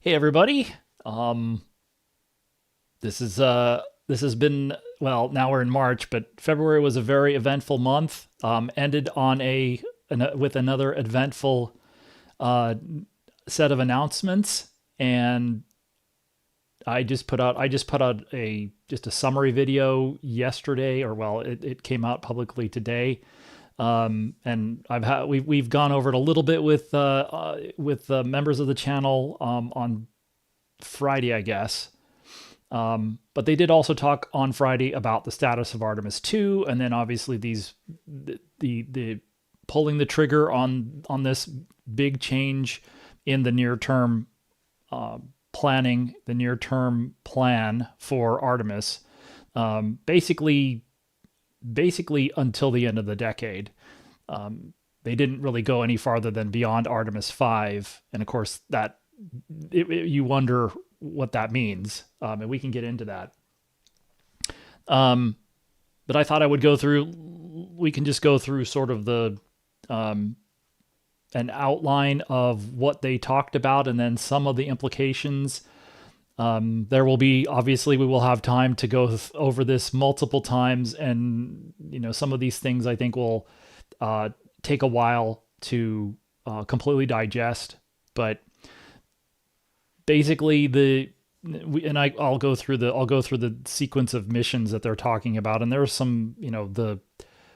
Hey everybody. Um this has been, well, now we're in March, but February was a very eventful month. Ended on with another eventful uh set of announcements, and I just put out a just a summary video yesterday, or well, it came out publicly today. And we've gone over it a little bit with members of the channel on Friday, I guess. But they did also talk on Friday about the status of Artemis II, and then obviously the pulling the trigger on this big change in the near term planning, the near term plan for Artemis, basically until the end of the decade. They didn't really go any farther than beyond Artemis 5, and of course you wonder what that means, and we can get into that. But I thought I would go through. We can just go through sort of the an outline of what they talked about, and then some of the implications. There will be, obviously, we will have time to go over this multiple times, and some of these things I think will take a while to completely digest. But basically, I'll go through the sequence of missions that they're talking about, and there's some,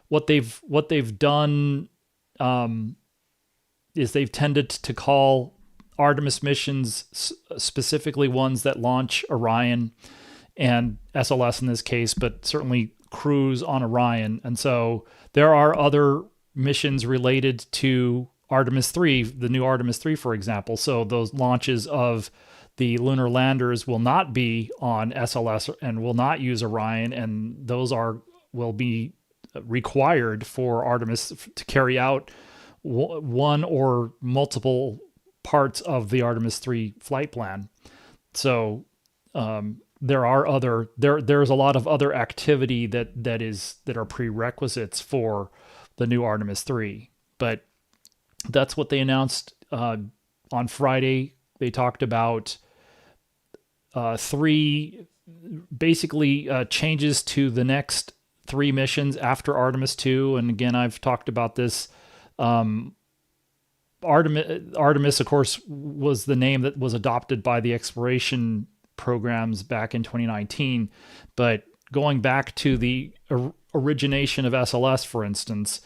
what they've done is they've tended to call Artemis missions specifically ones that launch Orion and SLS in this case, but certainly cruise on Orion. And so there are other missions related to Artemis 3, the new Artemis 3, for example. So those launches of the lunar landers will not be on SLS and will not use Orion, and those will be required for Artemis to carry out one or multiple parts of the Artemis 3 flight plan. So there's a lot of other activity that are prerequisites for the new Artemis 3. But that's what they announced on Friday. They talked about three basically changes to the next three missions after Artemis 2. And again, I've talked about this. Artemis, of course, was the name that was adopted by the exploration programs back in 2019. But going back to the origination of SLS, for instance,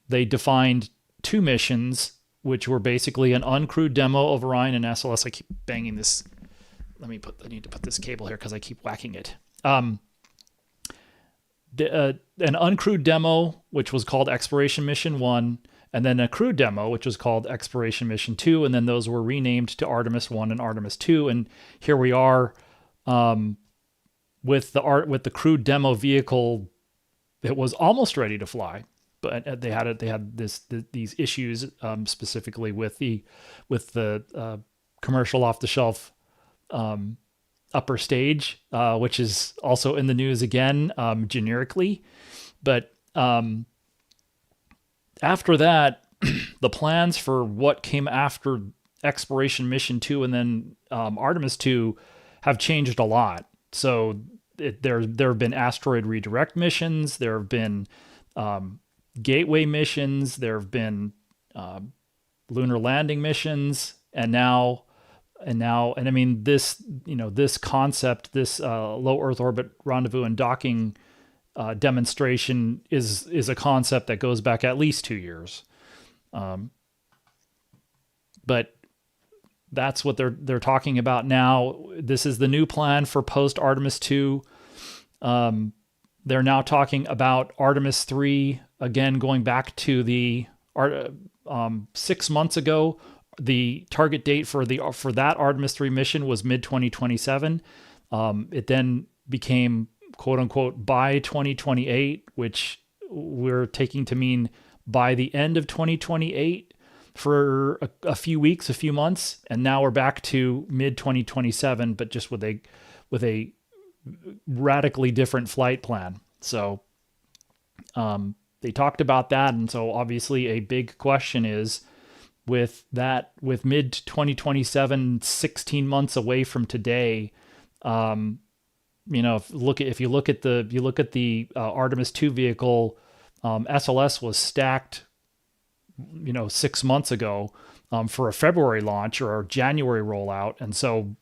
they defined two missions, which were basically an uncrewed demo of Orion and SLS. I keep banging this. I need to put this cable here because I keep whacking it. An uncrewed demo, which was called Exploration Mission 1, and then a crewed demo, which was called Exploration Mission 2, and then those were renamed to Artemis 1 and Artemis 2. And here we are with the crewed demo vehicle. It was almost ready to fly, but they had these issues, specifically with the commercial off-the-shelf upper stage, which is also in the news again, generically. But after that, the plans for what came after Exploration Mission 2 and then Artemis 2 have changed a lot. So there have been asteroid redirect missions, there have been gateway missions, there have been lunar landing missions, and I mean, this concept, this low Earth orbit rendezvous and docking demonstration is a concept that goes back at least 2 years. But that's what they're talking about now. This is the new plan for post Artemis 2. They're now talking about Artemis 3 again, going back to the 6 months ago. The target date for that Artemis 3 mission was mid-2027. It then became quote unquote by 2028, which we're taking to mean by the end of 2028 for a few weeks, a few months, and now we're back to mid-2027, but just with a radically different flight plan. So they talked about that, and so obviously a big question is, with mid 2027, 16 months away from today. If you look at the Artemis II vehicle, SLS was stacked, 6 months ago, for a February launch or a January rollout. And so,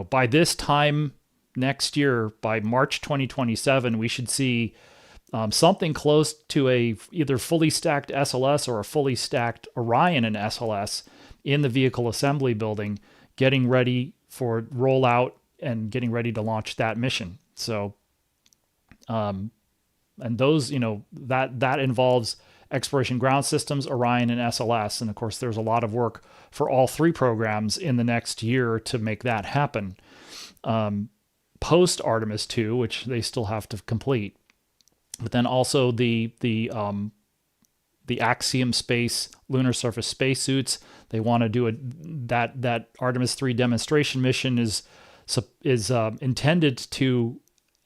by this time next year, by March 2027, we should see something close to a either fully stacked SLS or a fully stacked Orion and SLS in the vehicle assembly building, getting ready for rollout and getting ready to launch that mission. So, and those, that involves exploration ground systems, Orion and SLS. And of course, there's a lot of work for all three programs in the next year to make that happen. Post Artemis II, which they still have to complete, but then also the Axiom Space lunar surface spacesuits. They want to do that Artemis III demonstration mission is intended to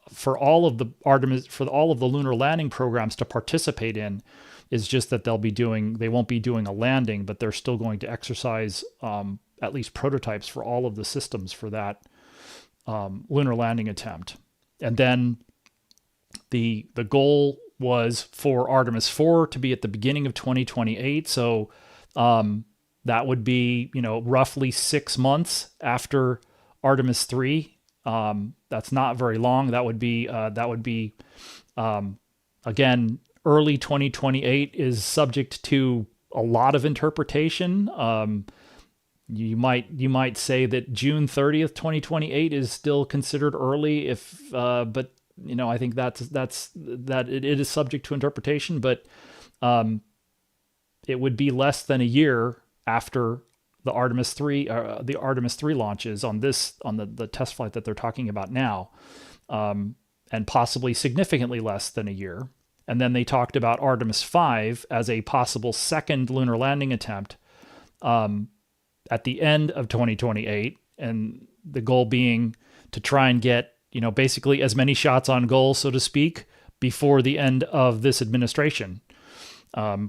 for all of the lunar landing programs to participate in. Is just that they won't be doing a landing, but they're still going to exercise at least prototypes for all of the systems for that lunar landing attempt. And then the goal was for Artemis IV to be at the beginning of 2028. So that would be, roughly 6 months after Artemis III. That's not very long. That would be again, early 2028 is subject to a lot of interpretation. You might say that June 30th, 2028 is still considered early but I think that it is subject to interpretation, but it would be less than a year after the Artemis III launches on the test flight that they're talking about now, and possibly significantly less than a year. And then they talked about Artemis V as a possible second lunar landing attempt at the end of 2028, and the goal being to try and get basically as many shots on goal, so to speak, before the end of this administration,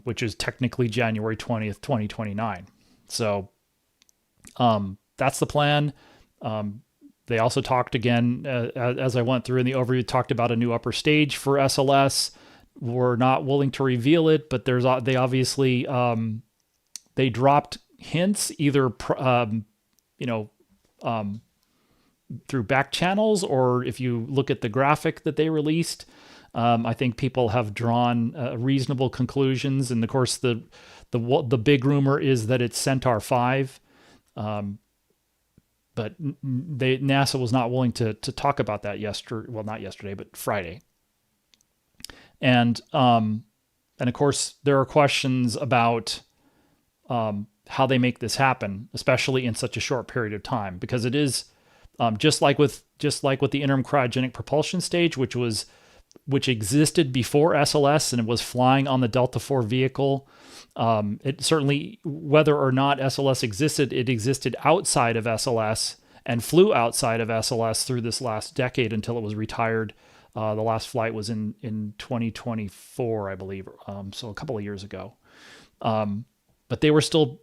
which is technically January 20th, 2029. So that's the plan. They also talked again, as I went through in the overview, talked about a new upper stage for SLS. We're not willing to reveal it, but they obviously they dropped hints either through back channels, or if you look at the graphic that they released, I think people have drawn reasonable conclusions. And of course, the big rumor is that it's Centaur 5, but NASA was not willing to talk about that yesterday. Well, not yesterday, but Friday. And of course, there are questions about how they make this happen, especially in such a short period of time, because it is just like with the interim cryogenic propulsion stage, which existed before SLS and it was flying on the Delta IV vehicle. It certainly, whether or not SLS existed, it existed outside of SLS and flew outside of SLS through this last decade until it was retired. The last flight was in 2024, I believe. So a couple of years ago. But they were still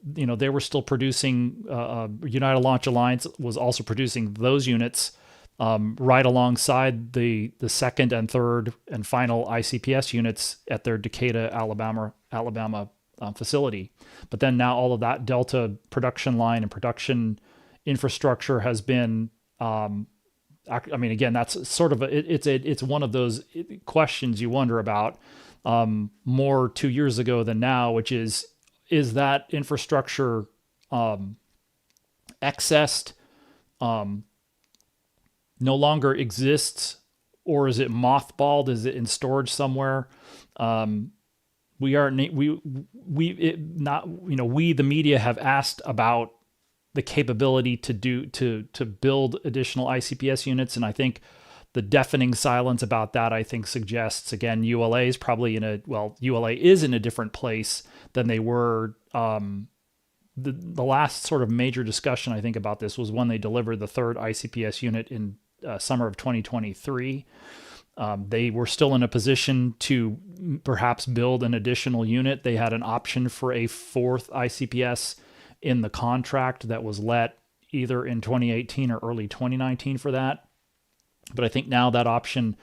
producing. United Launch Alliance was also producing those units right alongside the second and third and final ICPS units at their Decatur, Alabama facility. But then now all of that Delta production line and production infrastructure has been. Again, that's sort of it's one of those questions you wonder about more 2 years ago than now, which is that infrastructure accessed, no longer exists, or is it mothballed? Is it in storage somewhere? We, the media, have asked about the capability to build additional ICPS units, and I think the deafening silence about that, I think, suggests, again, ULA is probably ULA is in a different place than they were. The last sort of major discussion, I think, about this was when they delivered the third ICPS unit in summer of 2023. They were still in a position to perhaps build an additional unit. They had an option for a fourth ICPS in the contract that was let either in 2018 or early 2019 for that. But I think now that option,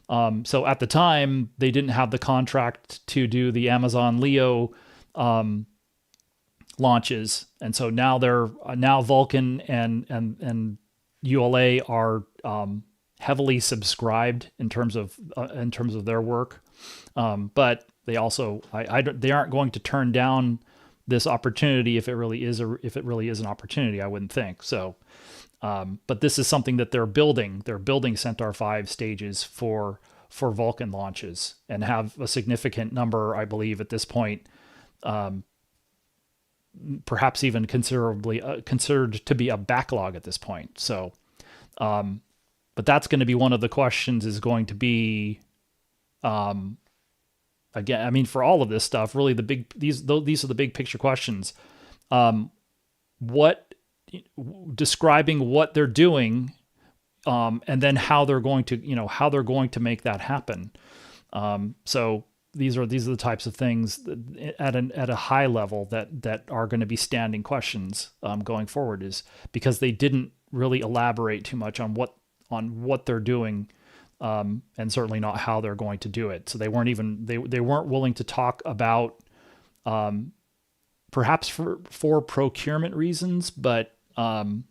so at the time they didn't have the contract to do the Amazon Leo launches, and so now now Vulcan and ULA are heavily subscribed in terms of their work, but they also they aren't going to turn down this opportunity if it really is an opportunity. I wouldn't think so. But this is something that they're building. They're building Centaur 5 stages for Vulcan launches, and have a significant number, I believe, at this point. Perhaps even considered to be a backlog at this point. So, but that's going to be one of the questions, is going to be, again, I mean, for all of this stuff, really these are the big picture questions. Describing what they're doing, and then how they're going to make that happen. So these are the types of things that, at a high level, that are going to be standing questions going forward, is because they didn't really elaborate too much on what they're doing, and certainly not how they're going to do it. So they weren't willing to talk about, perhaps for procurement reasons, but I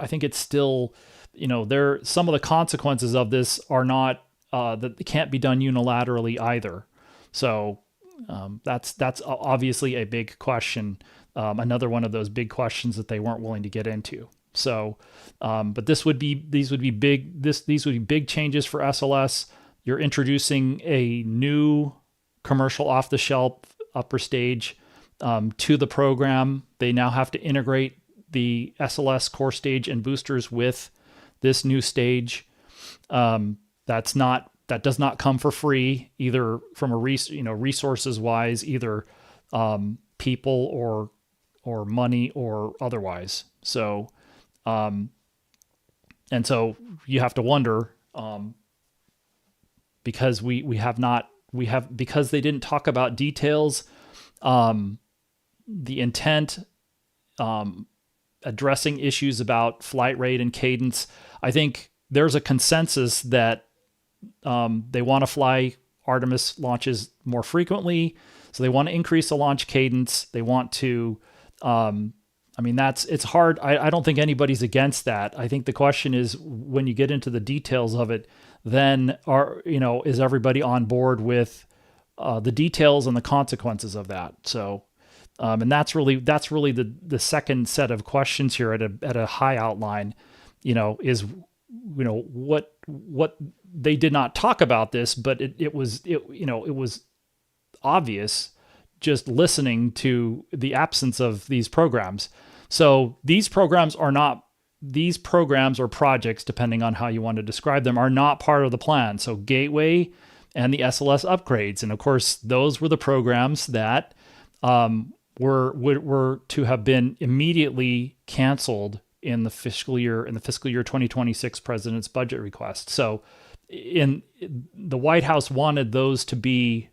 think it's still, some of the consequences of this are not, that it can't be done unilaterally either. So that's obviously a big question. Another one of those big questions that they weren't willing to get into. So, but these would be big changes for SLS. You're introducing a new commercial off-the-shelf upper stage to the program. They now have to integrate the SLS core stage and boosters with this new stage. That does not come for free, either from a resources wise, either people or money or otherwise. So, and so you have to wonder, because because they didn't talk about details, the intent, addressing issues about flight rate and cadence. I think there's a consensus that they want to fly Artemis launches more frequently, so they want to increase the launch cadence. They want to, it's hard. I don't think anybody's against that. I think the question is, when you get into the details of it, then is everybody on board with the details and the consequences of that? So, and that's really the second set of questions here at a high outline, is, what they did not talk about this, but it was obvious just listening to the absence of these programs. So these programs or projects, depending on how you want to describe them, are not part of the plan. So Gateway and the SLS upgrades, and of course those were the programs that were to have been immediately canceled in the fiscal year 2026 president's budget request. So the White House wanted those to be,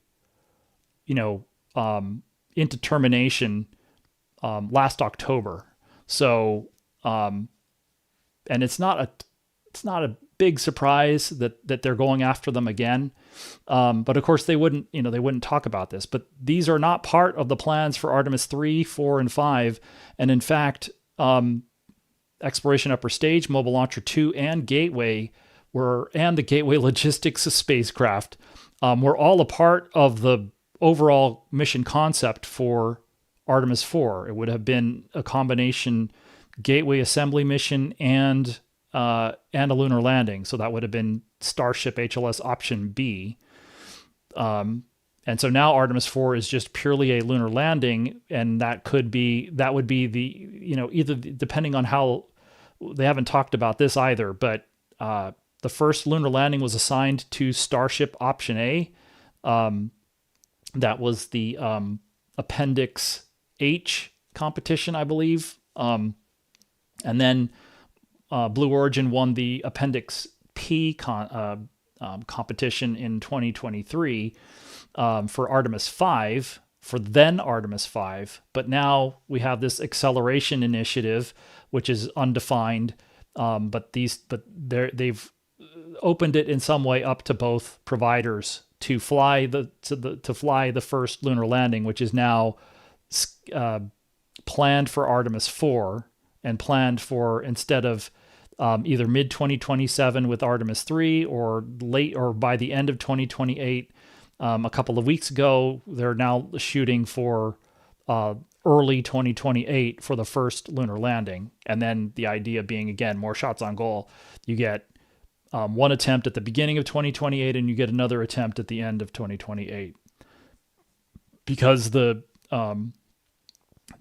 into termination last October. So, and it's not a big surprise that they're going after them again. But of course they wouldn't talk about this, but these are not part of the plans for Artemis 3, 4, and 5. And in fact, Exploration Upper Stage, Mobile Launcher 2, and Gateway and the Gateway Logistics spacecraft were all a part of the overall mission concept for Artemis 4. It would have been a combination Gateway assembly mission and a lunar landing. So that would have been Starship HLS Option B. And so now Artemis 4 is just purely a lunar landing, and that would be the, either, depending on how, they haven't talked about this either, but the first lunar landing was assigned to Starship Option A. That was the Appendix H competition, I believe. And then Blue Origin won the Appendix P competition in 2023 for Artemis 5. for then Artemis V, but now we have this acceleration initiative, which is undefined. But they've opened it in some way up to both providers to fly the first lunar landing, which is now planned for Artemis IV and planned for, instead of either mid 2027 with Artemis III or late or by the end of 2028. A couple of weeks ago, they're now shooting for early 2028 for the first lunar landing. And then the idea being, again, more shots on goal. You get one attempt at the beginning of 2028 and you get another attempt at the end of 2028. Because depending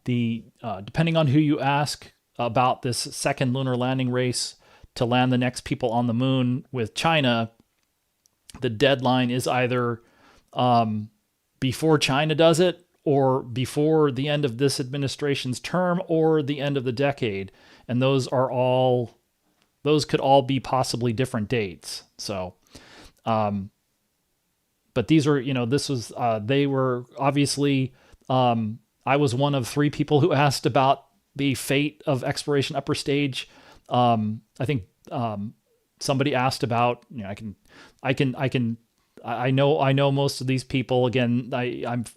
on who you ask about this second lunar landing race to land the next people on the moon with China, the deadline is either before China does it, or before the end of this administration's term, or the end of the decade. And those could all be possibly different dates. So, but these are, they were obviously, I was one of 3 people who asked about the fate of Exploration Upper Stage. I think somebody asked about, I know most of these people. Again, I've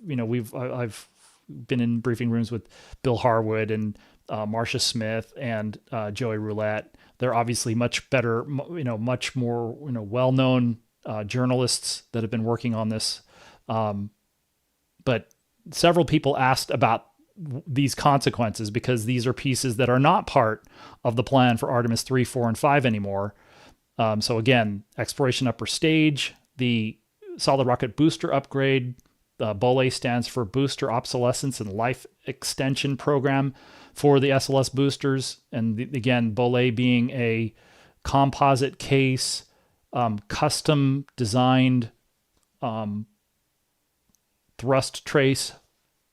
been in briefing rooms with Bill Harwood and Marcia Smith and Joey Roulette. They're obviously much better, much more, well-known journalists that have been working on this. But several people asked about these consequences because these are pieces that are not part of the plan for Artemis 3, 4, and 5 anymore. So again, Exploration Upper Stage, the solid rocket booster upgrade, BOLE stands for Booster Obsolescence and Life Extension Program for the SLS boosters. And again, BOLE being a composite case, custom designed thrust trace.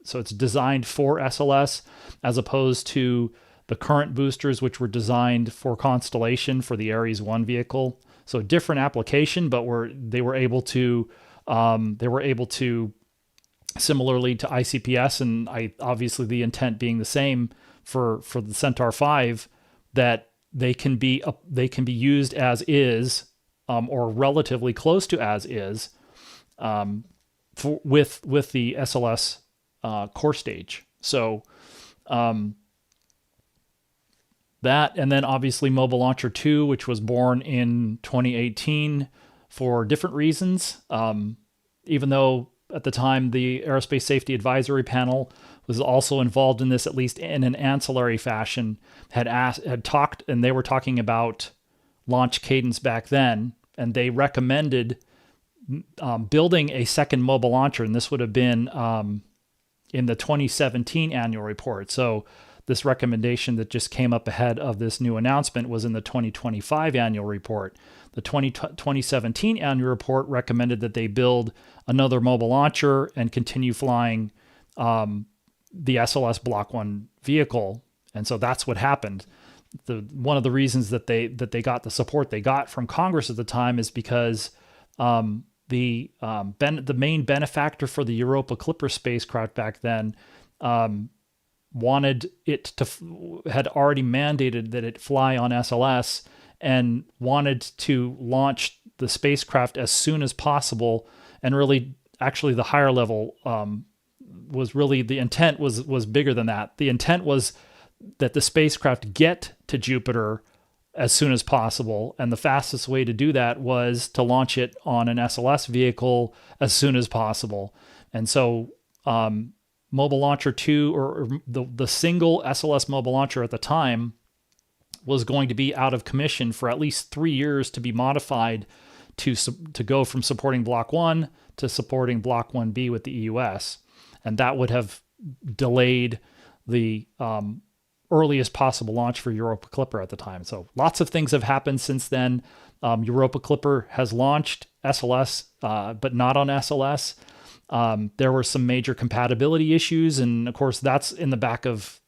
So it's designed for SLS as opposed to the current boosters, which were designed for Constellation for the Ares 1 vehicle. So different application, but they were able to similarly to ICPS, and obviously the intent being the same for the Centaur 5, that they can be used as is, or relatively close to as is, with the SLS core stage. So that, and then obviously Mobile Launcher 2, which was born in 2018 for different reasons. Even though at the time the Aerospace Safety Advisory Panel was also involved in this, at least in an ancillary fashion, had talked, and they were talking about launch cadence back then, and they recommended building a second mobile launcher, and this would have been in the 2017 annual report. So this recommendation that just came up ahead of this new announcement was in the 2025 annual report. The 2017 annual report recommended that they build another mobile launcher and continue flying the SLS Block 1 vehicle. And so that's what happened. One of the reasons that they got the support they got from Congress at the time is because the main benefactor for the Europa Clipper spacecraft back then wanted it to had already mandated that it fly on SLS and wanted to launch the spacecraft as soon as possible. And really, actually, the higher level was really, the intent was bigger than that. The intent was that the spacecraft get to Jupiter as soon as possible, and the fastest way to do that was to launch it on an SLS vehicle as soon as possible. And so Mobile Launcher 2, or the single SLS mobile launcher at the time, was going to be out of commission for at least 3 years to be modified to go from supporting Block 1 to supporting Block 1B with the EUS. And that would have delayed the earliest possible launch for Europa Clipper at the time. So lots of things have happened since then. Europa Clipper has launched SLS, but not on SLS. There were some major compatibility issues, and of course that's in the back of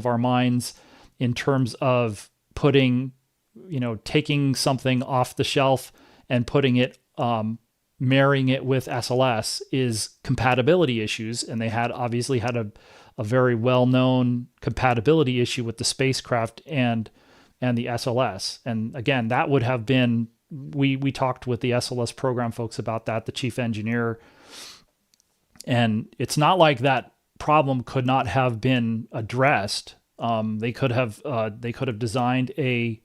our minds in terms of taking something off the shelf and putting it marrying it with SLS is compatibility issues, and they obviously had a very well-known compatibility issue with the spacecraft and the SLS. And again, that would have been, we talked with the SLS program folks about that, the chief engineer, and it's not like that problem could not have been addressed. They could have designed a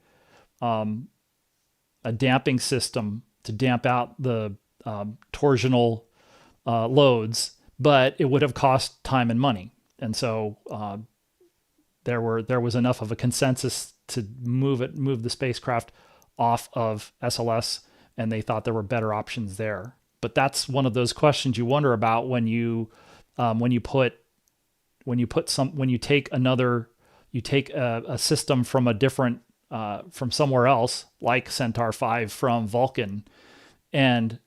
damping system to damp out the torsional loads, but it would have cost time and money. And so there was enough of a consensus to move the spacecraft off of SLS, and they thought there were better options there. But that's one of those questions you wonder about when you take a system from a different from somewhere else, like Centaur 5 from Vulcan, and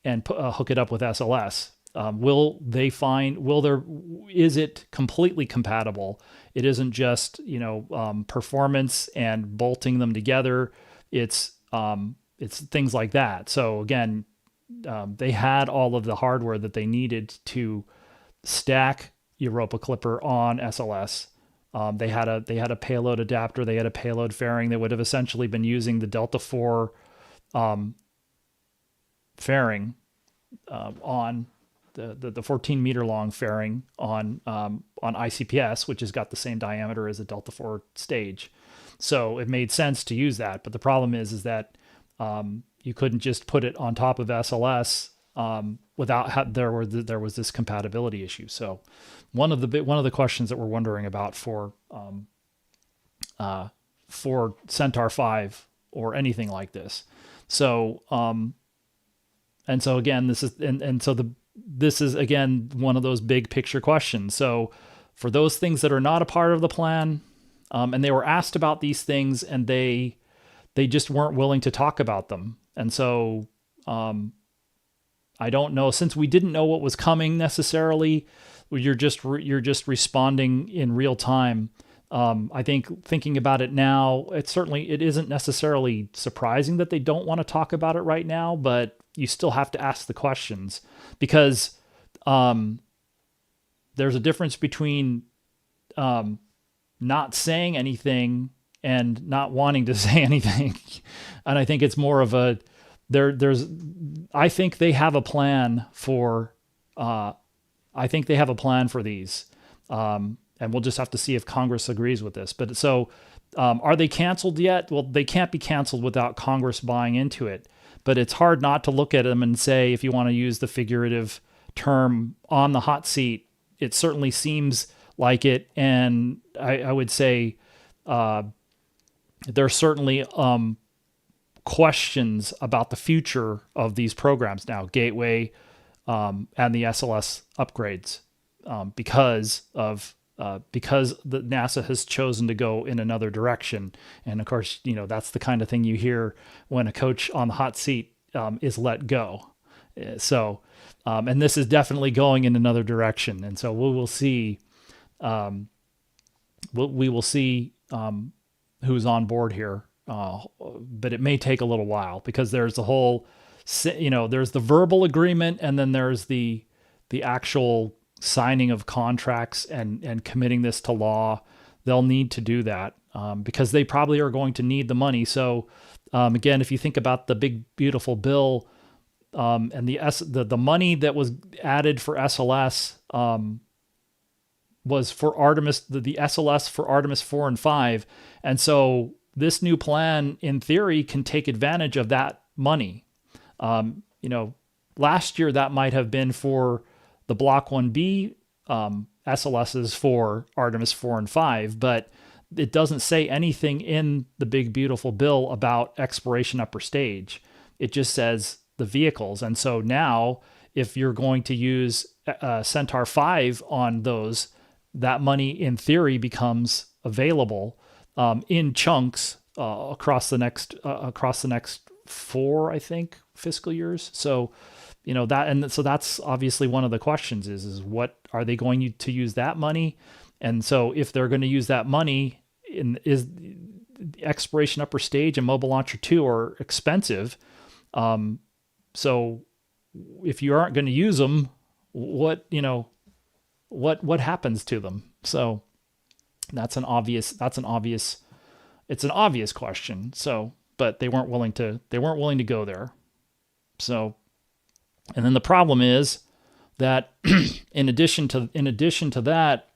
hook it up with SLS. Is it completely compatible? It isn't just, performance and bolting them together. It's things like that. So again, they had all of the hardware that they needed to stack Europa Clipper on SLS. They had a payload adapter. They had a payload fairing. They would have essentially been using the Delta IV fairing on the 14 meter long fairing on ICPS, which has got the same diameter as a Delta IV stage. So it made sense to use that. But the problem is that you couldn't just put it on top of SLS without there was this compatibility issue. So one of the questions that we're wondering about for Centaur 5 or anything like this. So again, this is again one of those big picture questions. So for those things that are not a part of the plan, and they were asked about these things, and they just weren't willing to talk about them. And so I don't know, since we didn't know what was coming necessarily, you're just responding in real time. I think thinking about it now, it isn't necessarily surprising that they don't want to talk about it right now, but you still have to ask the questions, because there's a difference between not saying anything and not wanting to say anything. And I think it's more of I think they have a plan for these. And we'll just have to see if Congress agrees with this. But so, are they canceled yet? Well, they can't be canceled without Congress buying into it. But it's hard not to look at them and say, if you want to use the figurative term, on the hot seat, it certainly seems like it. And I would say there's certainly questions about the future of these programs now, Gateway and the SLS upgrades, because the NASA has chosen to go in another direction. And of course, that's the kind of thing you hear when a coach on the hot seat is let go. So, and this is definitely going in another direction. And so we will see, who's on board here. But it may take a little while, because there's the whole, there's the verbal agreement, and then there's the actual signing of contracts and committing this to law. They'll need to do that because they probably are going to need the money. So again, if you think about the big beautiful bill and the money that was added for SLS was for Artemis, the SLS for Artemis 4 and 5, and so this new plan, in theory, can take advantage of that money. Last year that might have been for the Block 1B SLSs for Artemis 4 and 5, but it doesn't say anything in the big beautiful bill about exploration upper stage. It just says the vehicles. And so now, if you're going to use Centaur 5 on those, that money in theory becomes available in chunks across the next 4, I think, fiscal years. So so that's obviously one of the questions is what are they going to use that money? And so if they're going to use that money, is exploration upper stage and mobile launcher 2 are expensive. So if you aren't going to use them, what happens to them? So it's an obvious question. So, but they weren't willing to go there. So, and then the problem is that in addition to that,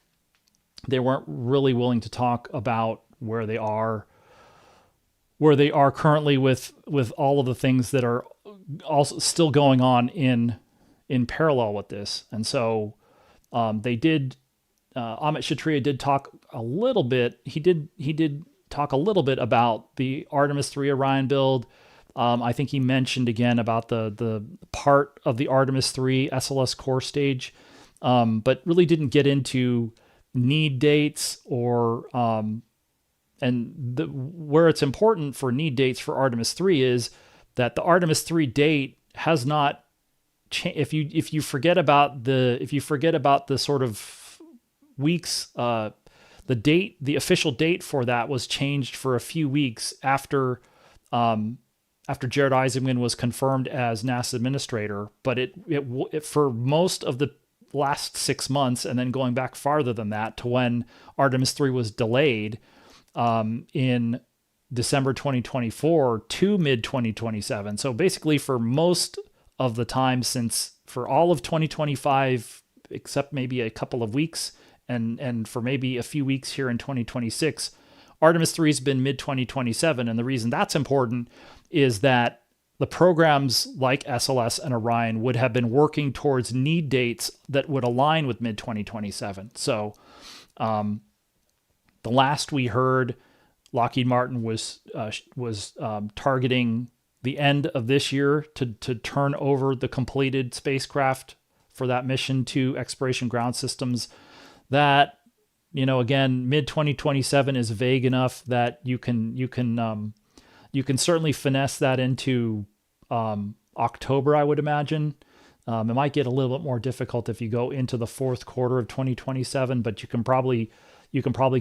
they weren't really willing to talk about where they are currently with all of the things that are also still going on in parallel with this. And so they did, Amit Kshatriya did talk a little bit. He did talk a little bit about the Artemis III Orion build. I think he mentioned again about the part of the Artemis III SLS core stage, but really didn't get into need dates or where it's important for need dates for Artemis III is that the Artemis III date has not changed. If you forget about the sort of weeks, the official date for that was changed for a few weeks after Jared Isaacman was confirmed as NASA administrator, but it for most of the last 6 months, and then going back farther than that to when Artemis III was delayed in December 2024 to mid 2027. So basically for most of the time for all of 2025, except maybe a couple of weeks and for maybe a few weeks here in 2026, Artemis III has been mid 2027. And the reason that's important is that the programs like SLS and Orion would have been working towards need dates that would align with mid 2027. So the last we heard, Lockheed Martin was targeting the end of this year to turn over the completed spacecraft for that mission to Exploration Ground Systems. That, again, mid 2027 is vague enough that you can certainly finesse that into October, I would imagine. It might get a little bit more difficult if you go into the fourth quarter of 2027, but you can probably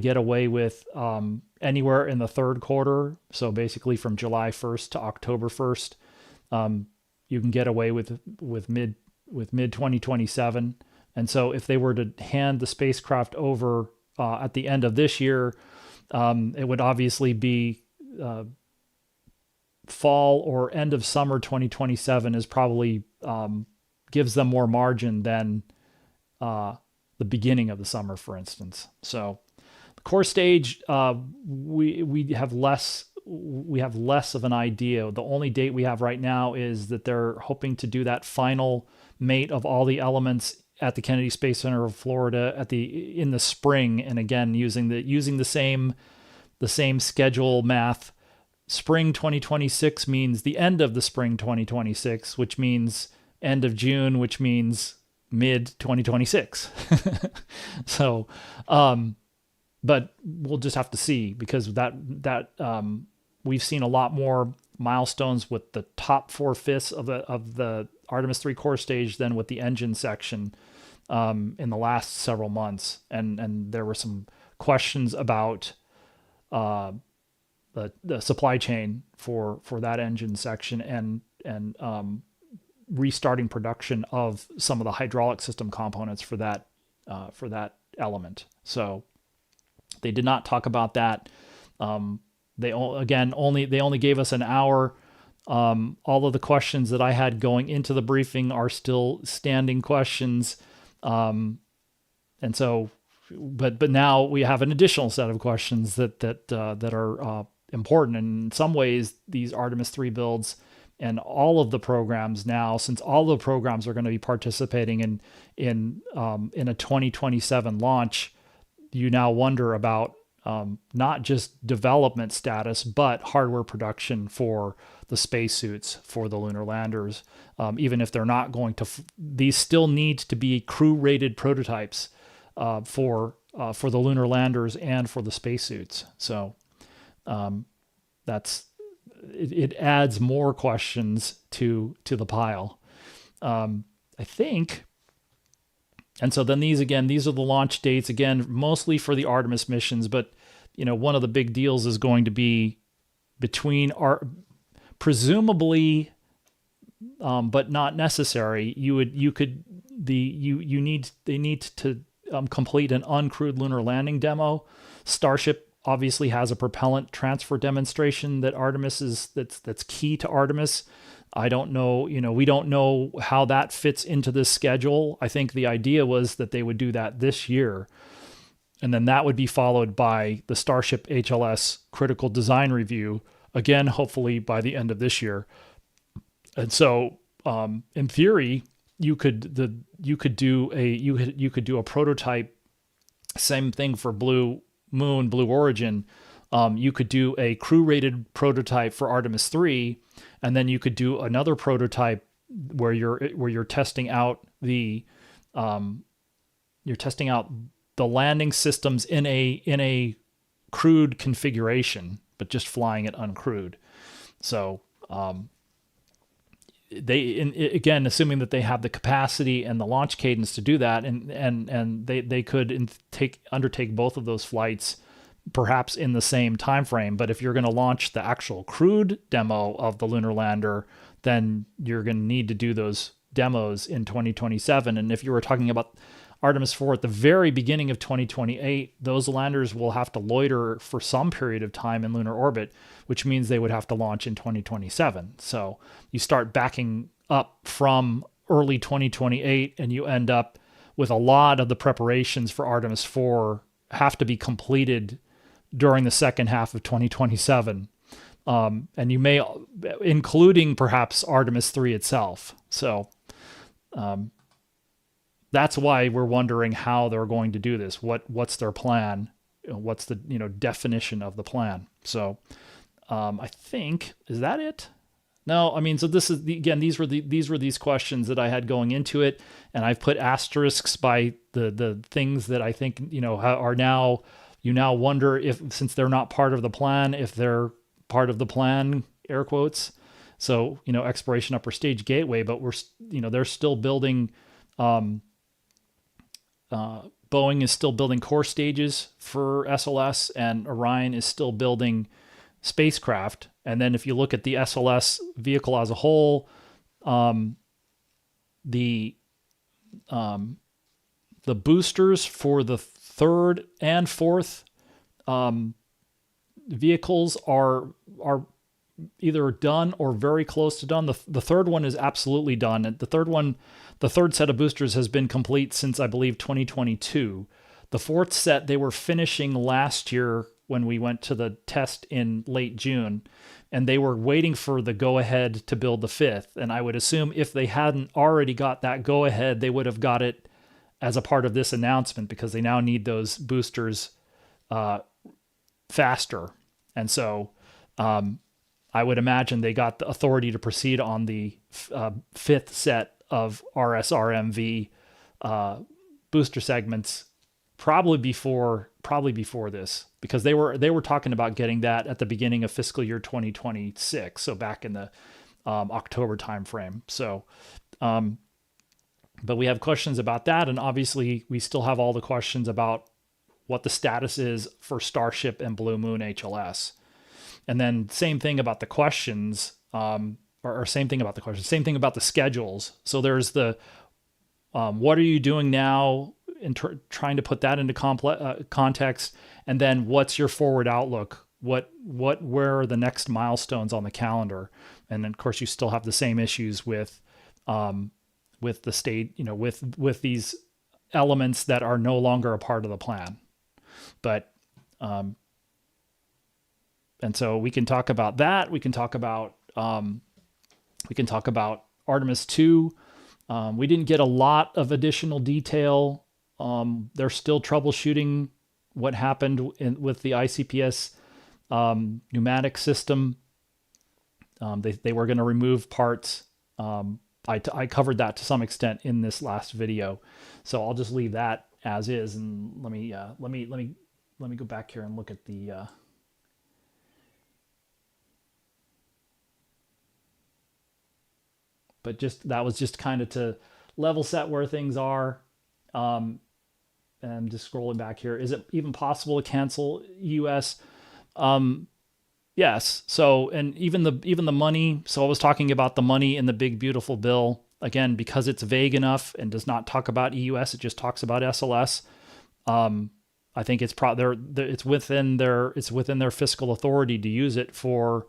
get away with anywhere in the third quarter. So basically from July 1st to October 1st, you can get away with mid 2027. And so if they were to hand the spacecraft over at the end of this year, it would obviously be fall or end of summer 2027 is probably gives them more margin than the beginning of the summer, for instance. So the core stage, we have less of an idea. The only date we have right now is that they're hoping to do that final mate of all the elements at the Kennedy Space Center of Florida in the spring. And again, using the same schedule math. Spring 2026 means the end of the spring 2026, which means end of June, which means mid 2026. So, but we'll just have to see, because that we've seen a lot more milestones with the top 4/5 of the Artemis III core stage than with the engine section in the last several months, and there were some questions about the supply chain for that engine section and restarting production of some of the hydraulic system components for that element. So they did not talk about that. They only gave us an hour. All of the questions that I had going into the briefing are still standing questions. And so, but now we have an additional set of questions that are important. And in some ways, these Artemis III builds and all of the programs now, since all the programs are going to be participating in a 2027 launch, you now wonder about not just development status, but hardware production for the spacesuits for the lunar landers. Even if they're not going to, these still need to be crew-rated prototypes for the lunar landers and for the spacesuits. So it adds more questions to the pile, I think. And so then these are the launch dates, again, mostly for the Artemis missions. But, one of the big deals is going to be between presumably but not necessary. They need to complete an uncrewed lunar landing demo. Starship obviously has a propellant transfer demonstration that's key to Artemis. I don't know, we don't know how that fits into this schedule. I think the idea was that they would do that this year. And then that would be followed by the Starship HLS critical design review, again, hopefully by the end of this year. And so, in theory, you could do a prototype. Same thing for Blue Moon, Blue Origin. You could do a crew-rated prototype for Artemis III, and then you could do another prototype where you're testing out the landing systems in a crewed configuration, but just flying it uncrewed. So again, assuming that they have the capacity and the launch cadence to do that, and they could undertake both of those flights perhaps in the same time frame. But if you're going to launch the actual crewed demo of the lunar lander, then you're going to need to do those demos in 2027. And if you were talking about Artemis IV at the very beginning of 2028, those landers will have to loiter for some period of time in lunar orbit, which means they would have to launch in 2027. So you start backing up from early 2028, and you end up with a lot of the preparations for Artemis IV have to be completed during the second half of 2027. And you may, including perhaps Artemis III itself. So that's why we're wondering how they're going to do this. What's their plan? What's the definition of the plan? So I think, is that it? No, I mean, so this is again, these were these questions that I had going into it, and I've put asterisks by the things that I think are now, you now wonder if, since they're not part of the plan, if they're part of the plan, air quotes. So exploration upper stage gateway, but they're still building. Boeing is still building core stages for SLS, and Orion is still building spacecraft. And then if you look at the SLS vehicle as a whole, the boosters for the third and fourth vehicles are either done or very close to done. The third one is absolutely done. And the third set of boosters has been complete since, I believe, 2022. The fourth set, they were finishing last year when we went to the test in late June, and they were waiting for the go-ahead to build the fifth. And I would assume if they hadn't already got that go-ahead, they would have got it as a part of this announcement, because they now need those boosters faster. And so I would imagine they got the authority to proceed on the fifth set of RSRMV booster segments probably before this, because they were talking about getting that at the beginning of fiscal year 2026, so back in the October timeframe. So but we have questions about that, and obviously we still have all the questions about what the status is for Starship and Blue Moon HLS. And then same thing about the questions, same thing about the schedules. So there's the, what are you doing now in trying to put that into context? And then what's your forward outlook? Where are the next milestones on the calendar? And then of course you still have the same issues with the state, with these elements that are no longer a part of the plan. But, and so we can talk about that. We can talk about Artemis II. We didn't get a lot of additional detail. They're still troubleshooting what happened with the ICPS pneumatic system. They were going to remove parts. I covered that to some extent in this last video, so I'll just leave that as is. And let me go back here and look at the. But that was just kind of to level set where things are. And just scrolling back here, is it even possible to cancel US? Yes. So, and even the money. So I was talking about the money in the big beautiful bill again because it's vague enough and does not talk about EUS. It just talks about SLS. Um, I think it's within their fiscal authority to use it for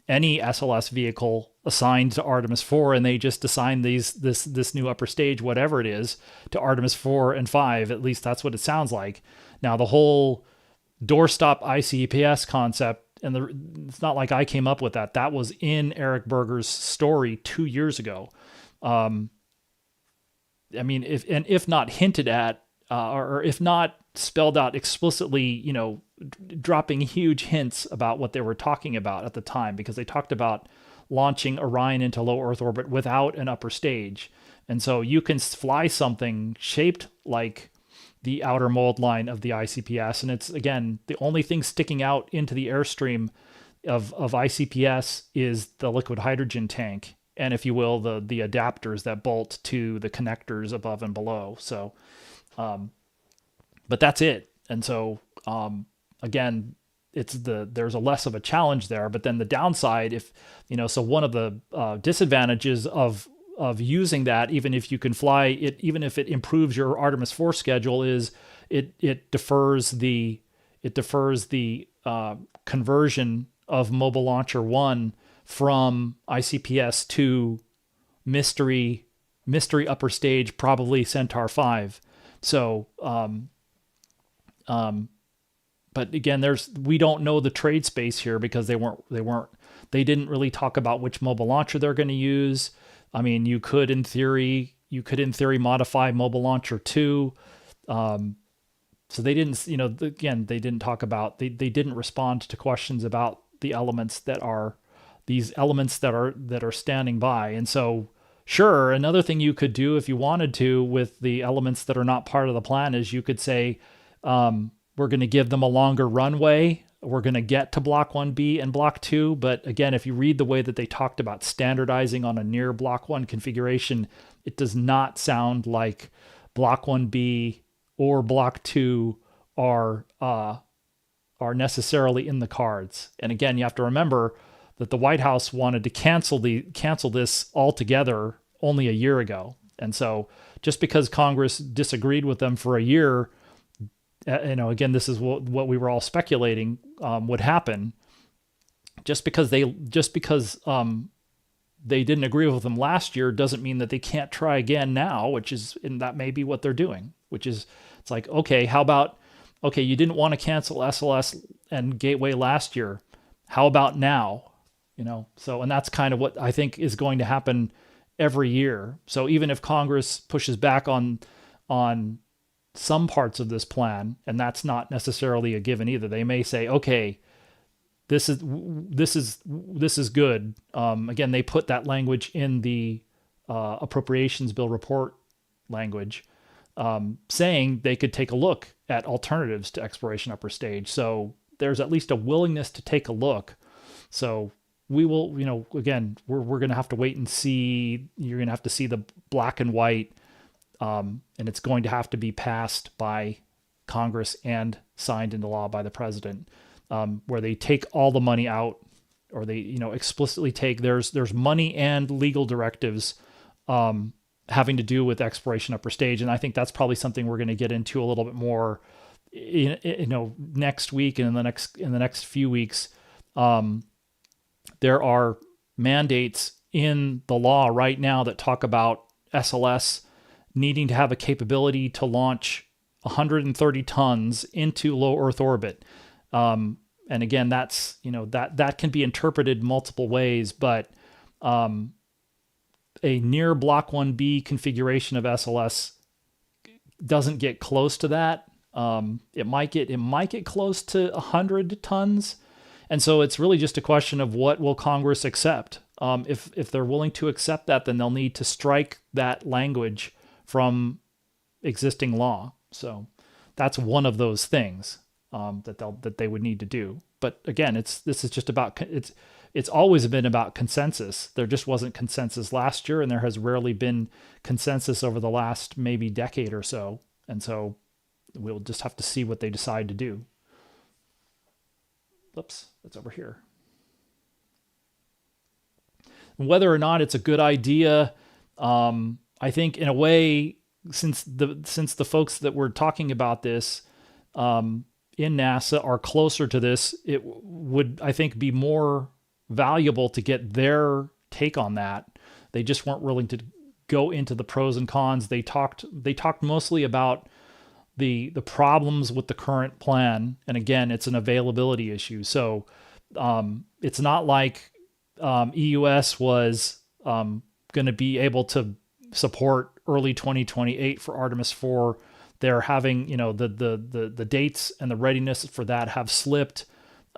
any SLS vehicle assigned to Artemis 4, and they just assign this new upper stage, whatever it is, to Artemis 4 and 5. At least that's what it sounds like. Now the whole doorstop ICPS concept, and it's not like I came up with that. That was in Eric Berger's story 2 years ago. I mean, if not hinted at, or if not spelled out explicitly, dropping huge hints about what they were talking about at the time, because they talked about launching Orion into low Earth orbit without an upper stage. And so you can fly something shaped like the outer mold line of the ICPS. And it's, again, the only thing sticking out into the airstream of ICPS is the liquid hydrogen tank. And if you will, the adapters that bolt to the connectors above and below. So, but that's it. And so, again, there's a less of a challenge there, but then the downside, so one of the disadvantages of using that, even if you can fly it, even if it improves your Artemis 4 schedule, is it defers the conversion of Mobile Launcher 1 from ICPS to mystery upper stage, probably Centaur 5. So, but again, we don't know the trade space here because they didn't really talk about which mobile launcher they're going to use. I mean, you could in theory modify Mobile Launcher 2. So they didn't, again, they didn't talk about, they didn't respond to questions about the elements that are standing by. And so, sure, another thing you could do if you wanted to with the elements that are not part of the plan is you could say, we're going to give them a longer runway. We're going to get to Block 1B and Block 2. But again, if you read the way that they talked about standardizing on a near Block 1 configuration, it does not sound like Block 1B or Block 2 are necessarily in the cards. And again, you have to remember that the White House wanted to cancel this altogether only a year ago. And so just because Congress disagreed with them for a year, again, this is what we were all speculating would happen. Just because they didn't agree with them last year doesn't mean that they can't try again now, and that may be what they're doing, it's like, okay, how about, you didn't want to cancel SLS and Gateway last year. How about now? So, and that's kind of what I think is going to happen every year. So even if Congress pushes back on some parts of this plan, and that's not necessarily a given either, they may say, okay, this is good. Again, they put that language in the appropriations bill report language, saying they could take a look at alternatives to exploration upper stage. So there's at least a willingness to take a look. So we will, again, we're going to have to wait and see. You're going to have to see the black and white, and it's going to have to be passed by Congress and signed into law by the president, where they take all the money out, or they, explicitly take, there's money and legal directives having to do with exploration upper stage. And I think that's probably something we're going to get into a little bit more, next week and in the next few weeks. There are mandates in the law right now that talk about SLS needing to have a capability to launch 130 tons into low Earth orbit. And again, that's, that can be interpreted multiple ways, but a near Block 1B configuration of SLS doesn't get close to that. It might get close to 100 tons. And so it's really just a question of what will Congress accept. If they're willing to accept that, then they'll need to strike that language from existing law. So that's one of those things that they would need to do. But again, this is just about, it's always been about consensus. There just wasn't consensus last year, and there has rarely been consensus over the last maybe decade or so. And so we'll just have to see what they decide to do. Oops, that's over here. whether or not it's a good idea, I think in a way, since the folks that were talking about this in NASA are closer to this, it would, I think, be more valuable to get their take on that. They just weren't willing to go into the pros and cons. They talked mostly about the problems with the current plan, and again, it's an availability issue. So it's not like EUS was going to be able to support early 2028 for Artemis IV. They're having, the dates and the readiness for that have slipped.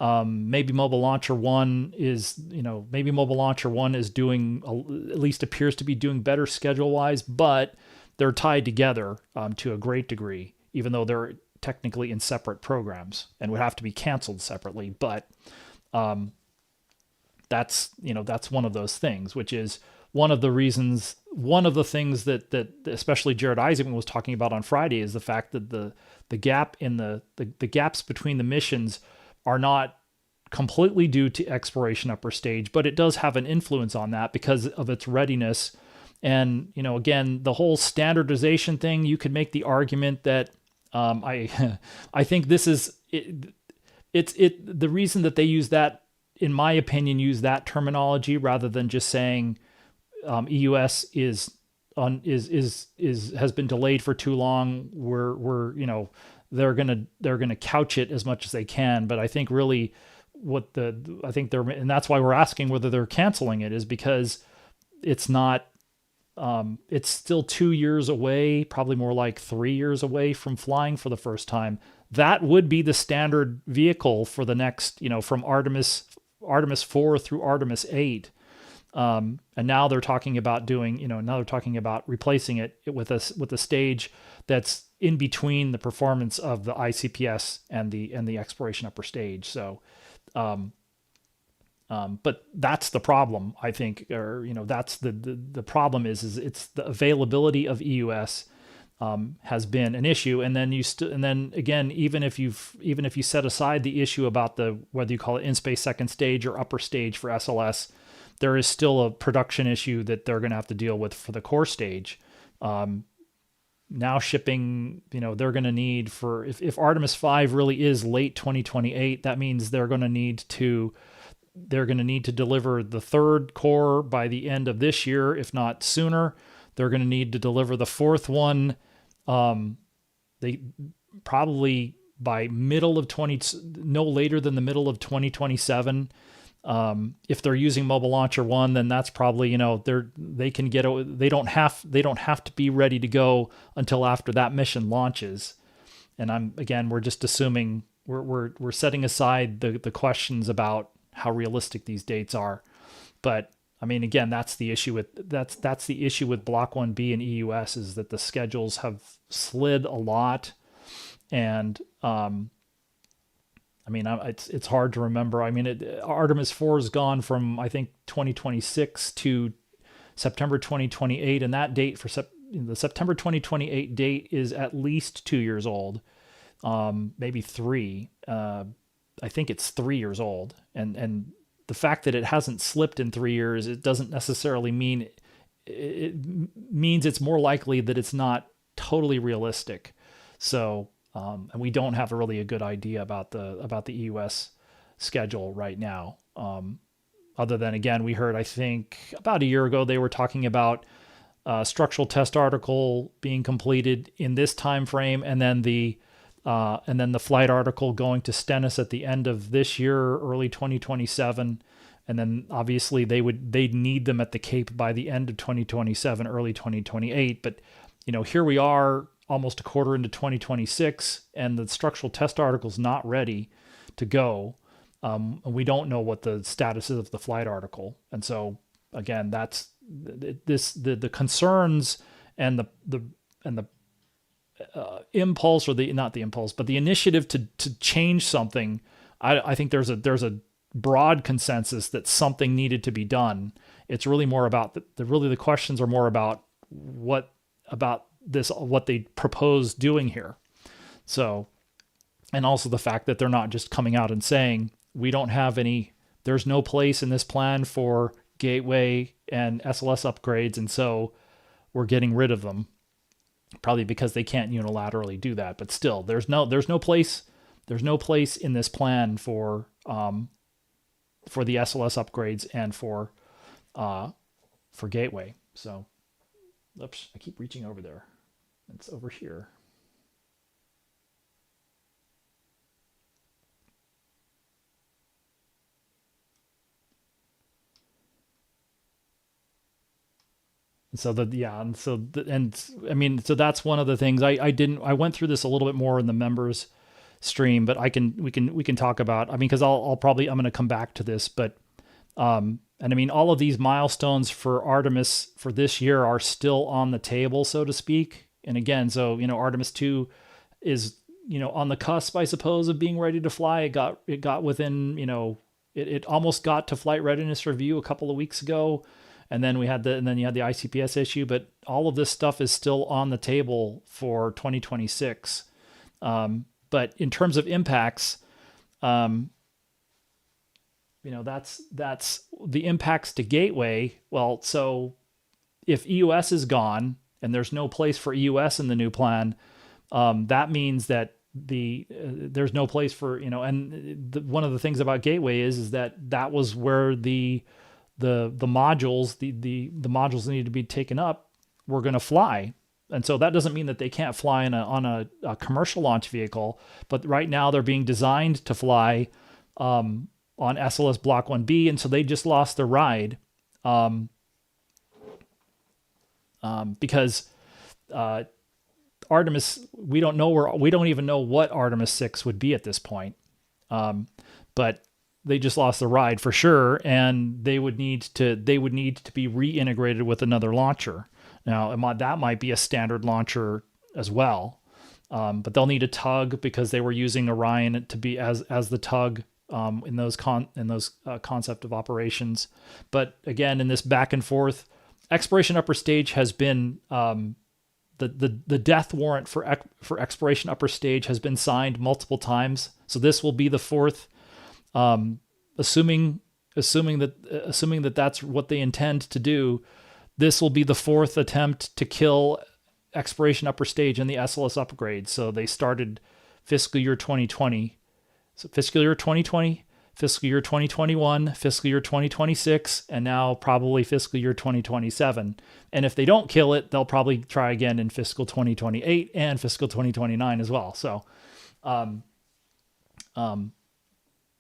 Maybe Mobile Launcher 1 is, doing, at least appears to be doing better schedule-wise, but they're tied together to a great degree, even though they're technically in separate programs and would have to be canceled separately. But that's one of those things, which is one of the things that especially Jared Isaacman was talking about on Friday, is the fact that the gap in the gaps between the missions are not completely due to exploration upper stage, but it does have an influence on that because of its readiness. And, again, the whole standardization thing, you could make the argument that I think this is it's the reason that they use that, in my opinion, use that terminology rather than just saying EUS has been delayed for too long. They're gonna couch it as much as they can, but I think really and that's why we're asking whether they're canceling it, is because it's not. It's still 2 years away, probably more like 3 years away from flying for the first time. That would be the standard vehicle for the next, from Artemis 4 through Artemis 8. And now they're talking about replacing it with a stage that's in between the performance of the ICPS and the exploration upper stage. So, but that's the problem, I think, or that's the problem is it's the availability of EUS has been an issue, and then again, even if you set aside the issue about whether you call it in-space second stage or upper stage for SLS, there is still a production issue that they're going to have to deal with for the core stage. Now shipping, they're going to need if Artemis 5 really is late 2028, that means they're going to need to deliver the third core by the end of this year, if not sooner. They're going to need to deliver the fourth one. They probably by no later than the middle of 2027. If they're using Mobile Launcher 1, then that's probably, they don't have to be ready to go until after that mission launches. And we're just assuming we're setting aside the questions about how realistic these dates are. But I mean, again, that's the issue with Block 1B and EUS, is that the schedules have slid a lot. And, it's hard to remember. I mean, Artemis 4 has gone from, I think, 2026 to September 2028. And that date the September 2028 date is at least 2 years old, maybe 3. I think it's 3 years old. And the fact that it hasn't slipped in 3 years, it doesn't necessarily mean it means it's more likely that it's not totally realistic. So, and we don't have really a good idea about the EUS schedule right now. Other than, again, we heard, I think about a year ago, they were talking about structural test article being completed in this time frame, and then the flight article going to Stennis at the end of this year, early 2027. And then obviously they'd need them at the Cape by the end of 2027, early 2028. But, here we are almost a quarter into 2026, and the structural test article's not ready to go. We don't know what the status is of the flight article. And so again, that's the concerns and the impulse, or not the impulse, but the initiative to change something. I think there's a broad consensus that something needed to be done. It's really more about the questions are more about what they propose doing here. So, and also the fact that they're not just coming out and saying, there's no place in this plan for Gateway and SLS upgrades, and so we're getting rid of them. Probably because they can't unilaterally do that, but still, there's no place in this plan for the SLS upgrades and for Gateway. So, oops, I keep reaching over there. It's over here. So so that's one of the things I went through this a little bit more in the members stream, but we can talk about, I mean, cause I'm going to come back to this, but, and I mean, all of these milestones for Artemis for this year are still on the table, so to speak. And again, so, Artemis II is, on the cusp, I suppose, of being ready to fly. It got within, it almost got to flight readiness review a couple of weeks ago. And then you had the ICPS issue, but all of this stuff is still on the table for 2026. But in terms of impacts, that's the impacts to Gateway. Well, so if EUS is gone and there's no place for EUS in the new plan, that means that there's no place for, one of the things about Gateway is that was where the modules, the modules that need to be taken up, were going to fly. And so that doesn't mean that they can't fly on a commercial launch vehicle, but right now they're being designed to fly on SLS Block 1B, and so they just lost their ride because Artemis, we don't even know what Artemis 6 would be at this point, but they just lost the ride for sure, and they would need to be reintegrated with another launcher. Now, that might be a standard launcher as well, but they'll need a tug because they were using Orion to be as the tug in those concept of operations. But again, in this back and forth, Exploration Upper Stage has been the death warrant for Exploration Upper Stage has been signed multiple times. So this will be the fourth. Assuming that that's what they intend to do, this will be the fourth attempt to kill Exploration Upper Stage in the SLS upgrade. So they started fiscal year 2020, so fiscal year 2020, fiscal year 2021, fiscal year 2026, and now probably fiscal year 2027. And if they don't kill it, they'll probably try again in fiscal 2028 and fiscal 2029 as well. So,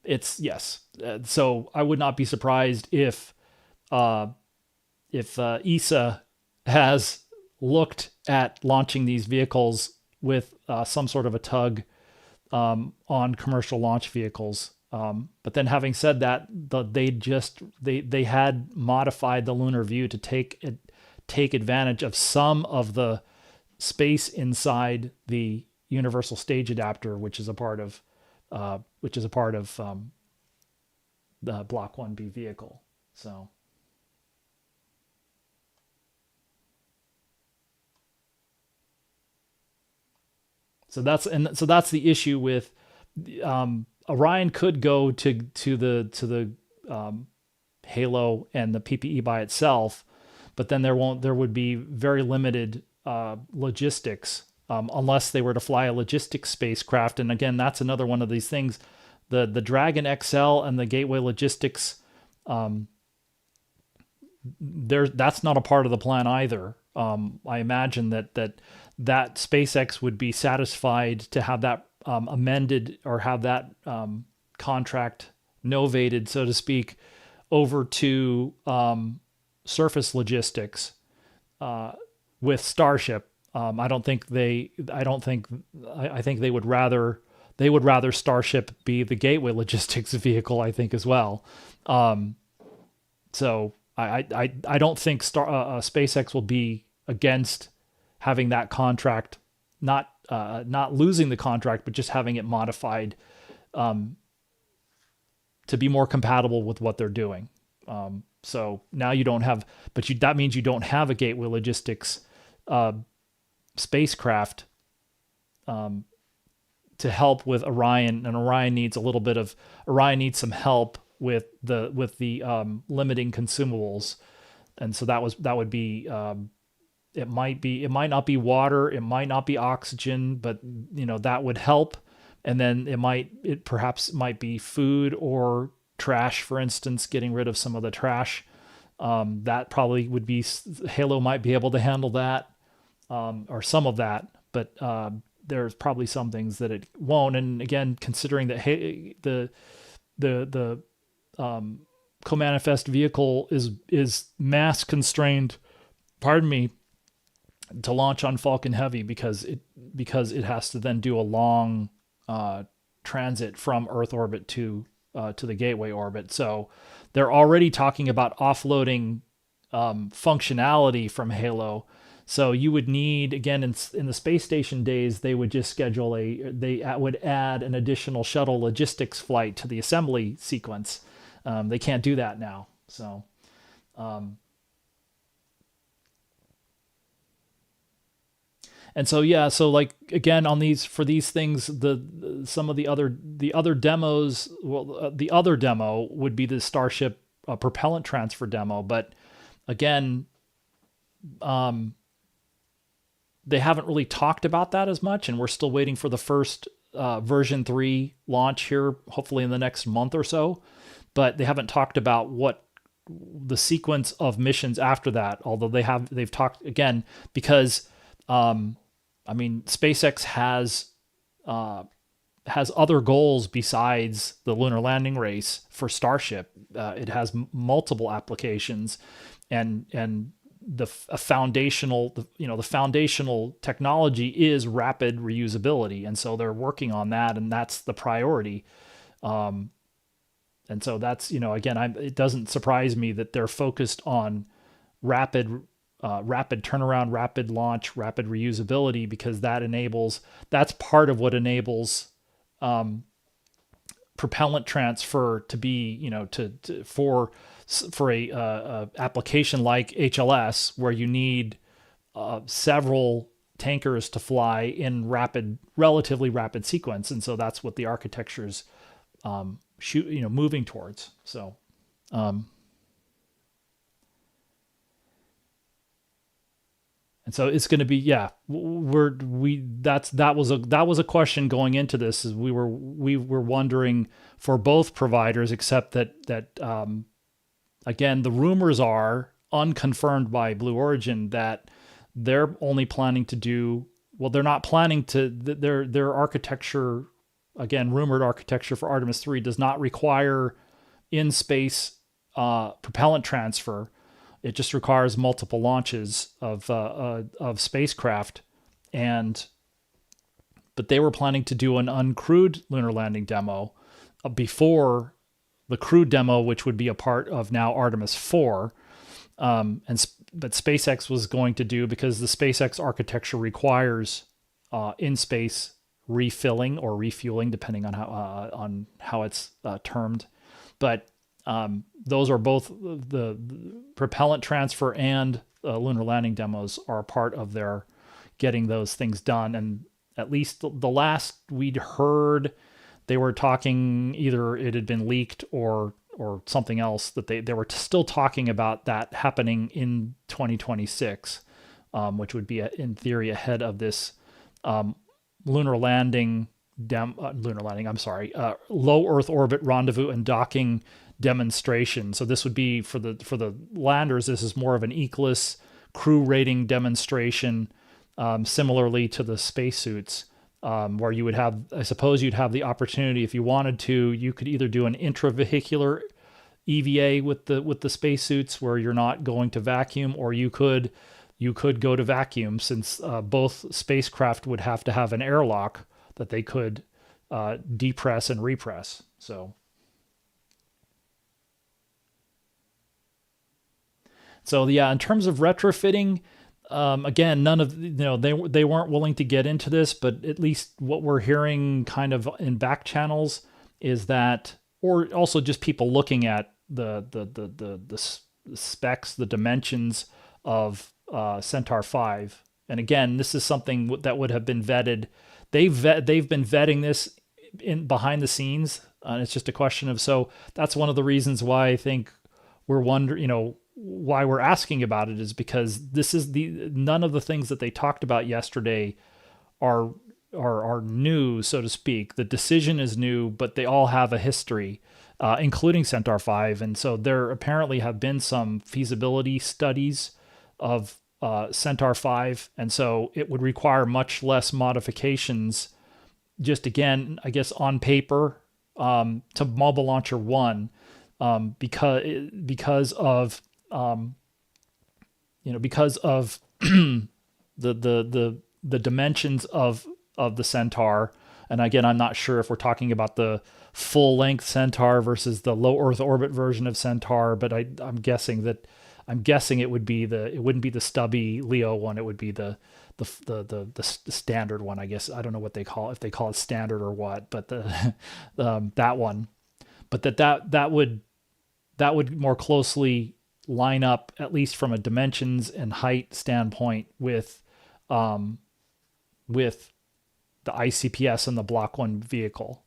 it's yes. So I would not be surprised if ESA has looked at launching these vehicles with some sort of a tug on commercial launch vehicles. But then, having said that, they had modified the lunar view to take advantage of some of the space inside the universal stage adapter, which is a part of the Block 1B vehicle. So that's the issue with Orion could go to the Halo and the PPE by itself, but then there would be very limited logistics unless they were to fly a logistics spacecraft. And again, that's another one of these things. The Dragon XL and the Gateway logistics, that's not a part of the plan either. I imagine that SpaceX would be satisfied to have that amended or have that contract novated, so to speak, over to surface logistics with Starship. I think they would rather Starship be the Gateway logistics vehicle, I think, as well. So I don't think SpaceX will be against having that contract, not losing the contract, but just having it modified to be more compatible with what they're doing. So now you don't have, that means you don't have a Gateway logistics spacecraft to help with Orion, and Orion needs some help with the limiting consumables, and so that would be it might not be water, it might not be oxygen, but that would help. And then it perhaps might be food or trash, for instance, getting rid of some of the trash. That probably would be, Halo might be able to handle that, or some of that, but there's probably some things that it won't. And again, considering that the co-manifest vehicle is mass constrained, pardon me, to launch on Falcon Heavy because it has to then do a long transit from Earth orbit to the Gateway orbit. So they're already talking about offloading functionality from Halo. So you would need, again, in the space station days, they would just schedule they would add an additional shuttle logistics flight to the assembly sequence. They can't do that now. So, and so, yeah, so like, again, for these things, some of the other demos, well, the other demo would be the Starship propellant transfer demo. But again, they haven't really talked about that as much, and we're still waiting for the first version 3 launch here, hopefully in the next month or so. But they haven't talked about what the sequence of missions after that, although they've talked, again, because SpaceX has other goals besides the lunar landing race for Starship. It has multiple applications, and the foundational technology is rapid reusability, and so they're working on that, and that's the priority. And so that's, again, it doesn't surprise me that they're focused on rapid turnaround, rapid launch, rapid reusability, because that's part of what enables propellant transfer to be, for a application like HLS, where you need several tankers to fly in relatively rapid sequence. And so that's what the architecture's moving towards. So, and so it's going to be, yeah, that was a question going into this, is we were wondering for both providers, except that again, the rumors are unconfirmed by Blue Origin that they're only planning to do, well, they're not planning to, their architecture, again, rumored architecture for Artemis III does not require in-space propellant transfer. It just requires multiple launches of spacecraft, but they were planning to do an uncrewed lunar landing demo before the crewed demo, which would be a part of now Artemis IV. But SpaceX was going to do, because the SpaceX architecture requires in-space refilling or refueling, depending on how it's termed. But those are both, the propellant transfer and lunar landing demos are a part of their getting those things done. And at least the last we'd heard, they were talking, either it had been leaked or something else, that they were still talking about that happening in 2026, which would be in theory ahead of this low Earth orbit rendezvous and docking demonstration. So this would be for the landers. This is more of an Eclipse crew rating demonstration, similarly to the spacesuits, where you would have, I suppose you'd have the opportunity, if you wanted to, you could either do an intravehicular EVA with the spacesuits where you're not going to vacuum, or you could go to vacuum, since both spacecraft would have to have an airlock that they could depress and repress. So yeah, in terms of retrofitting, again, none of, they weren't willing to get into this, but at least what we're hearing kind of in back channels is that, or also just people looking at the specs, the dimensions of Centaur 5. And again, this is something that would have been vetted. They've been vetting this in behind the scenes. It's just a question of, so that's one of the reasons why I think we're wondering, why we're asking about it, is because this is none of the things that they talked about yesterday are new, so to speak. The decision is new, but they all have a history, including Centaur 5. And so there apparently have been some feasibility studies of Centaur 5. And so it would require much less modifications, just again, I guess on paper, to Mobile Launcher 1, because of the dimensions of the Centaur. And again, I'm not sure if we're talking about the full length Centaur versus the low Earth orbit version of Centaur, but I'm guessing it wouldn't be the stubby Leo one. It would be the standard one, I guess. I don't know what they call it, if they call it standard or what, but that one. But that would more closely line up, at least from a dimensions and height standpoint, with the ICPS and the Block 1 vehicle.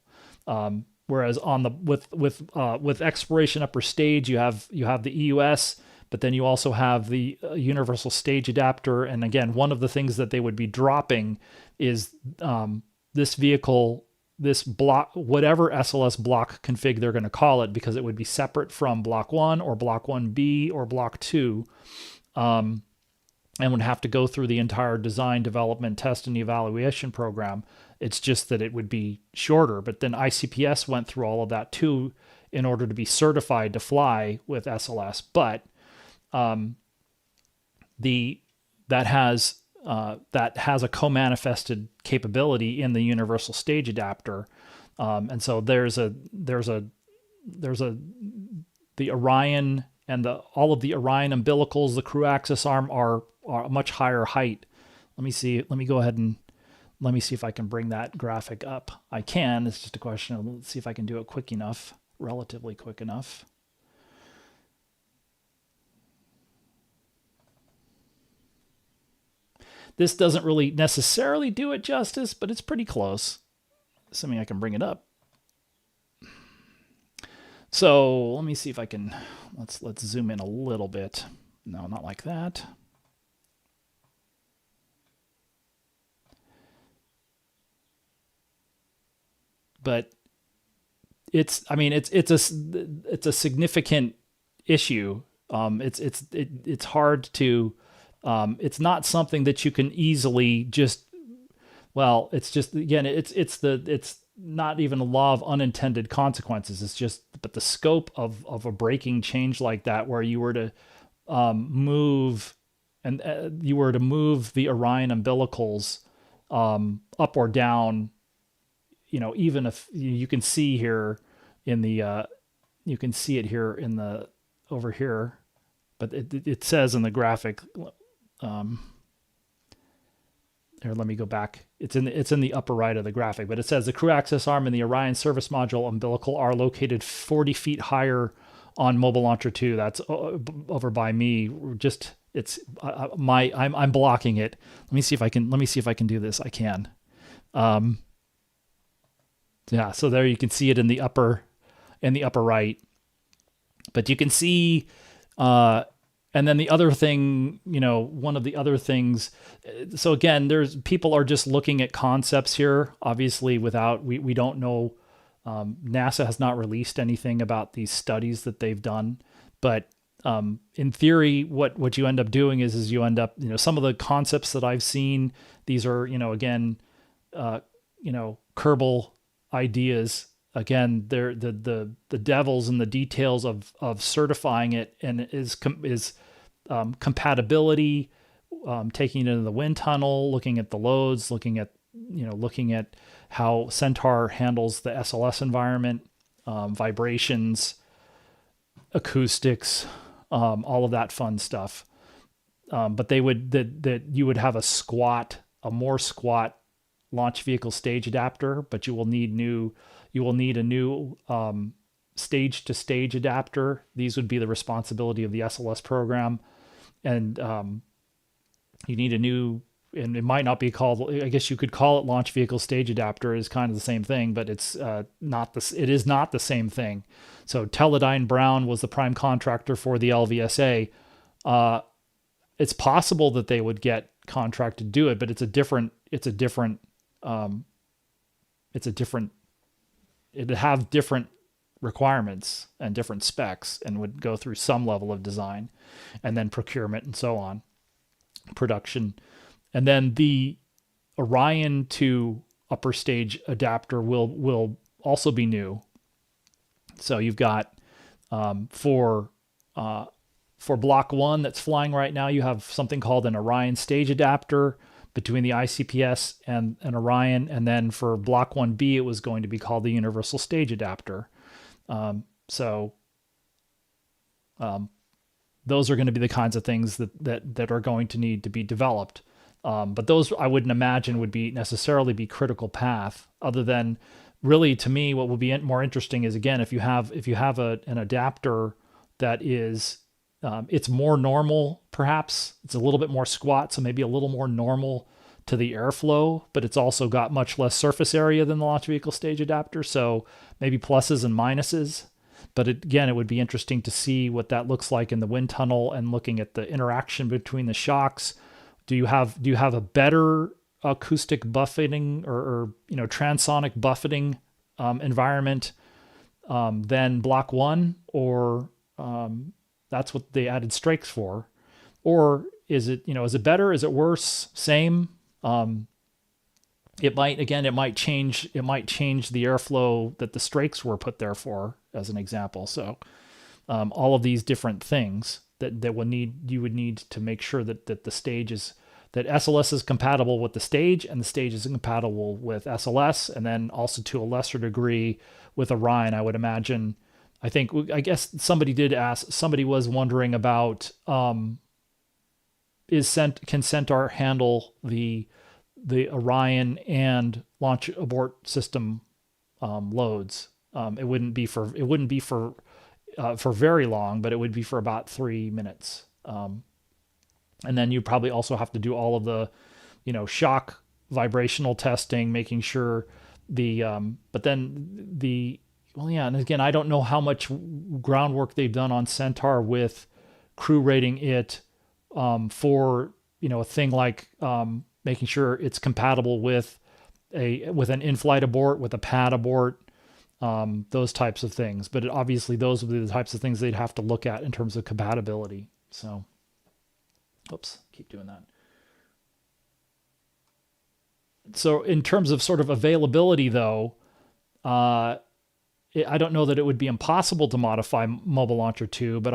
Whereas on the with Exploration Upper Stage, you have the EUS, but then you also have the Universal Stage Adapter. And again, one of the things that they would be dropping is this vehicle, this block, whatever SLS block config they're going to call it, because it would be separate from Block 1 or Block 1B or Block 2. And would have to go through the entire design, development, test, and evaluation program. It's just that it would be shorter. But then ICPS went through all of that too in order to be certified to fly with SLS. But that has a co-manifested capability in the Universal Stage Adapter, and so there's the Orion and all of the Orion umbilicals, the crew axis arm are a much higher height. Let me go ahead and let me see if I can bring that graphic up. I can. It's just a question of, let's see if I can do it quick enough, relatively quick enough. This doesn't really necessarily do it justice, but it's pretty close, assuming I can bring it up. So let me see if I can, let's zoom in a little bit. No, not like that. But it's a significant issue. It's hard to, it's not something that you can easily just, well, it's just, again, it's not even a law of unintended consequences. It's just, but the scope of a breaking change like that, where you were to move the Orion umbilicals up or down, even if you can see here in the, you can see it here in the, over here, but it says in the graphic, here, let me go back. It's in the upper right of the graphic, but it says the crew access arm and the Orion service module umbilical are located 40 feet higher on Mobile Launcher 2. That's over by me. Just I'm blocking it. Let me see if I can do this. I can. Yeah. So there you can see it in the upper right, but you can see, and then the other thing, one of the other things, so again, people are just looking at concepts here, obviously we don't know, NASA has not released anything about these studies that they've done, but in theory, what you end up doing is you end up, some of the concepts that I've seen, these are, again, Kerbal ideas. Again, they're the devil's in the details of certifying it, and is compatibility, taking it into the wind tunnel, looking at the loads, looking at how Centaur handles the SLS environment, vibrations, acoustics, all of that fun stuff. But you would have a more squat launch vehicle stage adapter, but you will need a new stage to stage adapter. These would be the responsibility of the SLS program. And you need a new and it might not be called, I guess you could call it launch vehicle stage adapter, is kind of the same thing, but it's not this. It is not the same thing. So Teledyne Brown was the prime contractor for the LVSA. It's possible that they would get contracted to do it, but it'd have different requirements and different specs, and would go through some level of design and then procurement and so on, production. And then the Orion to upper stage adapter will also be new. So you've got for Block 1 that's flying right now, you have something called an Orion stage adapter between the ICPS and an Orion. And then for Block 1B, it was going to be called the Universal Stage Adapter. Those are going to be the kinds of things that are going to need to be developed. But those, I wouldn't imagine, would necessarily be critical path, other than, really, to me, what will be more interesting is, again, if you have an adapter that is, it's more normal, perhaps it's a little bit more squat, so maybe a little more normal to the airflow, but it's also got much less surface area than the launch vehicle stage adapter. So maybe pluses and minuses. But again, it would be interesting to see what that looks like in the wind tunnel, and looking at the interaction between the shocks. Do you have a better acoustic buffeting or transonic buffeting environment than Block 1, or that's what they added strakes for? Or is it better? Is it worse? Same? It might change the airflow that the strakes were put there for, as an example. So all of these different things that you would need to make sure that the stage is, that SLS is compatible with the stage, and the stage is compatible with SLS, and then also to a lesser degree with Orion, I would imagine. I guess somebody was wondering about, can Centaur handle the Orion and launch abort system loads? It wouldn't be for very long, but it would be for about 3 minutes. And then you probably also have to do all of the, shock vibrational testing, making sure and again, I don't know how much groundwork they've done on Centaur with crew rating it for, a thing like making sure it's compatible with an in-flight abort, with a pad abort, those types of things. But obviously those would be the types of things they'd have to look at in terms of compatibility. So, oops, keep doing that. So in terms of sort of availability, though, I don't know that it would be impossible to modify Mobile Launcher 2, but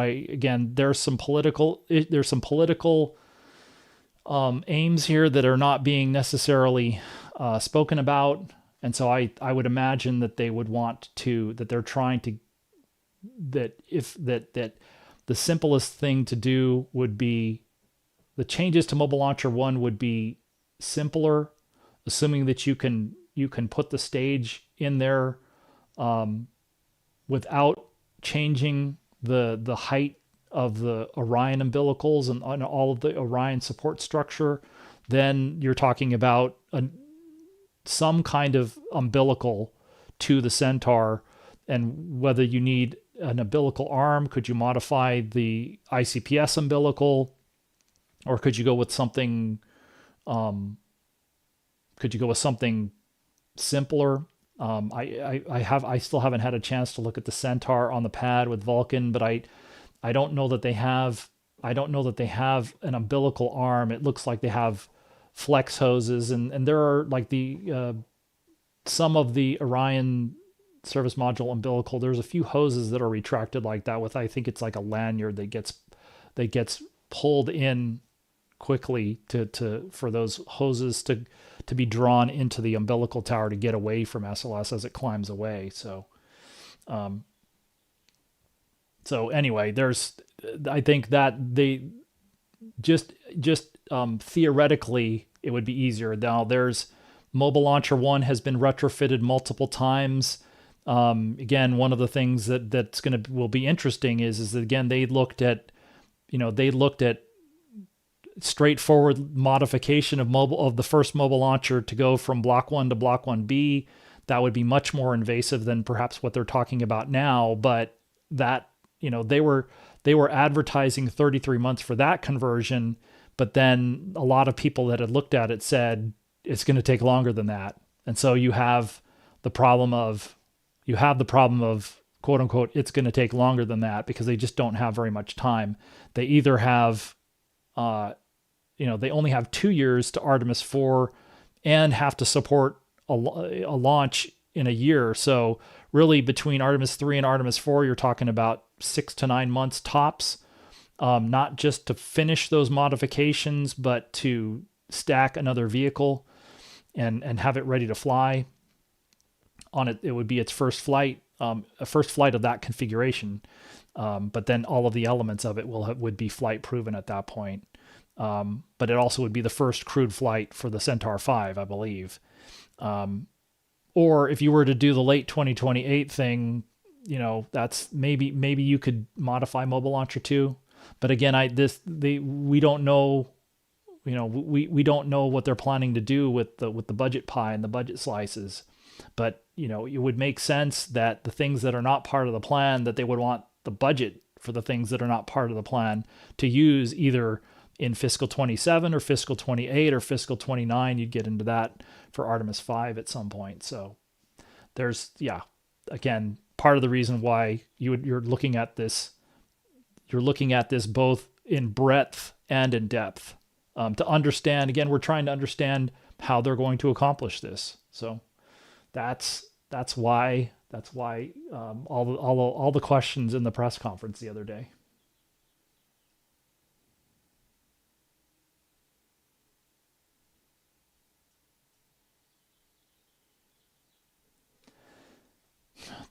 there's some political aims here that are not being necessarily spoken about. And so I would imagine that they would they're trying to, that the simplest thing to do would be, the changes to Mobile Launcher 1 would be simpler, assuming that you can put the stage in there without changing the height of the Orion umbilicals and all of the Orion support structure. Then you're talking about some kind of umbilical to the Centaur, and whether you need an umbilical arm. Could you modify the ICPS umbilical, or could you go with something simpler? I still haven't had a chance to look at the Centaur on the pad with Vulcan, but I don't know that they have an umbilical arm. It looks like they have flex hoses, and there are like some of the Orion service module umbilical, there's a few hoses that are retracted like that with, I think it's like a lanyard that gets pulled in quickly for those hoses to be drawn into the umbilical tower to get away from SLS as it climbs away. So anyway, I think that they just theoretically it would be easier. Now there's Mobile Launcher 1 has been retrofitted multiple times. Again, one of the things will be interesting is that, again, they looked at straightforward modification of the first mobile launcher to go from Block 1 to Block 1B, that would be much more invasive than perhaps what they're talking about now. But that, they were advertising 33 months for that conversion, but then a lot of people that had looked at it said it's going to take longer than that. And so you have the problem of quote unquote, it's going to take longer than that because they just don't have very much time. They either have, they only have 2 years to Artemis 4 and have to support a launch in a year. So really between Artemis 3 and Artemis 4, you're talking about 6 to 9 months tops, not just to finish those modifications, but to stack another vehicle and have it ready to fly on it. It would be its first flight, a first flight of that configuration. But then all of the elements of it would be flight proven at that point. But it also would be the first crewed flight for the Centaur 5, I believe. Or if you were to do the late 2028 thing, that's maybe you could modify Mobile Launcher 2. But again, we don't know, we don't know what they're planning to do with the budget pie and the budget slices. But, it would make sense that the things that are not part of the plan, that they would want the budget for the things that are not part of the plan to use either in fiscal 27 or fiscal 28 or fiscal 29. You'd get into that for Artemis 5 at some point. So there's, again, part of the reason why you're looking at this both in breadth and in depth, to understand. Again, we're trying to understand how they're going to accomplish this. So that's why all the questions in the press conference the other day.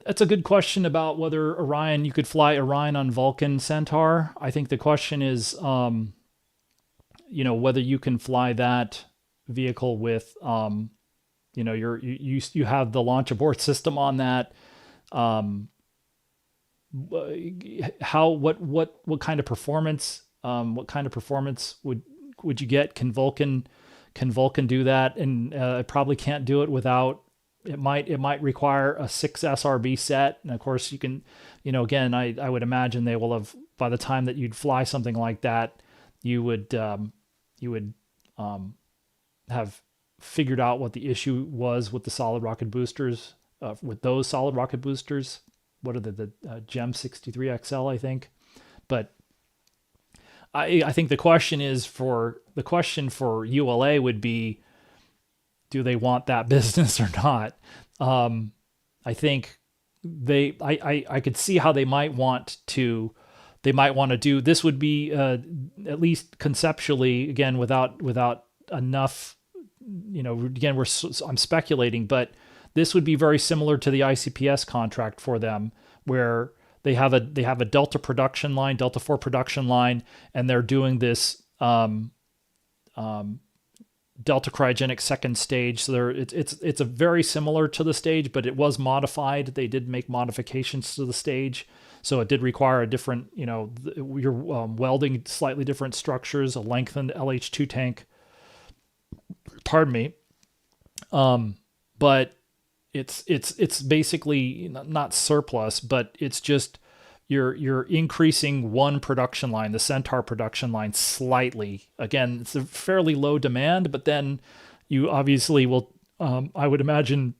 That's a good question about whether you could fly Orion on Vulcan Centaur. I think the question is, whether you can fly that vehicle with, you have the launch abort system on that. What kind of performance? What kind of performance would you get? Can Vulcan do that? And it probably can't do it without. It might require a 6 SRB set, and of course you can, again, I would imagine they will have, by the time that you'd fly something like that, you would have figured out what the issue was with the solid rocket boosters, with those solid rocket boosters. What are the GEM 63XL, I think. But I think the question for ULA would be, do they want that business or not? I think I could see how they might want to do. This would be, at least conceptually, again, without enough, again, I'm speculating, but this would be very similar to the ICPS contract for them, where they have a Delta production line, Delta 4 production line, and they're doing this, Delta cryogenic second stage. So it's a very similar to the stage, but it was modified. They did make modifications to the stage. So it did require a different, you're welding slightly different structures, a lengthened LH2 tank. Pardon me. But it's basically not surplus, but it's just, you're increasing one production line, the Centaur production line, slightly. Again, it's a fairly low demand, but then you obviously will, I would imagine,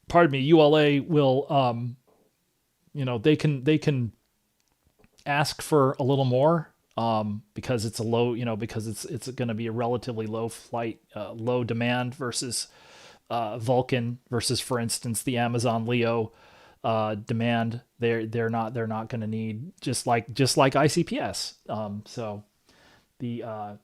ULA will, they can ask for a little more, because it's a low, because it's going to be a relatively low flight, low demand versus Vulcan versus, for instance, the Amazon Leo demand. They're not going to need, just like ICPS. So the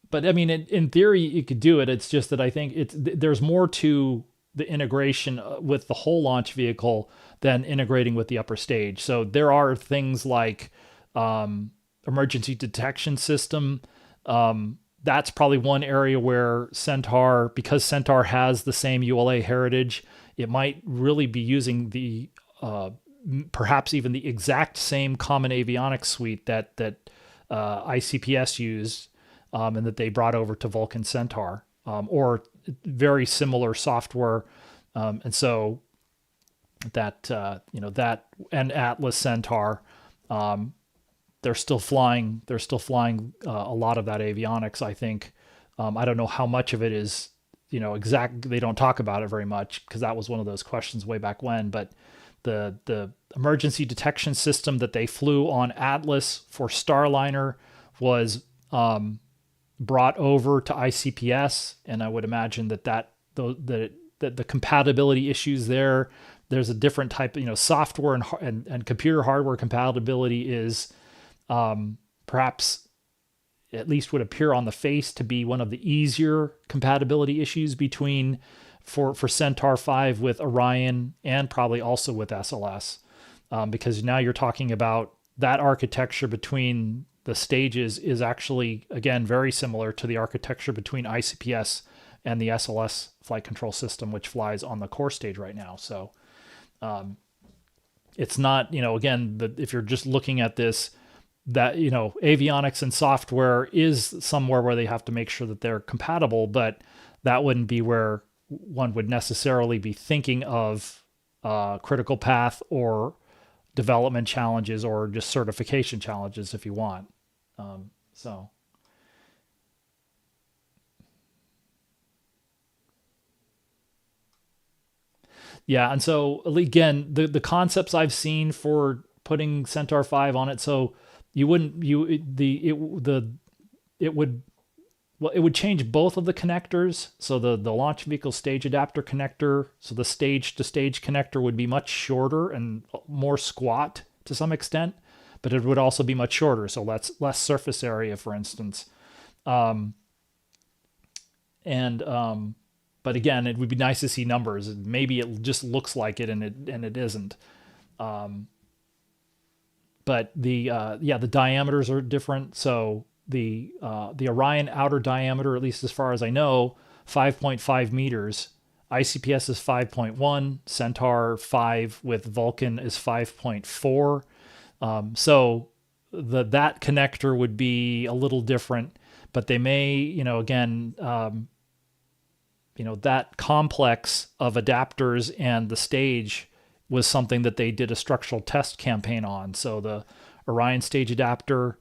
but I mean, in theory, you could do it. It's just that I think there's more to the integration with the whole launch vehicle than integrating with the upper stage. So there are things like emergency detection system. That's probably one area where Centaur, because Centaur has the same ULA heritage, it might really be using the perhaps even the exact same common avionics suite that ICPS used, and that they brought over to Vulcan Centaur, or very similar software. And so that, that and Atlas Centaur, they're still flying. They're still flying a lot of that avionics, I think. I don't know how much of it is, exact. They don't talk about it very much because that was one of those questions way back when. But the emergency detection system that they flew on Atlas for Starliner was brought over to ICPS, and I would imagine that the compatibility issues there's a different type of software and computer hardware compatibility is perhaps, at least would appear on the face, to be one of the easier compatibility issues between for Centaur 5 with Orion and probably also with SLS, because now you're talking about that architecture between the stages is actually, again, very similar to the architecture between ICPS and the SLS flight control system, which flies on the core stage right now. So it's not, again, if you're just looking at this, that, avionics and software is somewhere where they have to make sure that they're compatible, but that wouldn't be where one would necessarily be thinking of critical path or development challenges or just certification challenges if you want. So. Yeah. And so again, the concepts I've seen for putting Centaur 5 on it. So you wouldn't, it would change both of the connectors. So the launch vehicle stage adapter connector, so the stage to stage connector would be much shorter and more squat to some extent, but it would also be much shorter. So less surface area, for instance. But again, it would be nice to see numbers. Maybe it just looks like it and it isn't. But the diameters are different. So the Orion outer diameter, at least as far as I know, 5.5 meters. ICPS is 5.1. Centaur 5 with Vulcan is 5.4. So that connector would be a little different, but they may, again, that complex of adapters and the stage was something that they did a structural test campaign on. So the Orion stage adapter,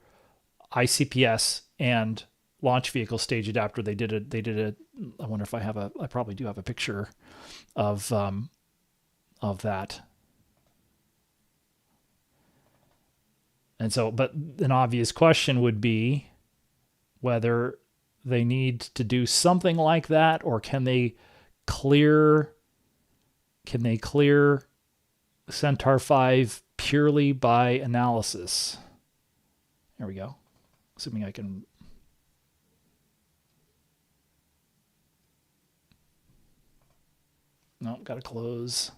ICPS, and launch vehicle stage adapter, they did a, I wonder if I probably do have a picture of that. And so, but an obvious question would be whether they need to do something like that, or can they clear Centaur 5 purely by analysis? There we go. Assuming I can. No, gotta close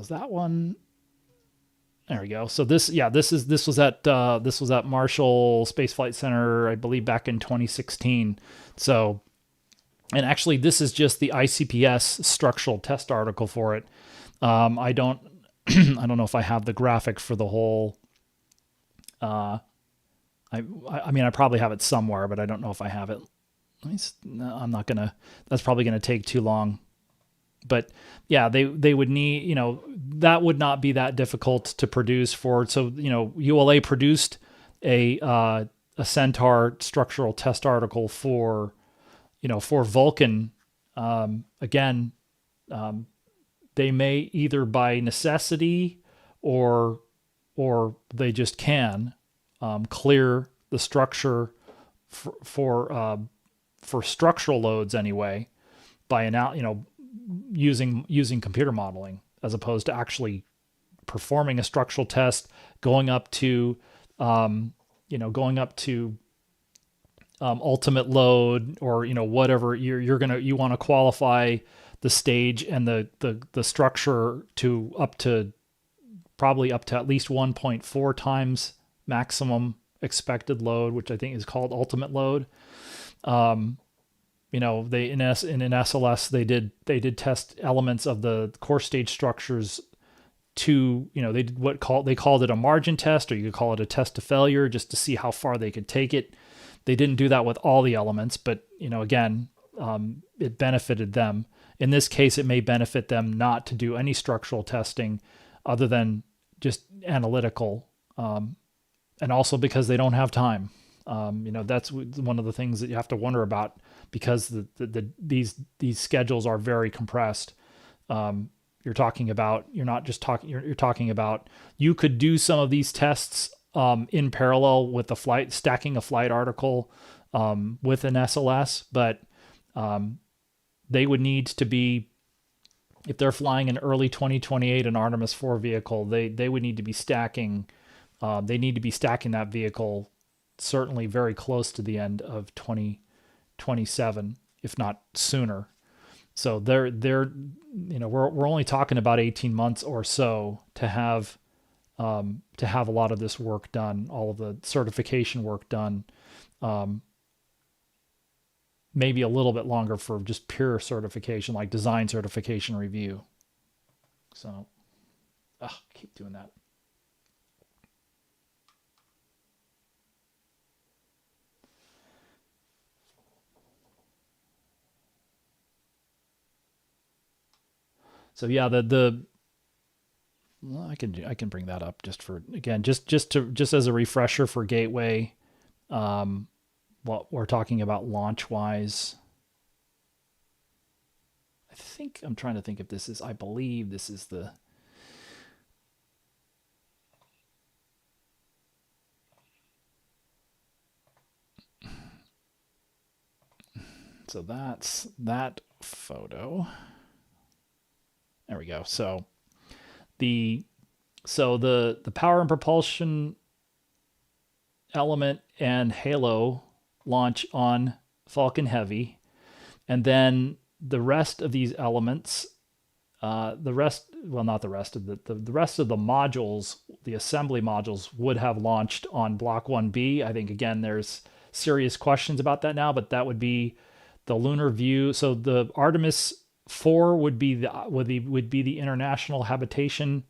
that one. There we go. So this was at Marshall Space Flight Center, I believe, back in 2016. So, and actually, this is just the ICPS structural test article for it. I don't know if I have the graphic for the whole. I mean, I probably have it somewhere, but I don't know if I have it. I'm not gonna. That's probably gonna take too long. But yeah, they would need, that would not be that difficult to produce for. So, ULA produced a Centaur structural test article for Vulcan. Again, they may either by necessity or they just can clear the structure for structural loads anyway by using computer modeling, as opposed to actually performing a structural test, going up to ultimate load, or whatever you want to qualify the stage and the structure to probably up to at least 1.4 times maximum expected load, which I think is called ultimate load. They in SLS they did test elements of the core stage structures to, they did they called it a margin test, or you could call it a test to failure, just to see how far they could take it. They didn't do that with all the elements, but again, it benefited them. In this case, it may benefit them not to do any structural testing other than just analytical, and also because they don't have time. That's one of the things that you have to wonder about, because these schedules are very compressed. You're talking about, you're talking about, you could do some of these tests in parallel with the stacking a flight article with an SLS, but they would need to be, if they're flying in early 2028 an Artemis IV vehicle, they would need to be stacking. They need to be stacking that vehicle certainly very close to the end of 2027, if not sooner. So we're only talking about 18 months or so to have a lot of this work done, all of the certification work done. Maybe a little bit longer for just pure certification, like design certification review. So, keep doing that. So yeah, I can bring that up just for, again, just as a refresher for Gateway. What we're talking about launch wise. I'm trying to think if I believe this is the, so that's that photo. There we go. So the power and propulsion element and halo launch on Vulcan Heavy, and then the rest of these elements, the rest of the modules, the assembly modules, would have launched on Block 1B. I think, again, there's serious questions about that now, but that would be the lunar view. So the Artemis IV would be the International Habitation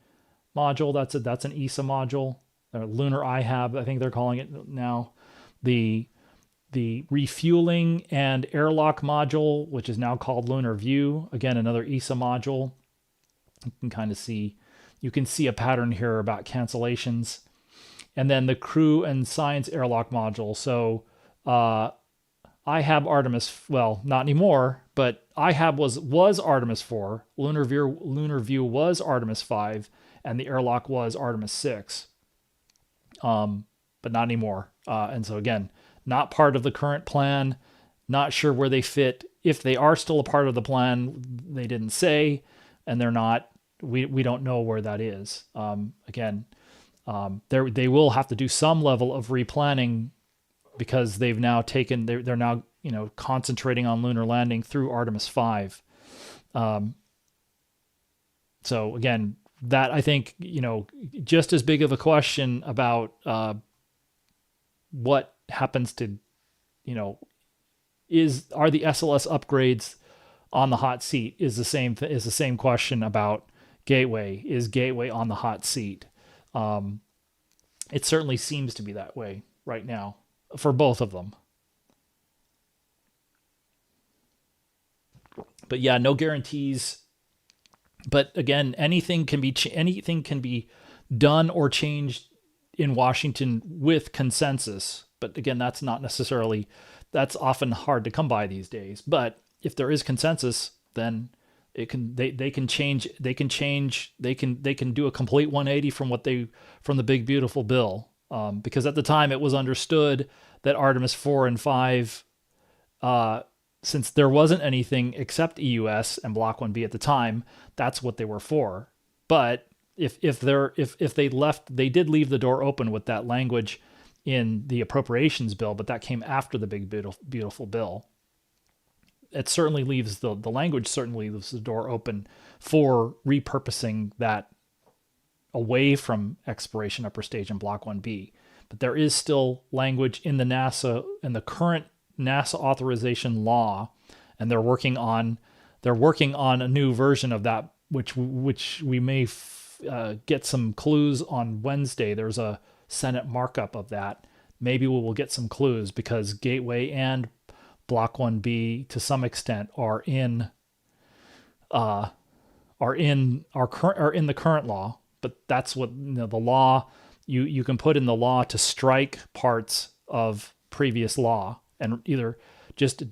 module. That's an ESA module, or lunar IHAB, I think they're calling it now. The refueling and airlock module, which is now called Lunar View, again, another ESA module. You can see a pattern here about cancellations. And then the crew and science airlock module. So IHAB Artemis, well, not anymore, but IHAB was Artemis IV, Lunar View was Artemis V, and the airlock was Artemis VI. But not anymore. And so again, not part of the current plan, not sure where they fit. If they are still a part of the plan, they didn't say, and they're not, we don't know where that is. They will have to do some level of replanning, because they're now concentrating on lunar landing through Artemis V. So again, that, I think, just as big of a question about what happens to, are the SLS upgrades on the hot seat, is the same question about Gateway. Is Gateway on the hot seat? It certainly seems to be that way right now for both of them. But yeah, no guarantees. But again, anything can be done or changed in Washington with consensus. But again, that's often hard to come by these days. But if there is consensus, then they can do a complete 180 from the big beautiful bill. Because at the time it was understood that Artemis 4 and 5, since there wasn't anything except EUS and Block 1B at the time, that's what they were for. But if they did leave the door open with that language in the appropriations bill, but that came after the big beautiful bill. It certainly leaves the language certainly leaves the door open for repurposing that away from exploration upper stage and Block 1B. But there is still language in the current NASA authorization law, and they're working on a new version of that, which we may get some clues on Wednesday. There's a Senate markup of that. Maybe we will get some clues because Gateway and Block 1B to some extent are in the current law. But that's what the law, you can put in the law to strike parts of previous law and either just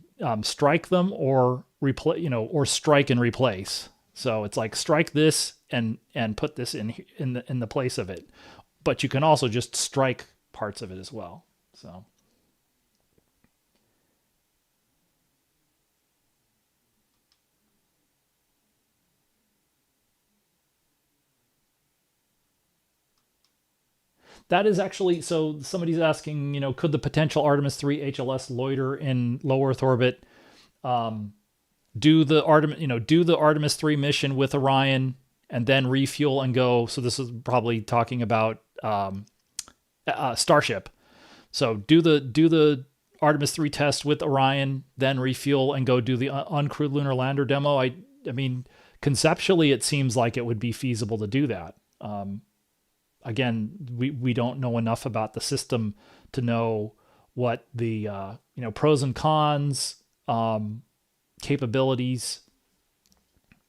strike them or or strike and replace. So it's like strike this and put this in the place of it. But you can also just strike parts of it as well. So that is actually, so somebody's asking, could the potential Artemis 3 HLS loiter in low Earth orbit, do the Artemis 3 mission with Orion and then refuel and go? So this is probably talking about Starship. So do the Artemis 3 test with Orion, then refuel and go do the uncrewed lunar lander demo. I mean, conceptually, it seems like it would be feasible to do that. Again, we don't know enough about the system to know what the pros and cons, capabilities,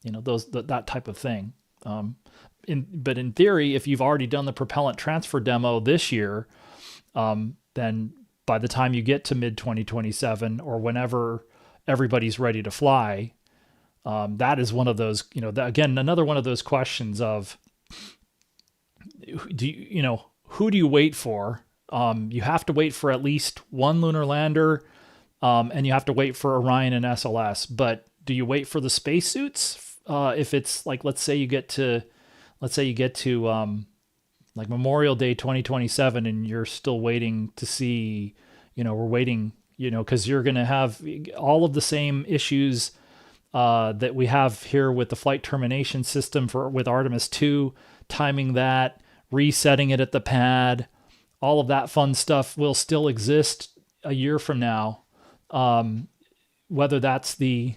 that type of thing. But in theory, if you've already done the propellant transfer demo this year, then by the time you get to mid 2027 or whenever everybody's ready to fly, that is one of those, again, another one of those questions of, who do you wait for? You have to wait for at least one lunar lander, and you have to wait for Orion and SLS. But do you wait for the spacesuits? If it's like, let's say you get to like Memorial Day 2027, and you're still waiting to see, we're waiting, because you're going to have all of the same issues that we have here with the flight termination system with Artemis II, timing that, resetting it at the pad, all of that fun stuff will still exist a year from now. Whether that is the,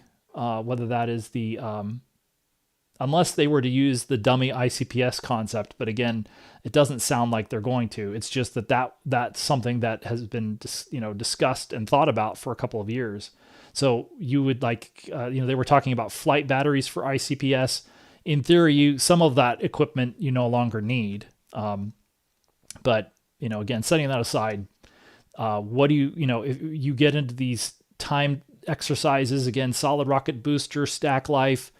unless they were to use the dummy ICPS concept, but again, it doesn't sound like they're going to. It's just that's something that has been discussed and thought about for a couple of years. So you would they were talking about flight batteries for ICPS. In theory, some of that equipment you no longer need. But again, setting that aside, what do if you get into these timed exercises, again, solid rocket booster, stack life,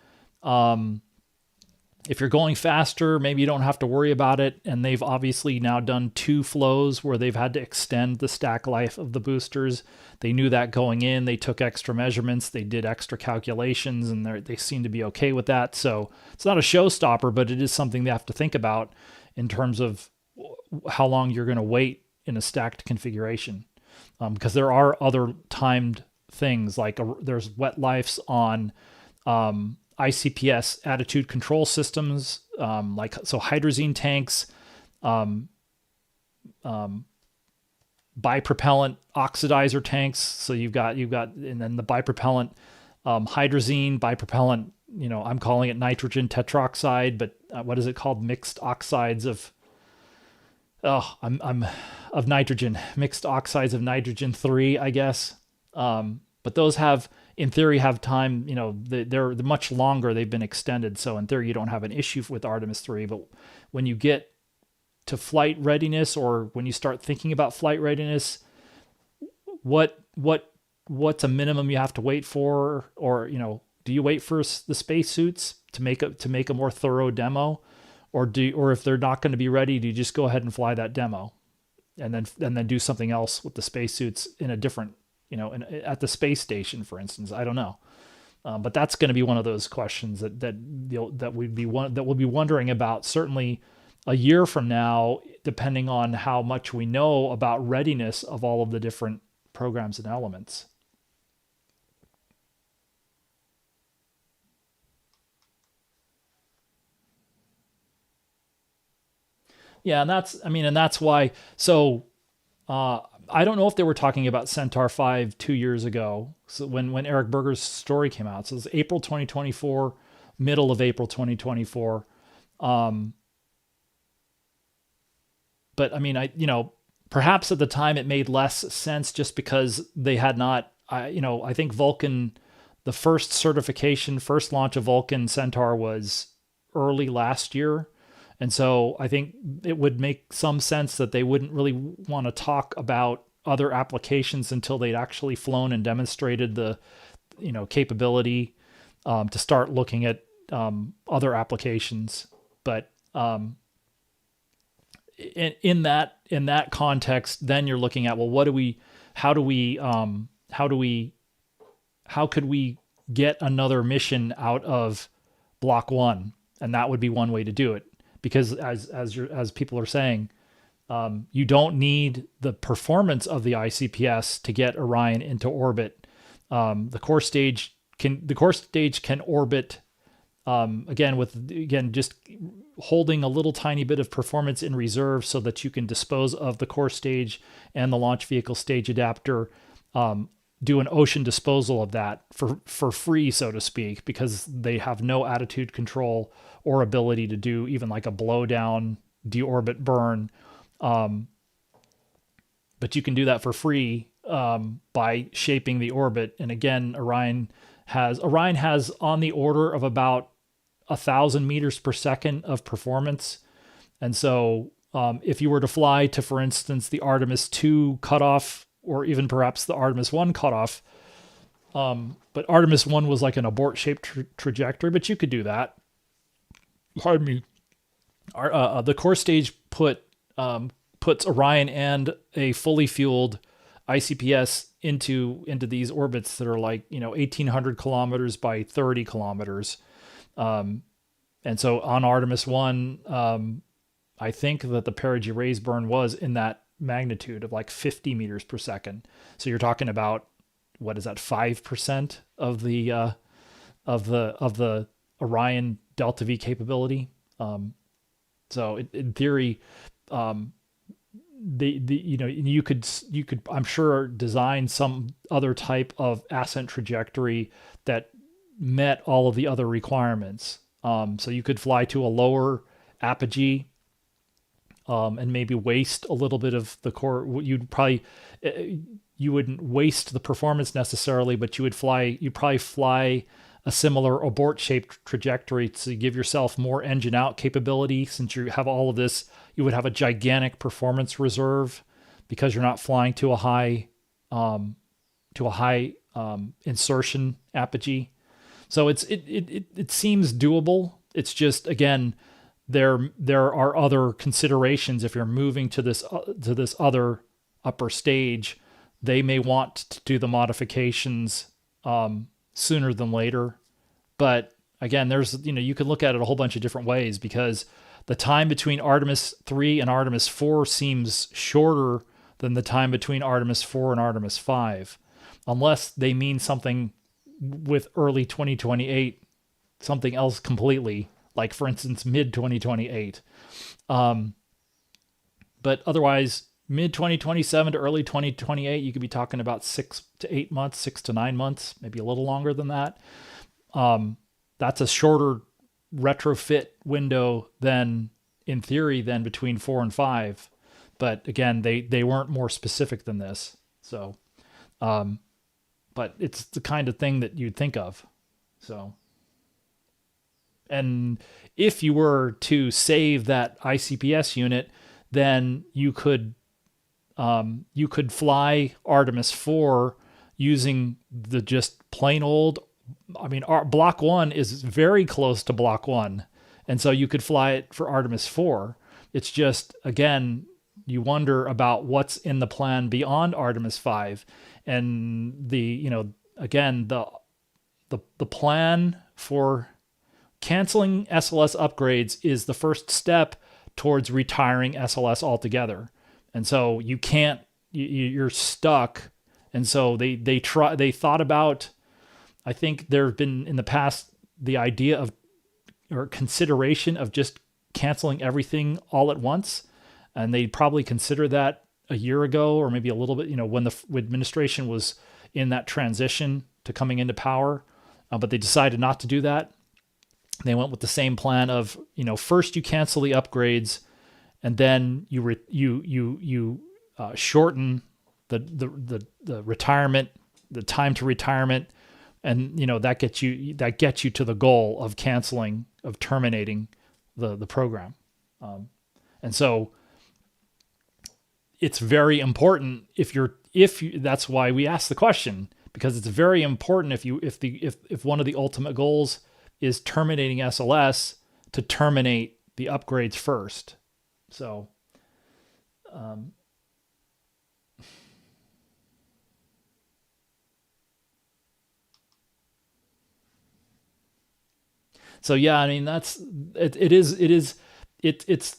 if you're going faster, maybe you don't have to worry about it. And they've obviously now done 2 flows where they've had to extend the stack life of the boosters. They knew that going in. They took extra measurements. They did extra calculations, and they seem to be okay with that. So it's not a showstopper, but it is something they have to think about in terms of how long you're going to wait in a stacked configuration. Because there are other timed things, like there's wet lifes on ICPS attitude control systems, so hydrazine tanks, bipropellant oxidizer tanks. So you've got, and then the bipropellant, hydrazine, bipropellant, I'm calling it nitrogen tetroxide, but what is it called? Mixed oxides of, of nitrogen, mixed oxides of nitrogen 3, I guess. But those in theory have time, they're much longer. They've been extended. So in theory, you don't have an issue with Artemis 3, but when you get to flight readiness, or when you start thinking about flight readiness, what's a minimum you have to wait for? Or, do you wait for the spacesuits to make a more thorough demo? Or if they're not going to be ready, do you just go ahead and fly that demo and then do something else with the spacesuits in a different, at the space station, for instance? I don't know. But that's going to be one of those questions that we'll be wondering about, certainly a year from now, depending on how much we know about readiness of all of the different programs and elements. Yeah, and that's why. So I don't know if they were talking about Centaur 5 2 years ago. So when Eric Berger's story came out, so it was April 2024, middle of April 2024. but I mean, perhaps at the time it made less sense just because they had not, I think Vulcan, the first certification, first launch of Vulcan Centaur was early last year. And so I think it would make some sense that they wouldn't really want to talk about other applications until they'd actually flown and demonstrated the, capability to start looking at other applications. But in that context, then you're looking at, well, how could we get another mission out of Block 1? And that would be one way to do it, because as people are saying, you don't need the performance of the ICPS to get Orion into orbit. The core stage can orbit just holding a little tiny bit of performance in reserve so that you can dispose of the core stage and the launch vehicle stage adapter, do an ocean disposal of that for free, so to speak, because they have no attitude control or ability to do even like a blowdown deorbit burn. But you can do that for free by shaping the orbit. And again, Orion has on the order of about 1,000 meters per second of performance. And so if you were to fly to, for instance, the Artemis II cutoff, or even perhaps the Artemis I cutoff, but Artemis I was like an abort-shaped trajectory, but you could do that. Pardon me. The core stage puts Orion and a fully fueled ICPS into these orbits that are like 1,800 kilometers by 30 kilometers. And so on Artemis I, I think that the perigee raise burn was in that magnitude of like 50 meters per second. So you're talking about, what is that, 5% of the Orion delta V capability. So in theory, you could I'm sure design some other type of ascent trajectory that met all of the other requirements. So you could fly to a lower apogee, and maybe waste a little bit of the core. You wouldn't waste the performance necessarily, but you'd probably fly a similar abort-shaped trajectory to give yourself more engine out capability. Since you have all of this, you would have a gigantic performance reserve because you're not flying to a high insertion apogee. So it seems doable. It's just, again, there are other considerations. If you're moving to this other upper stage, they may want to do the modifications sooner than later. But again, you can look at it a whole bunch of different ways, because the time between Artemis III and Artemis IV seems shorter than the time between Artemis IV and Artemis V, unless they mean something with early 2028, something else completely, like for instance, mid 2028. But otherwise, mid 2027 to early 2028, you could be talking about 6 to 8 months, 6 to 9 months, maybe a little longer than that. That's a shorter retrofit window than, in theory, than between 4 and 5. But again, they weren't more specific than this. So, but it's the kind of thing that you'd think of. So, and if you were to save that ICPS unit, then you could fly Artemis IV using the just plain old, our Block 1 is very close to Block 1. And so you could fly it for Artemis IV. It's just, again, you wonder about what's in the plan beyond Artemis V. And the plan for canceling SLS upgrades is the first step towards retiring SLS altogether. And so you're stuck. And so they thought about, I think there have been in the past the idea of, or consideration of, just canceling everything all at once. And they probably considered that a year ago, or maybe a little bit, when the administration was in that transition to coming into power. But they decided not to do that. They went with the same plan of, first you cancel the upgrades, and then you shorten the retirement, the time to retirement, and that gets you to the goal of terminating the program. And so it's very important if that's why we ask the question, because it's very important if one of the ultimate goals is terminating SLS, to terminate the upgrades first. So so yeah, I mean, it's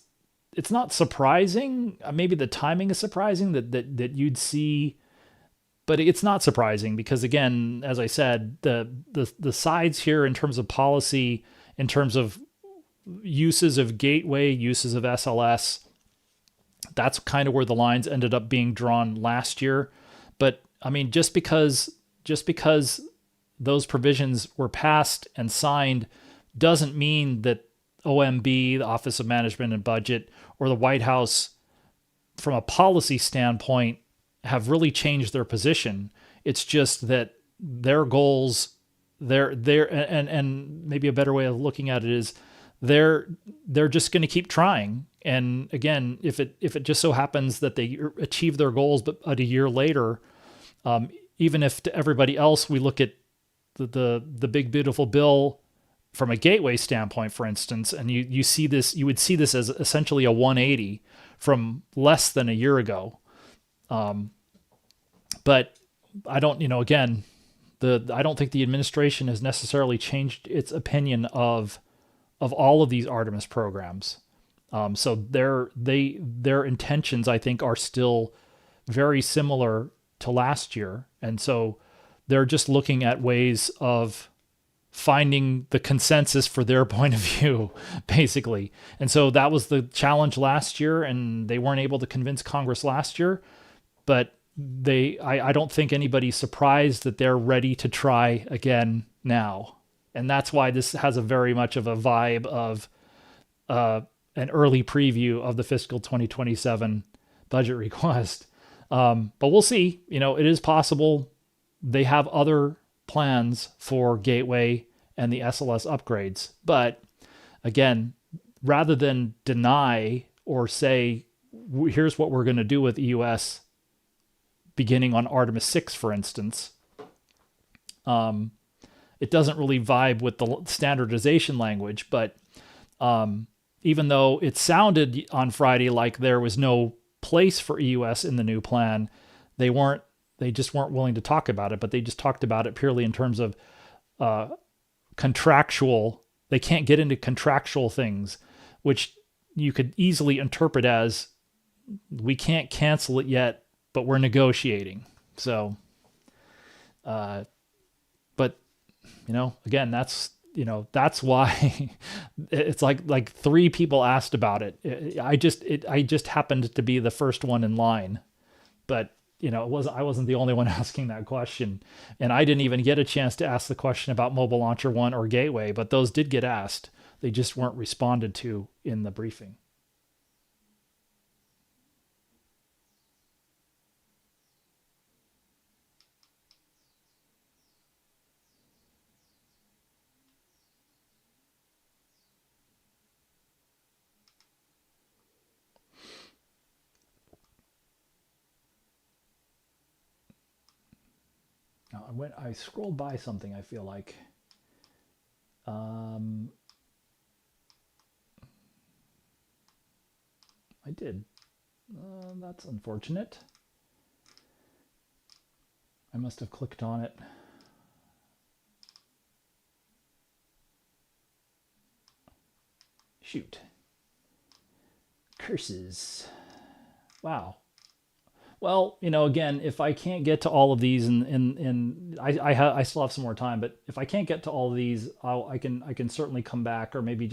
not surprising. Maybe the timing is surprising that you'd see, but it's not surprising because, again, as I said, the sides here in terms of policy, in terms of uses of gateway, uses of SLS, that's kind of where the lines ended up being drawn last year. But I mean, just because those provisions were passed and signed doesn't mean that OMB, the Office of Management and Budget, or the White House, from a policy standpoint, have really changed their position. It's just that their goals, and maybe a better way of looking at it is they're just going to keep trying. And again, if it just so happens that they achieve their goals, but a year later, even if to everybody else we look at the big beautiful bill from a gateway standpoint, for instance, and you would see this as essentially a 180 from less than a year ago. But I don't, again, I don't think the administration has necessarily changed its opinion of all of these Artemis programs. So their intentions, I think, are still very similar to last year. And so they're just looking at ways of finding the consensus for their point of view, basically. And so that was the challenge last year, and they weren't able to convince Congress last year. But I don't think anybody's surprised that they're ready to try again now. And that's why this has a very much of a vibe of an early preview of the fiscal 2027 budget request. But we'll see. It is possible they have other plans for gateway and the SLS upgrades. But again, rather than deny or say, here's what we're going to do with EUS beginning on Artemis 6, for instance, it doesn't really vibe with the standardization language. But even though it sounded on Friday like there was no place for EUS in the new plan, they just weren't willing to talk about it, but they just talked about it purely in terms of contractual. They can't get into contractual things, which you could easily interpret as, we can't cancel it yet, but we're negotiating. So, but again, that's why it's like 3 people asked about it. I just happened to be the first one in line, but I wasn't the only one asking that question, and I didn't even get a chance to ask the question about Mobile Launcher 1 or Gateway, but those did get asked. They just weren't responded to in the briefing. Now, I scrolled by something, I feel like. I did. That's unfortunate. I must have clicked on it. Shoot. Curses. Wow. Well, again, if I can't get to all of these, and I still have some more time, but if I can't get to all of these, I can certainly come back, or maybe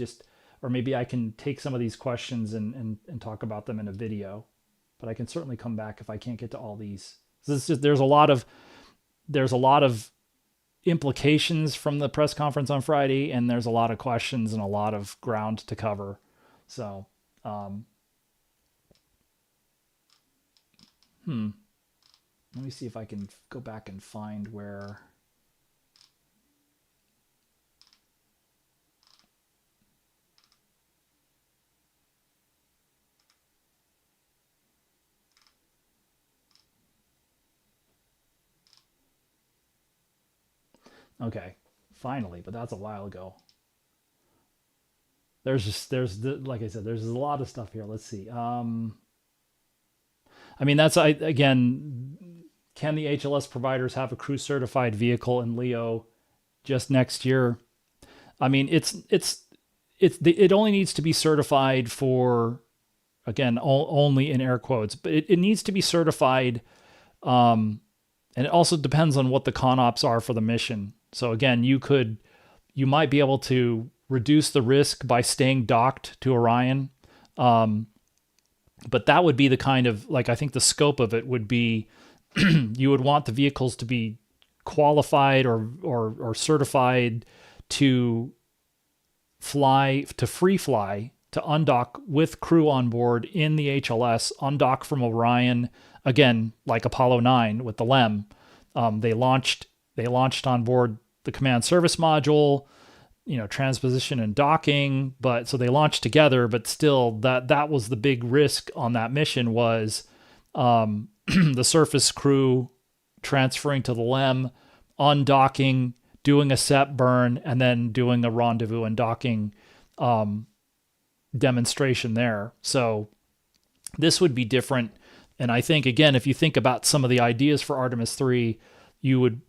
I can take some of these questions and talk about them in a video. But I can certainly come back if I can't get to all these. So there's a lot of implications from the press conference on Friday, and there's a lot of questions and a lot of ground to cover. So Let me see if I can go back and find where. Okay, finally, but that's a while ago. Like I said, there's a lot of stuff here. Let's see. I mean, again, can the HLS providers have a crew certified vehicle in LEO just next year? I mean, it only needs to be certified for, again, only in air quotes, but it needs to be certified. And it also depends on what the conops are for the mission. So again, you might be able to reduce the risk by staying docked to Orion. But that would be the kind of, like, I think the scope of it would be you would want the vehicles to be qualified or certified to free fly, to undock with crew on board in the HLS, undock from Orion, again, like Apollo 9 with the LEM. They launched on board the command service module, transposition and docking, but so they launched together, but still that was the big risk on that mission was the surface crew transferring to the LEM, undocking, doing a SEP burn, and then doing a rendezvous and docking demonstration there. So this would be different. And I think, again, if you think about some of the ideas for Artemis III, you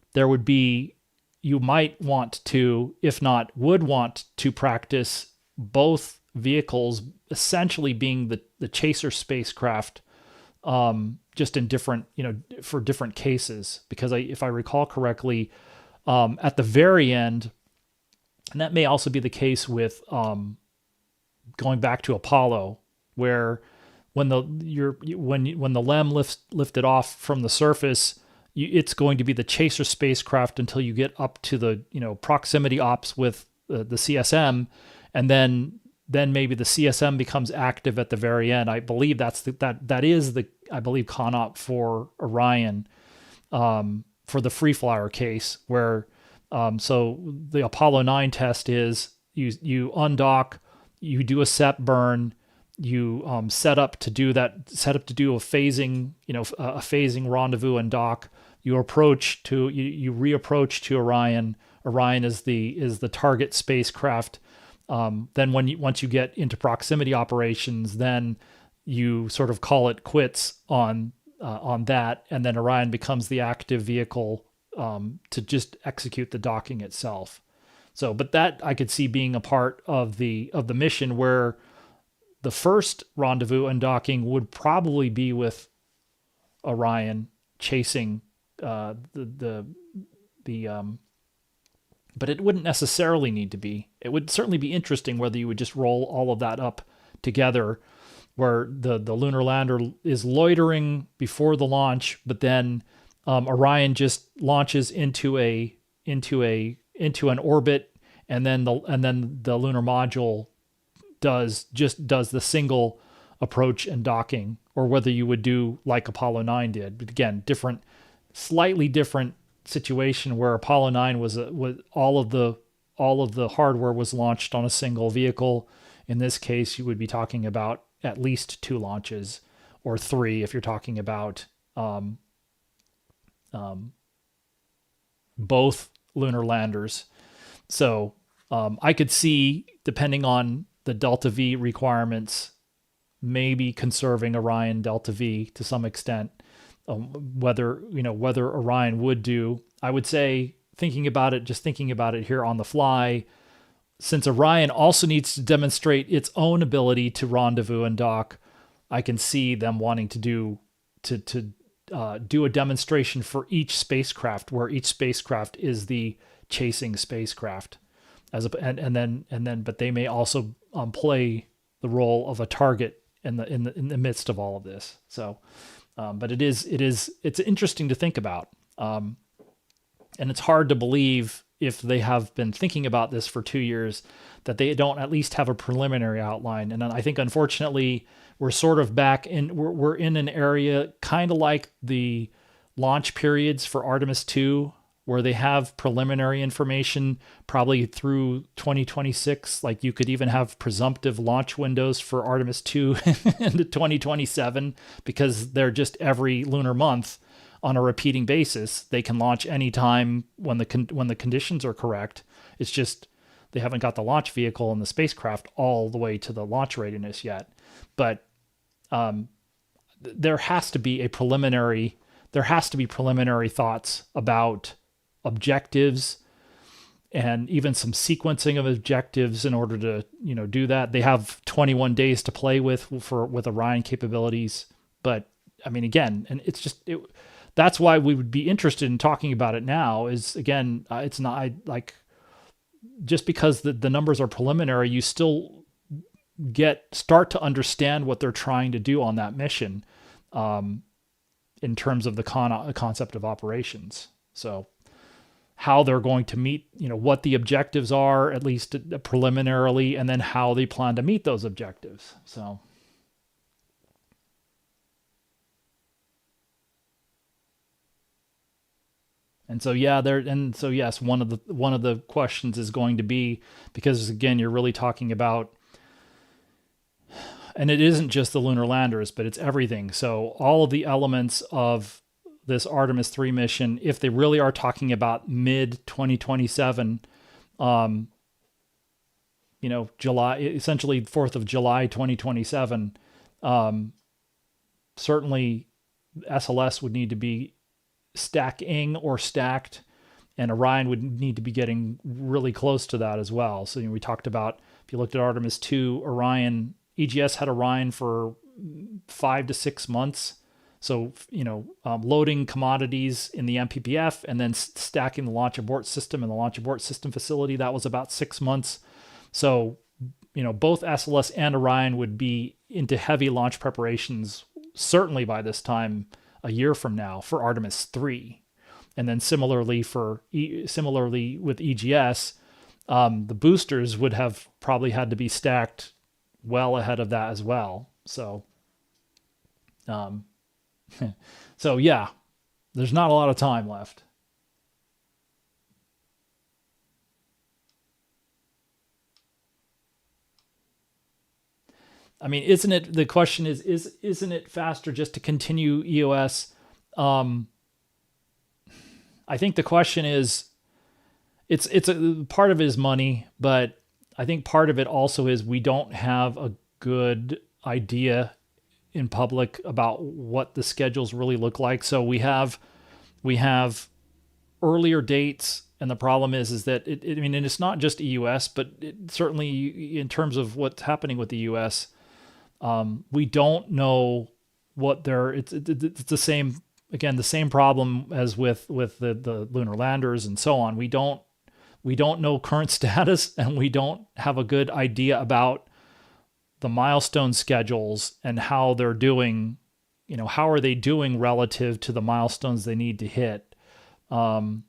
might want to, if not would want to, practice both vehicles essentially being the chaser spacecraft, just in different, for different cases. Because if I recall correctly, at the very end, and that may also be the case with going back to Apollo, where when the LEM lifted off from the surface, it's going to be the chaser spacecraft until you get up to the proximity ops with the CSM, and then maybe the CSM becomes active at the very end. I believe that is the conop for Orion, for the free flyer case, where so the Apollo 9 test is you undock, you do a SEP burn, you set up to do a phasing, a phasing rendezvous and dock. You reapproach to Orion. Orion is the target spacecraft. Then once you get into proximity operations, then you sort of call it quits on that, and then Orion becomes the active vehicle to just execute the docking itself. So, but that I could see being a part of the mission, where the first rendezvous and docking would probably be with Orion chasing but it wouldn't necessarily need to be. It would certainly be interesting whether you would just roll all of that up together, where the lunar lander is loitering before the launch, but then Orion just launches into an orbit, and then the lunar module does the single approach and docking, or whether you would do like Apollo 9 did. But again, slightly different situation, where Apollo 9 was all of the hardware was launched on a single vehicle. In this case, you would be talking about at least 2 launches, or 3 if you're talking about both lunar landers. So I could see, depending on the Delta V requirements, maybe conserving Orion Delta V to some extent. Whether Orion would do, I would say, thinking about it here on the fly, since Orion also needs to demonstrate its own ability to rendezvous and dock, I can see them wanting to do a demonstration for each spacecraft, where each spacecraft is the chasing spacecraft, but they may also play the role of a target in the midst of all of this. So. But it's interesting to think about. And it's hard to believe if they have been thinking about this for 2 years, that they don't at least have a preliminary outline. And I think, unfortunately, we're sort of back in, we're in an area kind of like the launch periods for Artemis II, where they have preliminary information probably through 2026. Like you could even have presumptive launch windows for Artemis II into 2027, because they're just every lunar month on a repeating basis. They can launch anytime when the conditions are correct. It's just they haven't got the launch vehicle and the spacecraft all the way to the launch readiness yet. But there has to be preliminary thoughts about objectives, and even some sequencing of objectives in order to, do that. They have 21 days to play with Orion capabilities. But I mean, again, and that's why we would be interested in talking about it now. Is again, it's not like just because the numbers are preliminary, you still start to understand what they're trying to do on that mission, in terms of the concept of operations. So how they're going to meet, what the objectives are, at least preliminarily, and then how they plan to meet those objectives. So. And so, yes, one of the questions is going to be, because again, you're really talking about, and it isn't just the lunar landers, but it's everything. So all of the elements of this Artemis III mission, if they really are talking about mid 2027, July, essentially 4th of July, 2027, certainly SLS would need to be stacking or stacked, and Orion would need to be getting really close to that as well. So we talked about, if you looked at Artemis II, Orion, EGS had Orion for 5 to 6 months. So, loading commodities in the MPPF and then stacking the launch abort system in the launch abort system facility, that was about 6 months. So, both SLS and Orion would be into heavy launch preparations, certainly by this time a year from now, for Artemis III. And then similarly with EGS, the boosters would have probably had to be stacked well ahead of that as well. So, so yeah, there's not a lot of time left. I mean, the question isn't it faster just to continue EOS? I think the question is, it's a part of it is money, but I think part of it also is we don't have a good idea in public about what the schedules really look like. So we have earlier dates, and the problem is that and it's not just EUS, but certainly in terms of what's happening with the US, we don't know what it's the same, again, the same problem as with the lunar landers and so on. We don't know current status, and we don't have a good idea about the milestone schedules and how they're doing, how are they doing relative to the milestones they need to hit. And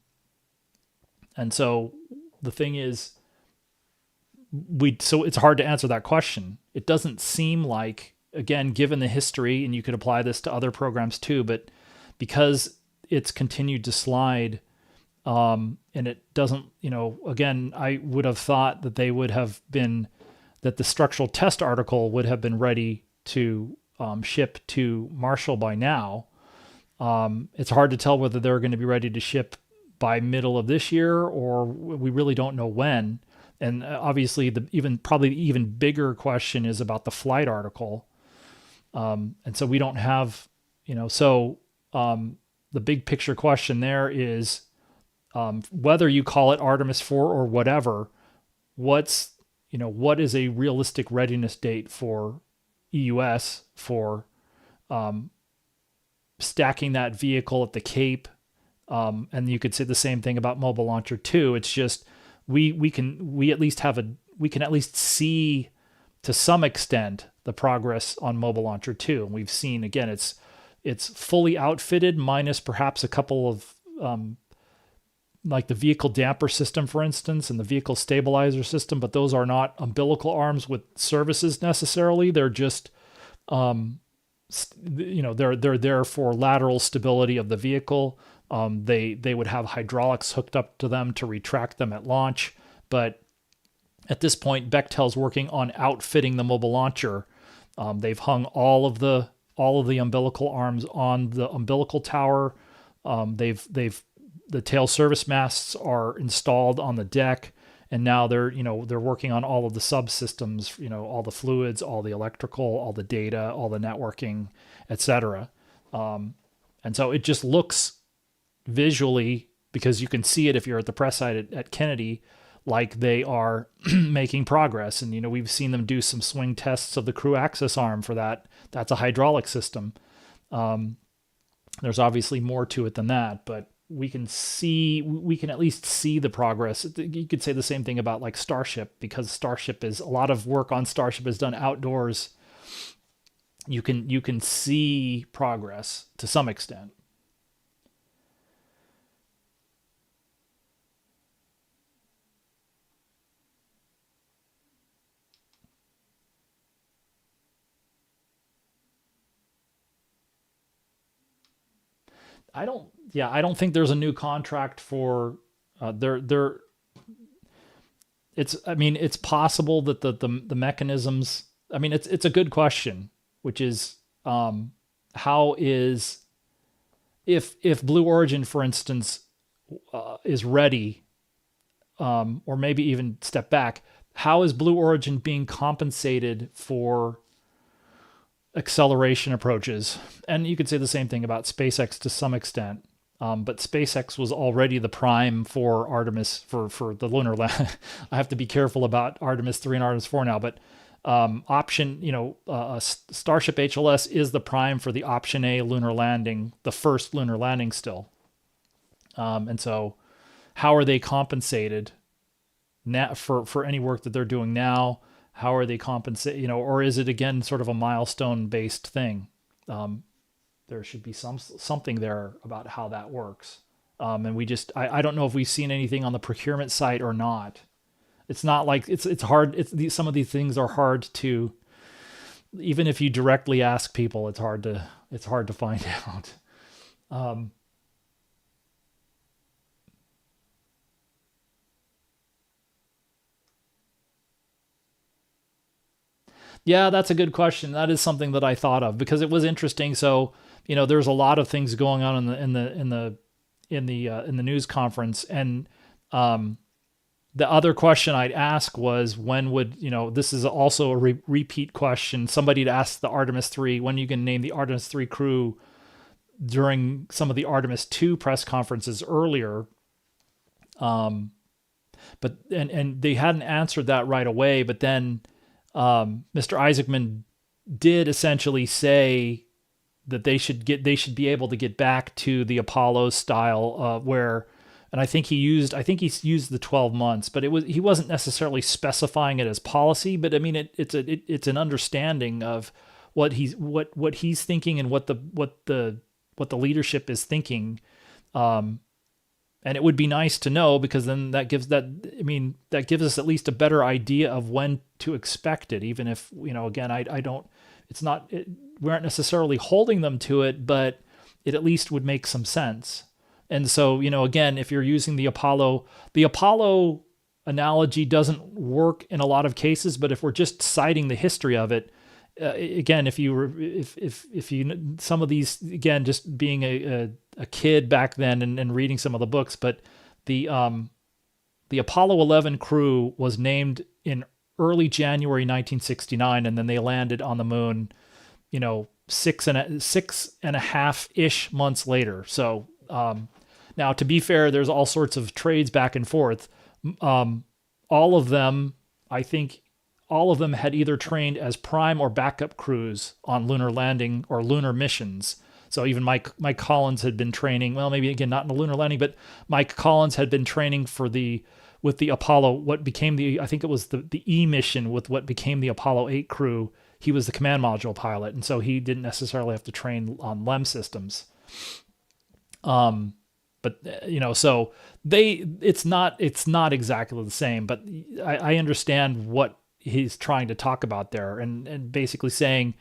so the thing is, so it's hard to answer that question. It doesn't seem like, again, given the history, and you could apply this to other programs too, but because it's continued to slide, and it doesn't, again, I would have thought that they would have been, that the structural test article would have been ready to ship to Marshall by now. It's hard to tell whether they're going to be ready to ship by middle of this year, or we really don't know when. And obviously, probably the even bigger question is about the flight article. And so we don't have, the big picture question there is, whether you call it Artemis IV or whatever, what is a realistic readiness date for EUS for stacking that vehicle at the Cape? And you could say the same thing about Mobile Launcher 2. It's just we can at least see to some extent the progress on Mobile Launcher 2. And we've seen, again, it's fully outfitted minus perhaps a couple of like the vehicle damper system, for instance, and the vehicle stabilizer system, but those are not umbilical arms with services necessarily. They're just, they're there for lateral stability of the vehicle. They would have hydraulics hooked up to them to retract them at launch. But at this point, Bechtel's working on outfitting the mobile launcher. They've hung all of the umbilical arms on the umbilical tower. The tail service masts are installed on the deck, and now they're working on all of the subsystems, all the fluids, all the electrical, all the data, all the networking, etc. And so it just looks visually, because you can see it if you're at the press site at Kennedy, like they are making progress. And, we've seen them do some swing tests of the crew access arm for that. That's a hydraulic system. There's obviously more to it than that, but we can at least see the progress. You could say the same thing about like Starship, because a lot of work on Starship is done outdoors. You can see progress to some extent. I don't think there's a new contract for it's possible that the mechanisms, it's a good question, which is, how is, if Blue Origin, for instance, is ready, or maybe even step back, how is Blue Origin being compensated for acceleration approaches? And you could say the same thing about SpaceX to some extent. But SpaceX was already the prime for Artemis, for the lunar land. I have to be careful about Artemis 3 and Artemis 4 now, but Starship HLS is the prime for the Option A lunar landing, the first lunar landing still. And so how are they compensated now for any work that they're doing now? How are they compensated, or is it again sort of a milestone based thing? There should be something there about how that works. And I don't know if we've seen anything on the procurement side or not. It's not like it's hard. Some of these things are hard to, even if you directly ask people, it's hard to find out. Yeah, that's a good question. That is something that I thought of, because it was interesting. So, there's a lot of things going on in the news conference, and the other question I'd ask was, when would, this is also a repeat question. Somebody had asked the Artemis III, when you can name the Artemis III crew, during some of the Artemis II press conferences earlier. But they hadn't answered that right away, but then Mr. Isaacman did essentially say that they should be able to get back to the Apollo style, where, and I think he used the 12 months, but he wasn't necessarily specifying it as policy, but it's an understanding of what he's thinking and what the leadership is thinking. And it would be nice to know, because then that gives us at least a better idea of when to expect it, even if, again, we aren't necessarily holding them to it, but it at least would make some sense. And so, again, if you're using the Apollo analogy doesn't work in a lot of cases, but if we're just citing the history of it, again, if you some of these, again, just being a kid back then and reading some of the books, but the Apollo 11 crew was named in early January 1969, and then they landed on the moon, 6.5-ish months later. So now, to be fair, there's all sorts of trades back and forth. All of them had either trained as prime or backup crews on lunar landing or lunar missions. So even Mike Collins had been training, well, maybe again, not in the lunar landing, but Mike Collins had been training with the Apollo, what became I think it was the E mission with what became the Apollo 8 crew. He was the command module pilot, and so he didn't necessarily have to train on LEM systems. But so it's not exactly the same. But I understand what he's trying to talk about there, and basically saying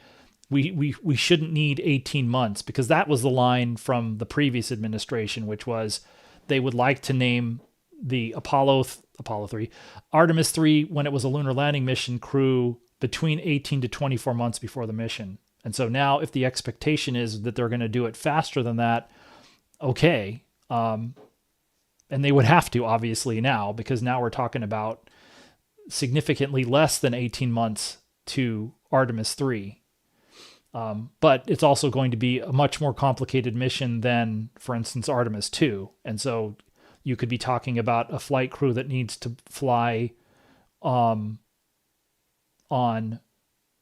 we shouldn't need 18 months, because that was the line from the previous administration, which was they would like to name the Apollo 3, Artemis 3, when it was a lunar landing mission, crew between 18 to 24 months before the mission. And so now, if the expectation is that they're going to do it faster than that, okay. And they would have to, obviously, now, because now we're talking about significantly less than 18 months to Artemis 3. But it's also going to be a much more complicated mission than, for instance, Artemis 2. And so you could be talking about a flight crew that needs to fly on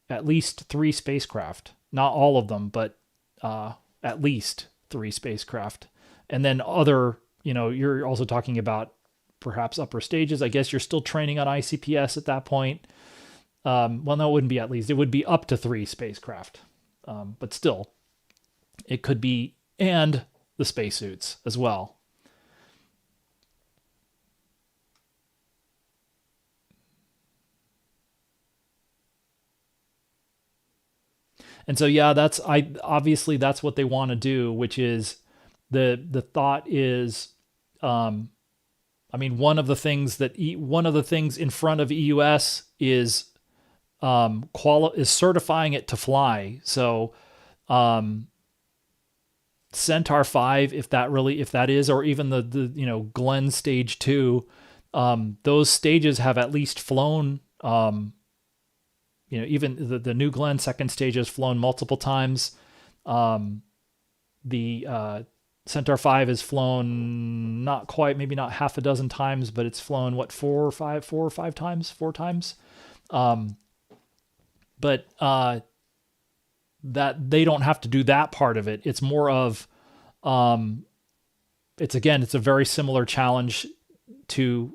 at least 3 spacecraft. Not all of them, but at least 3 spacecraft. And then other, you're also talking about perhaps upper stages. I guess you're still training on ICPS at that point. Well, no, it wouldn't be at least. It would be up to 3 spacecraft. But still, it could be, and the spacesuits as well. And so, yeah, obviously that's what they want to do, which is the thought is, one of the things in front of EUS is certifying it to fly. So Centaur 5, if that is, or even the Glenn stage 2, those stages have at least flown, even the new Glenn second stage has flown multiple times. The Centaur 5 has flown not quite, maybe not half a dozen times, but it's flown four or five times. But that they don't have to do that part of it. It's more of, it's a very similar challenge to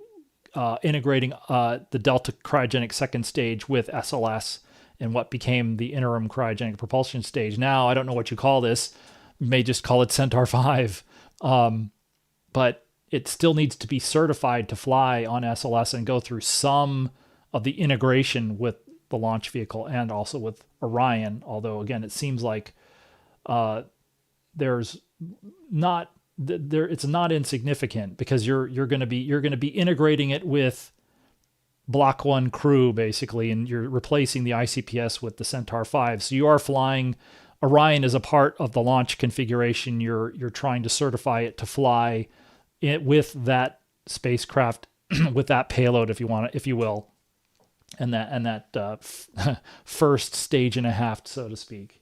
integrating the Delta cryogenic second stage with SLS and what became the interim cryogenic propulsion stage. Now, I don't know what you call this. You may just call it Centaur 5. But it still needs to be certified to fly on SLS and go through some of the integration with the launch vehicle and also with Orion. Although, again, it seems like it's not insignificant, because you're going to be integrating it with Block 1 crew, basically, and you're replacing the ICPS with the Centaur 5. So you are flying Orion as a part of the launch configuration. You're trying to certify it to fly it with that spacecraft, with that payload, if you will, and that first stage and a half, so to speak.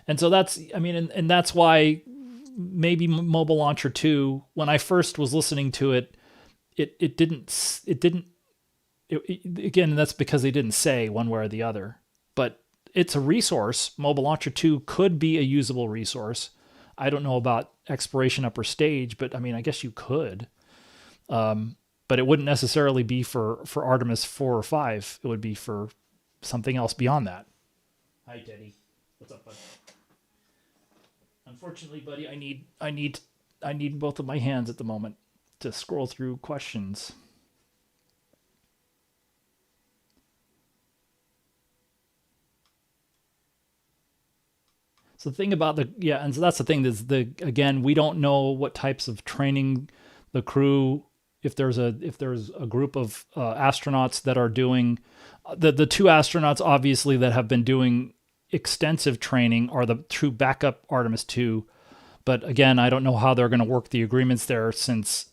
And so and that's why maybe Mobile Launcher 2, when I first was listening to it, again, that's because they didn't say one way or the other. But it's a resource. Mobile Launcher 2 could be a usable resource. I don't know about exploration upper stage, but I guess you could. But it wouldn't necessarily be for Artemis 4 or 5. It would be for something else beyond that. Hi, Teddy. What's up, bud? Unfortunately, buddy, I need both of my hands at the moment to scroll through questions. So the thing about and so that's the thing is again, we don't know what types of training the crew, if there's a group of astronauts that are doing, the 2 astronauts obviously that have been doing extensive training are the true backup Artemis 2. But again, I don't know how they're going to work the agreements there, since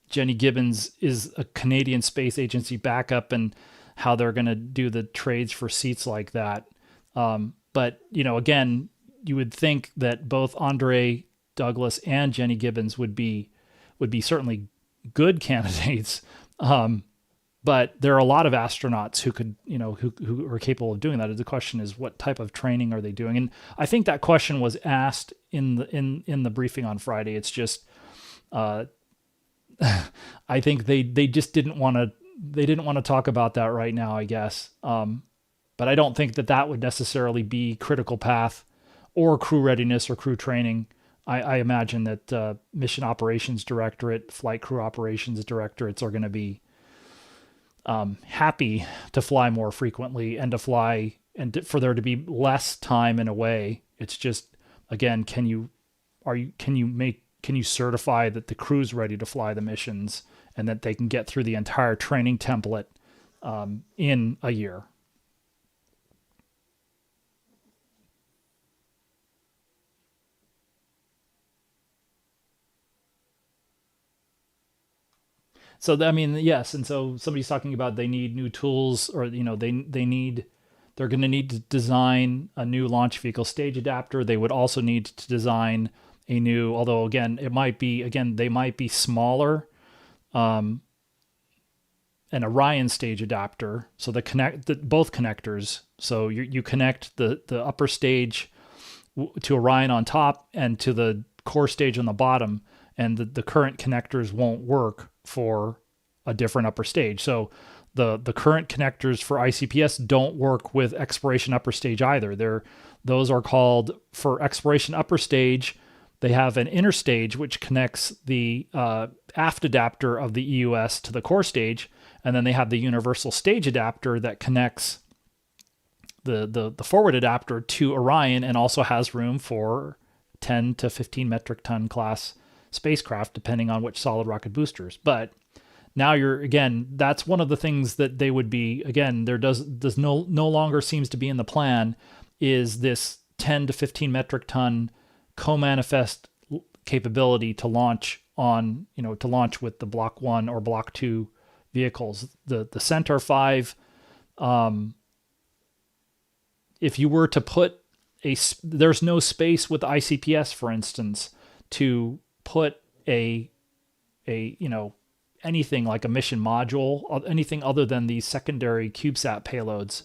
Jenny Gibbons is a Canadian Space Agency backup, and how they're going to do the trades for seats like that. But, again, you would think that both Andre Douglas and Jenny Gibbons would be certainly good candidates. But there are a lot of astronauts who could, who are capable of doing that. The question is, what type of training are they doing? And I think that question was asked in the briefing on Friday. It's just, I think they just didn't want to talk about that right now, I guess. But I don't think that that would necessarily be critical path or crew readiness or crew training. I imagine that mission operations directorate, flight crew operations directorates are going to be happy to fly more frequently and to fly and for there to be less time in a way. It's just, again, can you certify that the crew's ready to fly the missions and that they can get through the entire training template in a year? So I mean, yes, and so somebody's talking about they need new tools, or they're going to need to design a new launch vehicle stage adapter. They would also need to design a new, although again, they might be smaller, an Orion stage adapter. So both connectors. So you connect the upper stage to Orion on top and to the core stage on the bottom, and the current connectors won't work for a different upper stage. So the current connectors for ICPS don't work with exploration upper stage either. Those are called, for exploration upper stage, they have an inner stage which connects the aft adapter of the EUS to the core stage, and then they have the universal stage adapter that connects the forward adapter to Orion and also has room for 10 to 15 metric ton class spacecraft, depending on which solid rocket boosters. But now that's one of the things that they would be, again, there does no longer seems to be in the plan, is this 10 to 15 metric ton co-manifest capability to launch with the Block 1 or Block 2 vehicles. The Centaur 5, if you were to put there's no space with ICPS, for instance, to put anything like a mission module, anything other than these secondary CubeSat payloads.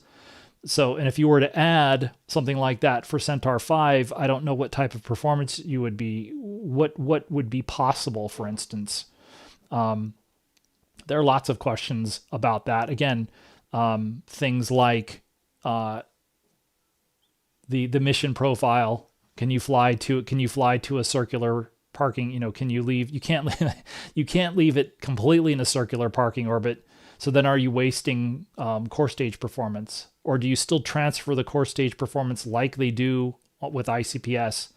So, and if you were to add something like that for Centaur 5, I don't know what type of performance what would be possible, for instance. There are lots of questions about that. Again, things like the mission profile. Can you fly to a circular parking? You can't leave it completely in a circular parking orbit. So then are you wasting core stage performance? Or do you still transfer the core stage performance like they do with ICPS?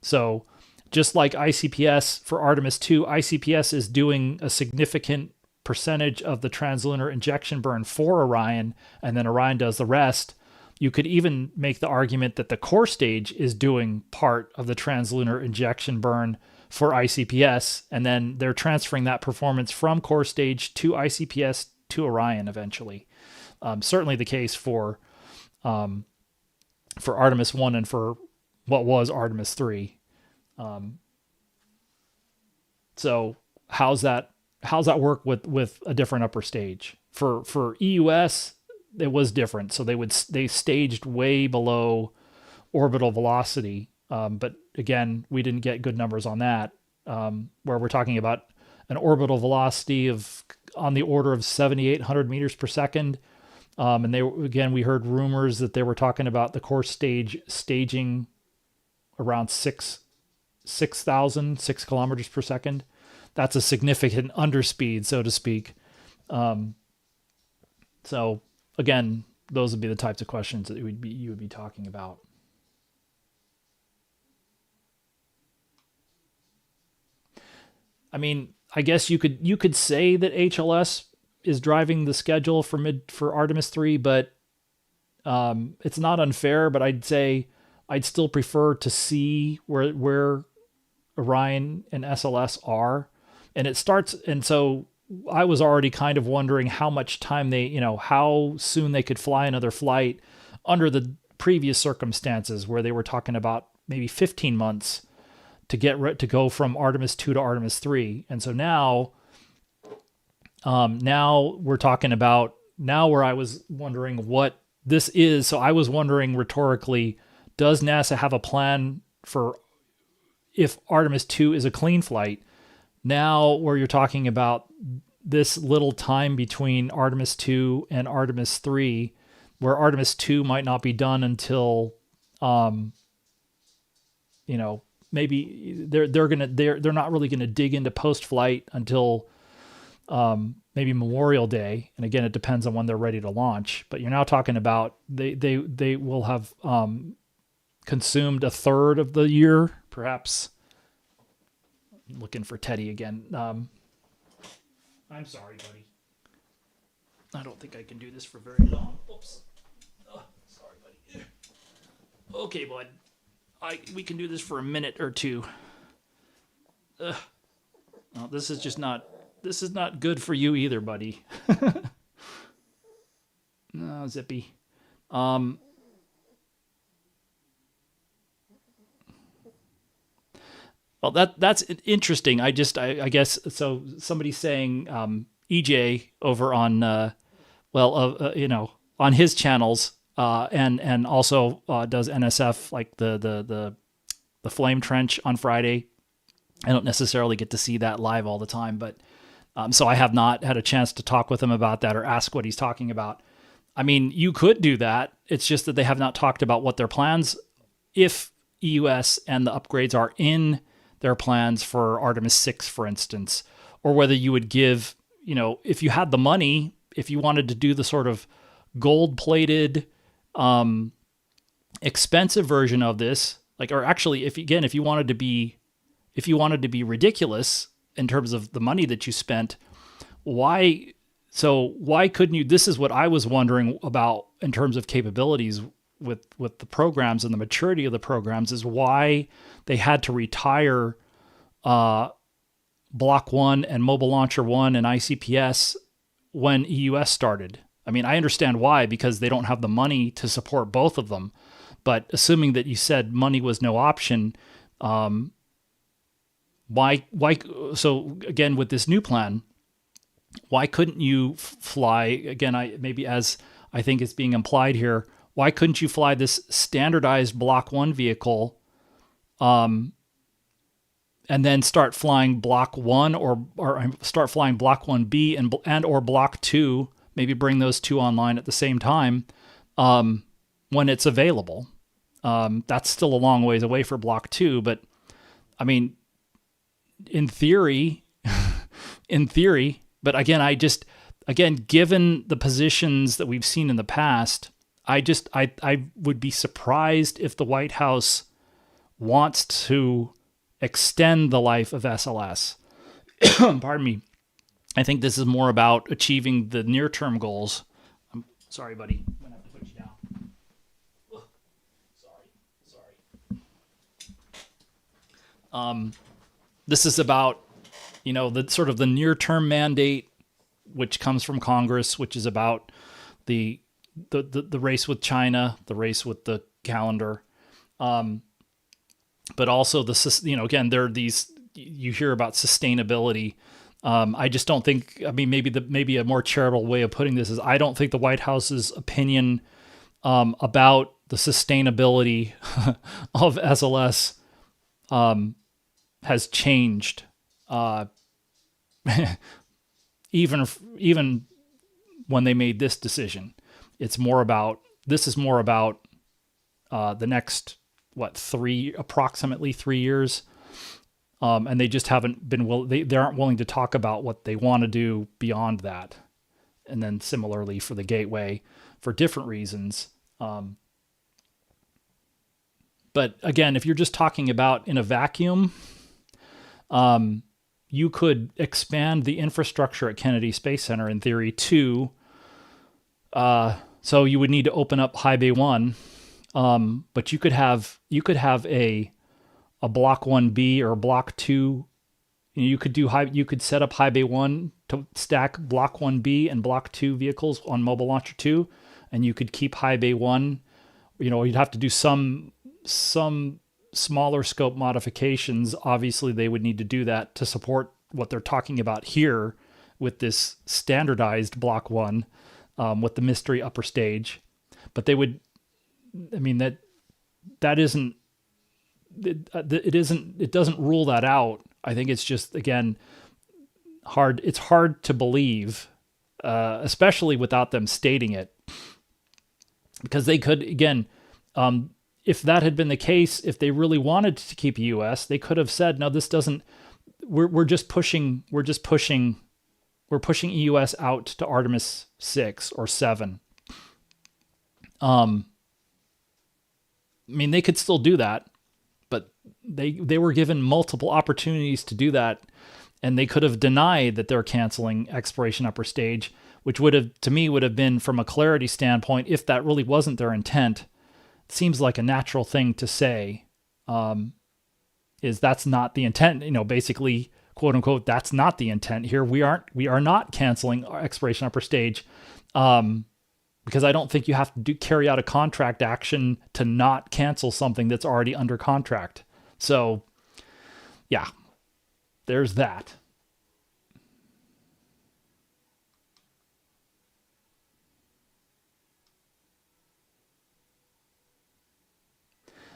So just like ICPS for Artemis II, ICPS is doing a significant percentage of the translunar injection burn for Orion, and then Orion does the rest. You could even make the argument that the core stage is doing part of the translunar injection burn for ICPS, and then they're transferring that performance from core stage to ICPS to Orion eventually. Certainly the case for Artemis 1 and for what was Artemis 3. So how's that work with a different upper stage? For EUS, it was different. So they staged way below orbital velocity. But again, we didn't get good numbers on that, where we're talking about an orbital velocity of on the order of 7,800 meters per second. And we heard rumors that they were talking about the core stage staging around 6 kilometers per second. That's a significant underspeed, so to speak. So again, those would be the types of questions that you would be talking about. I mean, I guess you could say that HLS is driving the schedule for Artemis 3, but it's not unfair. But I'd say I'd still prefer to see where Orion and SLS are, and it starts. And so I was already kind of wondering how much time how soon they could fly another flight under the previous circumstances, where they were talking about maybe 15 months to go from Artemis 2 to Artemis 3. And so now we're talking about where I was wondering what this is. So I was wondering rhetorically, does NASA have a plan for if Artemis 2 is a clean flight? Now where you're talking about this little time between Artemis 2 and Artemis 3, where Artemis II might not be done until, you know, maybe they're not really gonna dig into post flight until maybe Memorial Day, and again, it depends on when they're ready to launch. But you're now talking about they will have consumed a third of the year, perhaps. Looking for Teddy again. I'm sorry, buddy. I don't think I can do this for very long. Oops. Oh, sorry, buddy. Okay, bud. We can do this for a minute or two. Oh, this is just not. This is not good for you either, buddy. No, Zippy. Well, that's interesting. I guess so. Somebody's saying EJ over on on his channels and also does NSF like the Flame Trench on Friday. I don't necessarily get to see that live all the time, but so I have not had a chance to talk with him about that or ask what he's talking about. I mean, you could do that. It's just that they have not talked about what their plans, if EUS and the upgrades are in their plans for Artemis 6, for instance, or whether you would give, if you had the money, if you wanted to do the sort of gold-plated, expensive version of this, or actually, if you wanted to be ridiculous in terms of the money that you spent, why couldn't you? This is what I was wondering about in terms of capabilities with the programs and the maturity of the programs, is why they had to retire Block 1 and Mobile Launcher 1 and ICPS when EUS started. I mean, I understand why, because they don't have the money to support both of them. But assuming that you said money was no option, why? So again, with this new plan, why couldn't you fly again? Maybe as I think it's being implied here, why couldn't you fly this standardized Block 1 vehicle, and then start flying Block 1 or start flying Block 1B and or Block 2? Maybe bring those two online at the same time when it's available. That's still a long ways away for Block 2, but I mean, in theory, but again, given the positions that we've seen in the past, I would be surprised if the White House wants to extend the life of SLS. Pardon me. I think this is more about achieving the near-term goals. I'm sorry, buddy. I'm going to have to put you down. Ugh. Sorry. This is about, the sort of the near-term mandate, which comes from Congress, which is about the race with China, the race with the calendar, but also again, there are these, you hear about sustainability. I just don't think, maybe a more charitable way of putting this is, I don't think the White House's opinion about the sustainability of SLS has changed, even when they made this decision. This is more about the next, approximately 3 years. And they just haven't been they aren't willing to talk about what they want to do beyond that. And then similarly for the Gateway, for different reasons. But again, if you're just talking about in a vacuum, you could expand the infrastructure at Kennedy Space Center in theory too. So you would need to open up High Bay 1, but you could have a Block 1B or a Block 2. You could set up High Bay 1 to stack Block 1B and Block 2 vehicles on Mobile Launcher 2, and you could keep High Bay 1. You'd have to do some smaller scope modifications. Obviously, they would need to do that to support what they're talking about here with this standardized Block 1 with the mystery upper stage. But they would, that isn't, it doesn't rule that out. I think it's just, again, hard. It's hard to believe, especially without them stating it. because they could, again, if that had been the case, if they really wanted to keep US, they could have said, no, this doesn't, we're just pushing EUS out to Artemis 6 or 7. I mean, they could still do that, but they were given multiple opportunities to do that, and they could have denied that they're canceling exploration upper stage, which would have, to me, would have been, from a clarity standpoint, if that really wasn't their intent, it seems like a natural thing to say, is that's not the intent, basically, quote unquote, that's not the intent here. We are not canceling exploration upper stage. Because I don't think you have to carry out a contract action to not cancel something that's already under contract. So, yeah, there's that.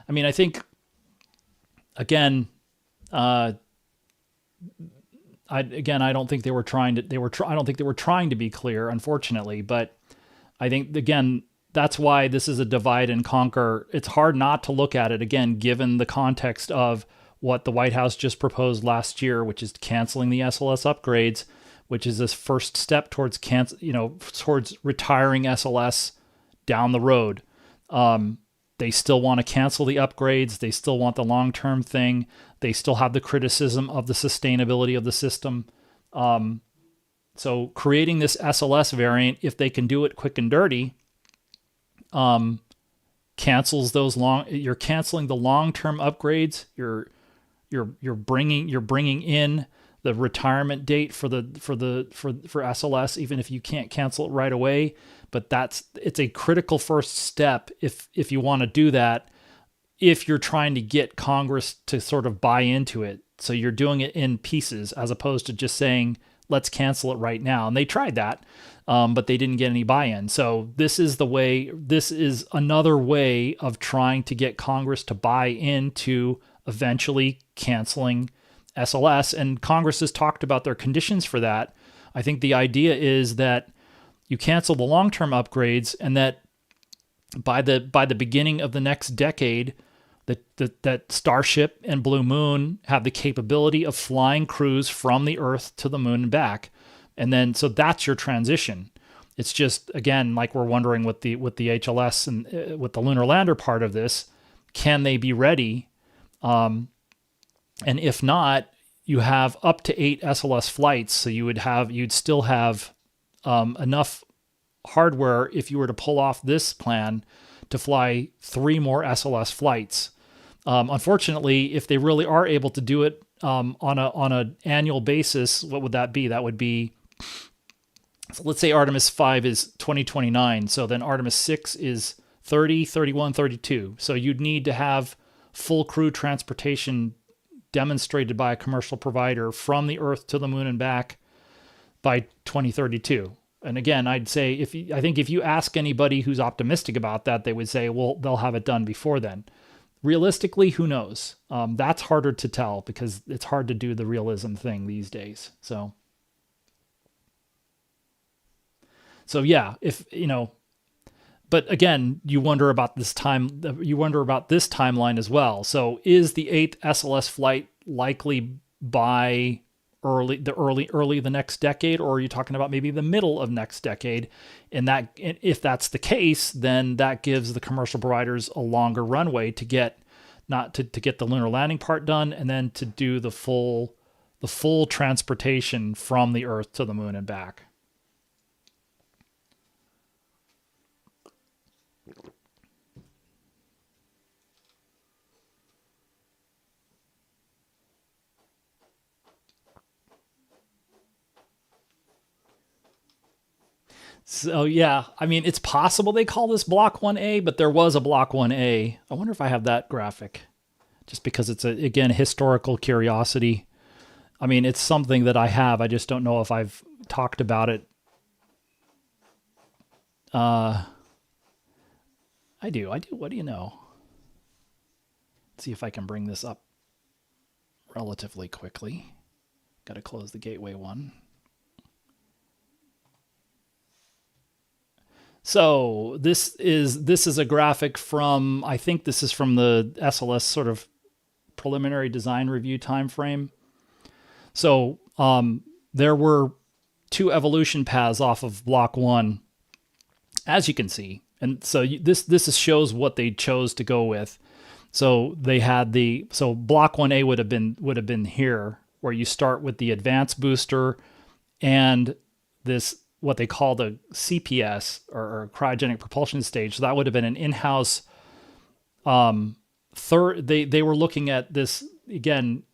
I mean, I think, again, I don't think they were trying to. I don't think they were trying to be clear, unfortunately, but I think, again, that's why this is a divide and conquer. It's hard not to look at it, again, given the context of what the White House just proposed last year, which is canceling the SLS upgrades, which is this first step towards towards retiring SLS down the road. They still want to cancel the upgrades. They still want the long-term thing. They still have the criticism of the sustainability of the system. So creating this SLS variant, if they can do it quick and dirty, cancels those you're canceling the long-term upgrades. You're bringing in the retirement date for SLS, even if you can't cancel it right away. But it's a critical first step if you want to do that, if you're trying to get Congress to sort of buy into it. So you're doing it in pieces as opposed to just saying, let's cancel it right now. And they tried that, but they didn't get any buy-in. So this is another way of trying to get Congress to buy into eventually canceling SLS. And Congress has talked about their conditions for that. I think the idea is that you cancel the long-term upgrades, and that by the beginning of the next decade, that Starship and Blue Moon have the capability of flying crews from the Earth to the Moon and back. And then, so that's your transition. It's just, again, like we're wondering with the HLS and with the lunar lander part of this, can they be ready? And if not, you have up to 8 SLS flights. So you'd still have enough hardware, if you were to pull off this plan, to fly 3 more SLS flights. Unfortunately, if they really are able to do it on an annual basis, what would that be? That would be, so let's say Artemis 5 is 2029. So then Artemis 6 is 30, 31, 32. So you'd need to have full crew transportation demonstrated by a commercial provider from the Earth to the Moon and back by 2032. And again, I'd say I think if you ask anybody who's optimistic about that, they would say, well, they'll have it done before then. Realistically, who knows? That's harder to tell because it's hard to do the realism thing these days. So yeah, but again, you wonder about this timeline as well. So is the 8th SLS flight likely by early the next decade, or are you talking about maybe the middle of next decade? And if that's the case, then that gives the commercial providers a longer runway to get the lunar landing part done, and then to do the full transportation from the Earth to the Moon and back. So yeah, I mean, it's possible they call this Block 1A, but there was a Block 1A. I wonder if I have that graphic, just because it's again, historical curiosity. I mean, it's something that I have. I just don't know if I've talked about it. I do. What do you know? Let's see if I can bring this up relatively quickly. Got to close the gateway one. So this is a graphic from, I think this is from the SLS sort of preliminary design review time frame. So there were two evolution paths off of block one, as you can see, and so this shows what they chose to go with. So they had so block 1A would have been here, where you start with the advanced booster and this what they call the CPS or cryogenic propulsion stage. So that would have been an in-house third. They were looking at this again,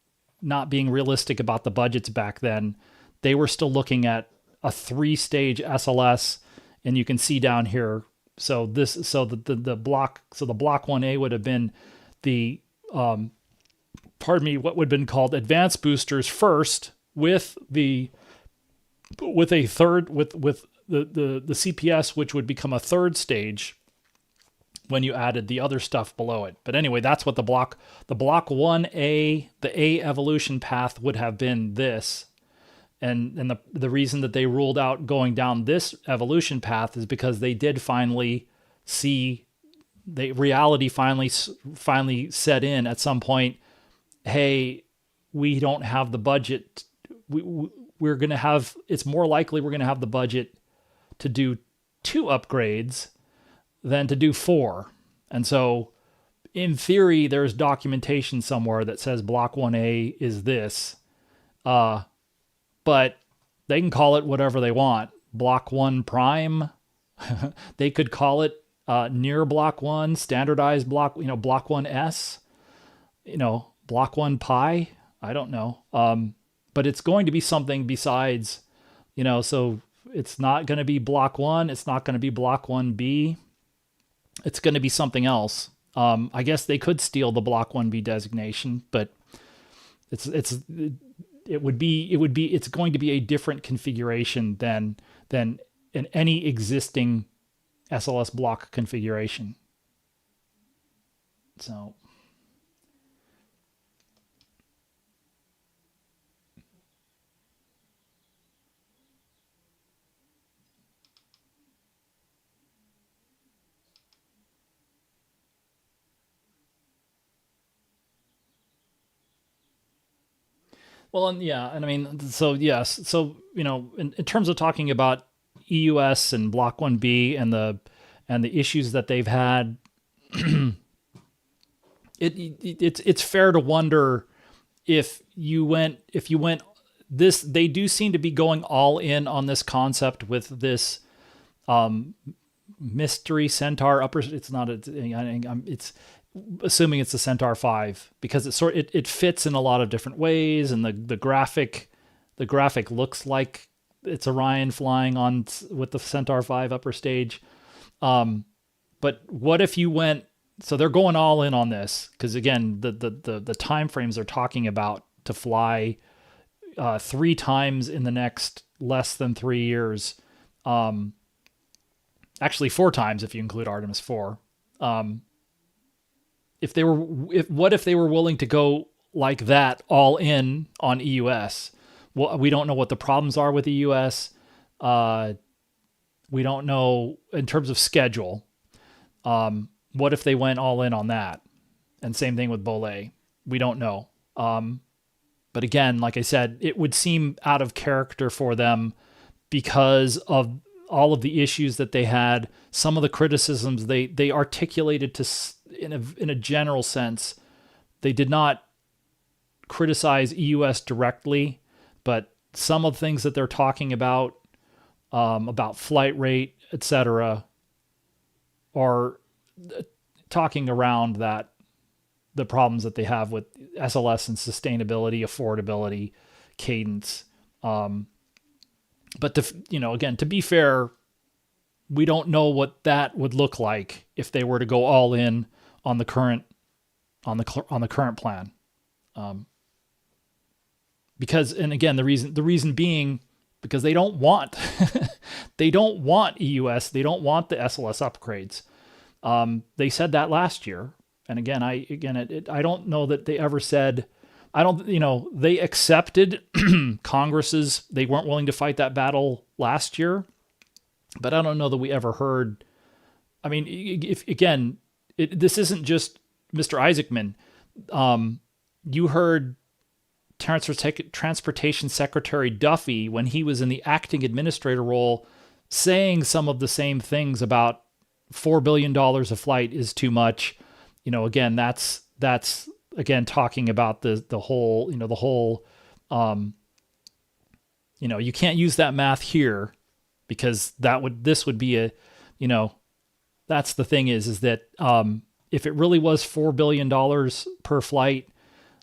not being realistic about the budgets back then. They were still looking at a 3-stage SLS, and you can see down here. So the block 1A would have been the what would have been called advanced boosters first, with the CPS, which would become a third stage when you added the other stuff below it. But anyway, that's what the block 1A, the A evolution path would have been this. And the reason that they ruled out going down this evolution path is because they did finally see reality finally set in at some point. Hey, we don't have the budget. We're going to have, it's more likely we're going to have the budget to do 2 upgrades than to do 4. And so in theory, there's documentation somewhere that says block 1A is this, but they can call it whatever they want. Block 1 prime. They could call it near block 1, standardized block, block 1S, block 1 pi. I don't know. But it's going to be something besides, so it's not going to be block 1. It's not going to be block 1B. It's going to be something else. I guess they could steal the block 1B designation, but it's going to be a different configuration than in any existing SLS block configuration. So well, and yeah, and I mean, so yes, so in terms of talking about EUS and Block 1B and the issues that they've had, it's fair to wonder if you went this. They do seem to be going all in on this concept with this mystery Centaur upper. It's not it's assuming it's the Centaur 5, because it fits in a lot of different ways, and the graphic looks like it's Orion flying on with the Centaur 5 upper stage. But what if you went? So they're going all in on this, because again, the time frames they're talking about to fly 3 times in the next less than 3 years. Actually 4 times if you include Artemis 4. What if they were willing to go like that all in on EUS? Well, we don't know what the problems are with EUS. We don't know in terms of schedule. What if they went all in on that? And same thing with Bolé. We don't know. But again, like I said, it would seem out of character for them because of all of the issues that they had. Some of the criticisms they articulated in a general sense. They did not criticize EUS directly, but some of the things that they're talking about flight rate, etc., are talking around the problems that they have with SLS and sustainability, affordability, cadence. But to be fair, we don't know what that would look like if they were to go all in on the current plan. Because, and again, the reason being because they don't want EUS, they don't want the SLS upgrades. They said that last year, and again, I don't know that they ever said. They accepted Congress's. They weren't willing to fight that battle last year, but I don't know that we ever heard. I mean, if again, this isn't just Mr. Isaacman. You heard Transportation Secretary Duffy, when he was in the acting administrator role, saying some of the same things about $4 billion a flight is too much. Again, that's again talking about the whole, you can't use that math here because this would be a, that's the thing is that if it really was $4 billion per flight,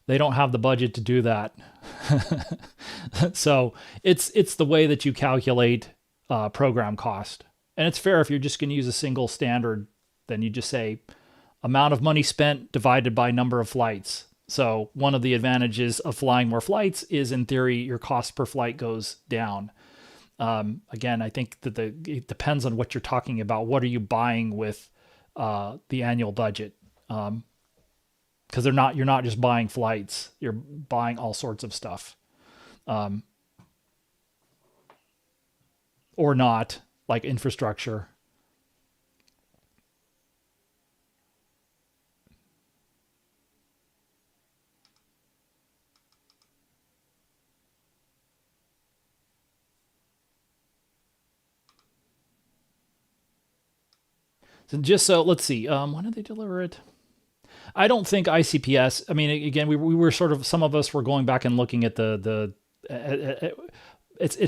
they don't have the budget to do that. So it's the way that you calculate program cost. And it's fair if you're just going to use a single standard, then you just say amount of money spent divided by number of flights. So one of the advantages of flying more flights is, in theory, your cost per flight goes down. Again, I think that it depends on what you're talking about. What are you buying with the annual budget? Because you're not just buying flights, you're buying all sorts of stuff, or not, like infrastructure. So let's see. When did they deliver it? I don't think ICPS. I mean, again, we were sort of, some of us were going back and looking at it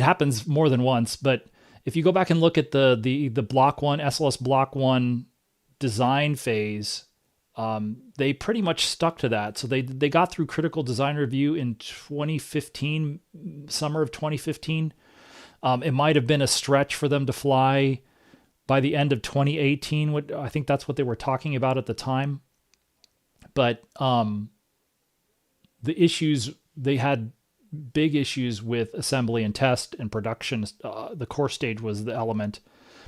happens more than once, but if you go back and look at the Block 1, SLS Block 1 design phase, they pretty much stuck to that. So they got through critical design review in 2015, summer of 2015. It might have been a stretch for them to fly by the end of 2018. I think that's what they were talking about at the time. But the issues, they had big issues with assembly and test and production. The core stage was the element.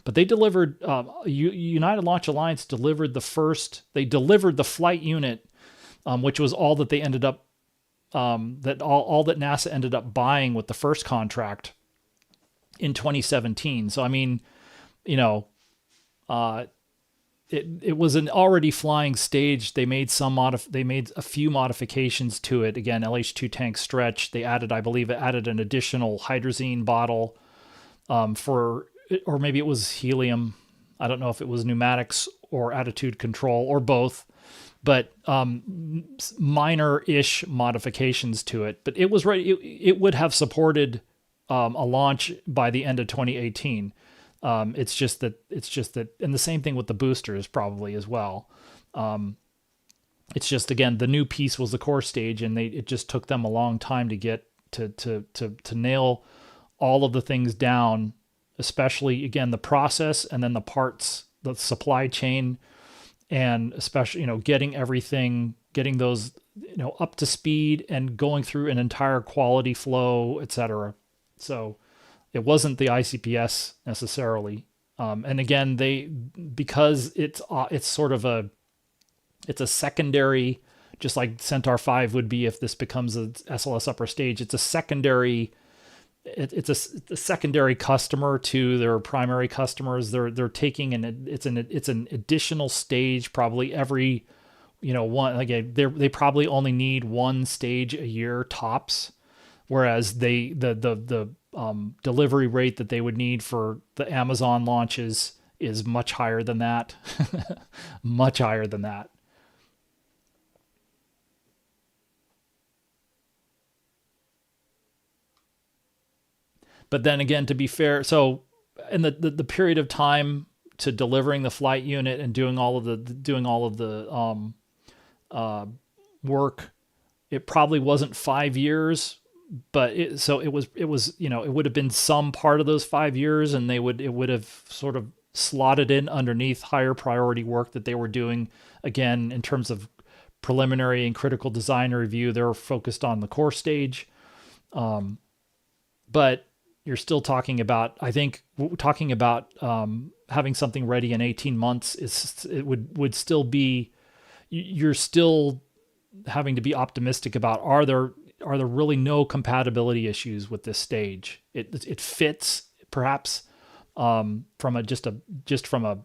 But they delivered, United Launch Alliance delivered they delivered the flight unit, which was all that they ended up, all that NASA ended up buying with the first contract in 2017. So, I mean, it was an already flying stage. They made they made a few modifications to it. Again, LH2 tank stretch. They added, I believe, an additional hydrazine bottle or maybe it was helium. I don't know if it was pneumatics or attitude control or both, but minor-ish modifications to it. But it was right. It would have supported a launch by the end of 2018. It's just that, and the same thing with the boosters probably as well. It's just, again, the new piece was the core stage, and it just took them a long time to get to nail all of the things down, especially, again, the process and then the parts, the supply chain, and especially, getting those, up to speed and going through an entire quality flow, etc. So it wasn't the ICPS necessarily. And again, because it's sort of it's a secondary, just like Centaur 5 would be if this becomes a SLS upper stage. It's a secondary, it's a secondary customer to their primary customers. They're taking it's an additional stage probably every, one, like they probably only need one stage a year tops, whereas the delivery rate that they would need for the Amazon launches is much higher than that. Much higher than that. But then again, to be fair, so in the period of time to delivering the flight unit and doing all of the work, it probably wasn't 5 years, but it was it would have been some part of those 5 years, and it would have sort of slotted in underneath higher priority work that they were doing. Again, in terms of preliminary and critical design review, they're focused on the core stage, but you're still talking about, I think, having something ready in 18 months would still be, you're still having to be optimistic about, are there really no compatibility issues with this stage? It fits perhaps from a just from a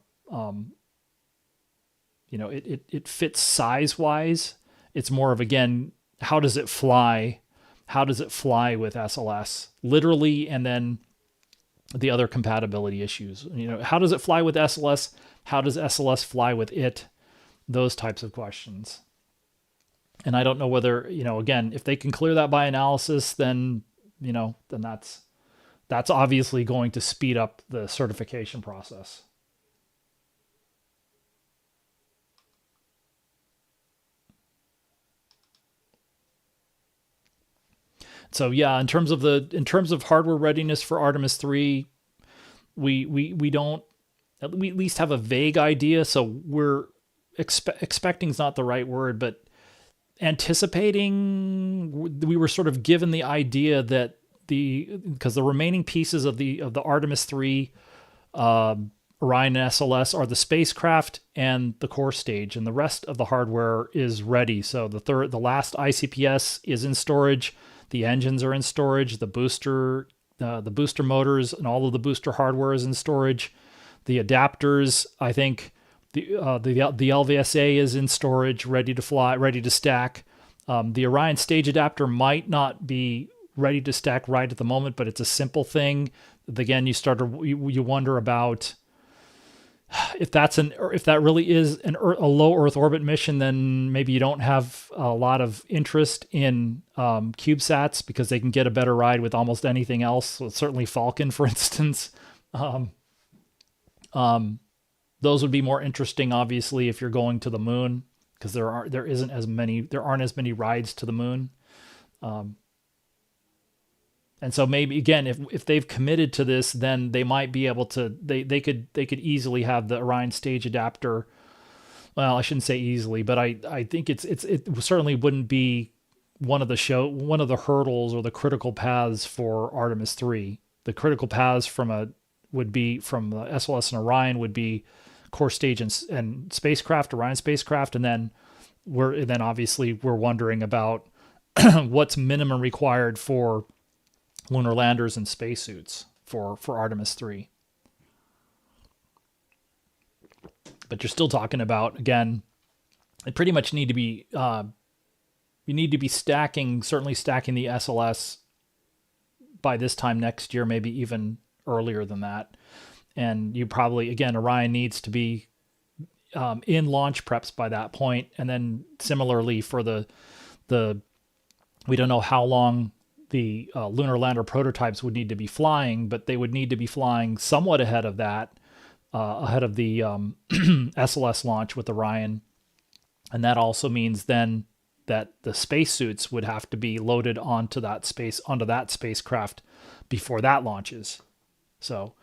it fits size wise. It's more of, again, how does it fly? How does it fly with SLS literally, and then the other compatibility issues. How does it fly with SLS? How does SLS fly with it? Those types of questions. And I don't know whether, again, if they can clear that by analysis, then that's obviously going to speed up the certification process. So yeah, in terms of hardware readiness for Artemis III, we don't, we at least have a vague idea. So we're expecting is not the right word, but anticipating. We were sort of given the idea that because the remaining pieces of the Artemis III, Orion and SLS are the spacecraft and the core stage, and the rest of the hardware is ready. So the last ICPS is in storage. The engines are in storage. The booster motors and all of the booster hardware is in storage. The adapters, I think, the LVSA is in storage, ready to fly, ready to stack. The Orion stage adapter might not be ready to stack right at the moment, but it's a simple thing. Again, you wonder about if that really is a low Earth orbit mission, then maybe you don't have a lot of interest in CubeSats because they can get a better ride with almost anything else. So certainly Vulcan, for instance. Those would be more interesting, obviously, if you're going to the moon, because there aren't as many rides to the moon. And so maybe, again, if they've committed to this, then they might be able to, they could easily have the Orion stage adapter. Well, I shouldn't say easily, but I think it certainly wouldn't be one of the hurdles or the critical paths for Artemis III. The critical paths would be from the SLS and Orion would be core stage and spacecraft, Orion spacecraft, and then obviously we're wondering about what's minimum required for lunar landers and spacesuits for Artemis III. But you're still talking about, again, it pretty much need to be you need to be certainly stacking the SLS by this time next year, maybe even earlier than that. And you probably, again, Orion needs to be in launch preps by that point. And then similarly for the we don't know how long the lunar lander prototypes would need to be flying, but they would need to be flying somewhat ahead of that, ahead of the SLS launch with Orion. And that also means then that the spacesuits would have to be loaded onto that spacecraft before that launches. So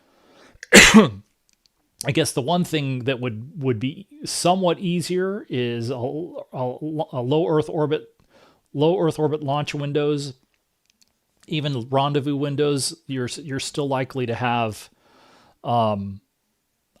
I guess the one thing that would be somewhat easier is a low Earth orbit launch windows. Even rendezvous windows, you're still likely to have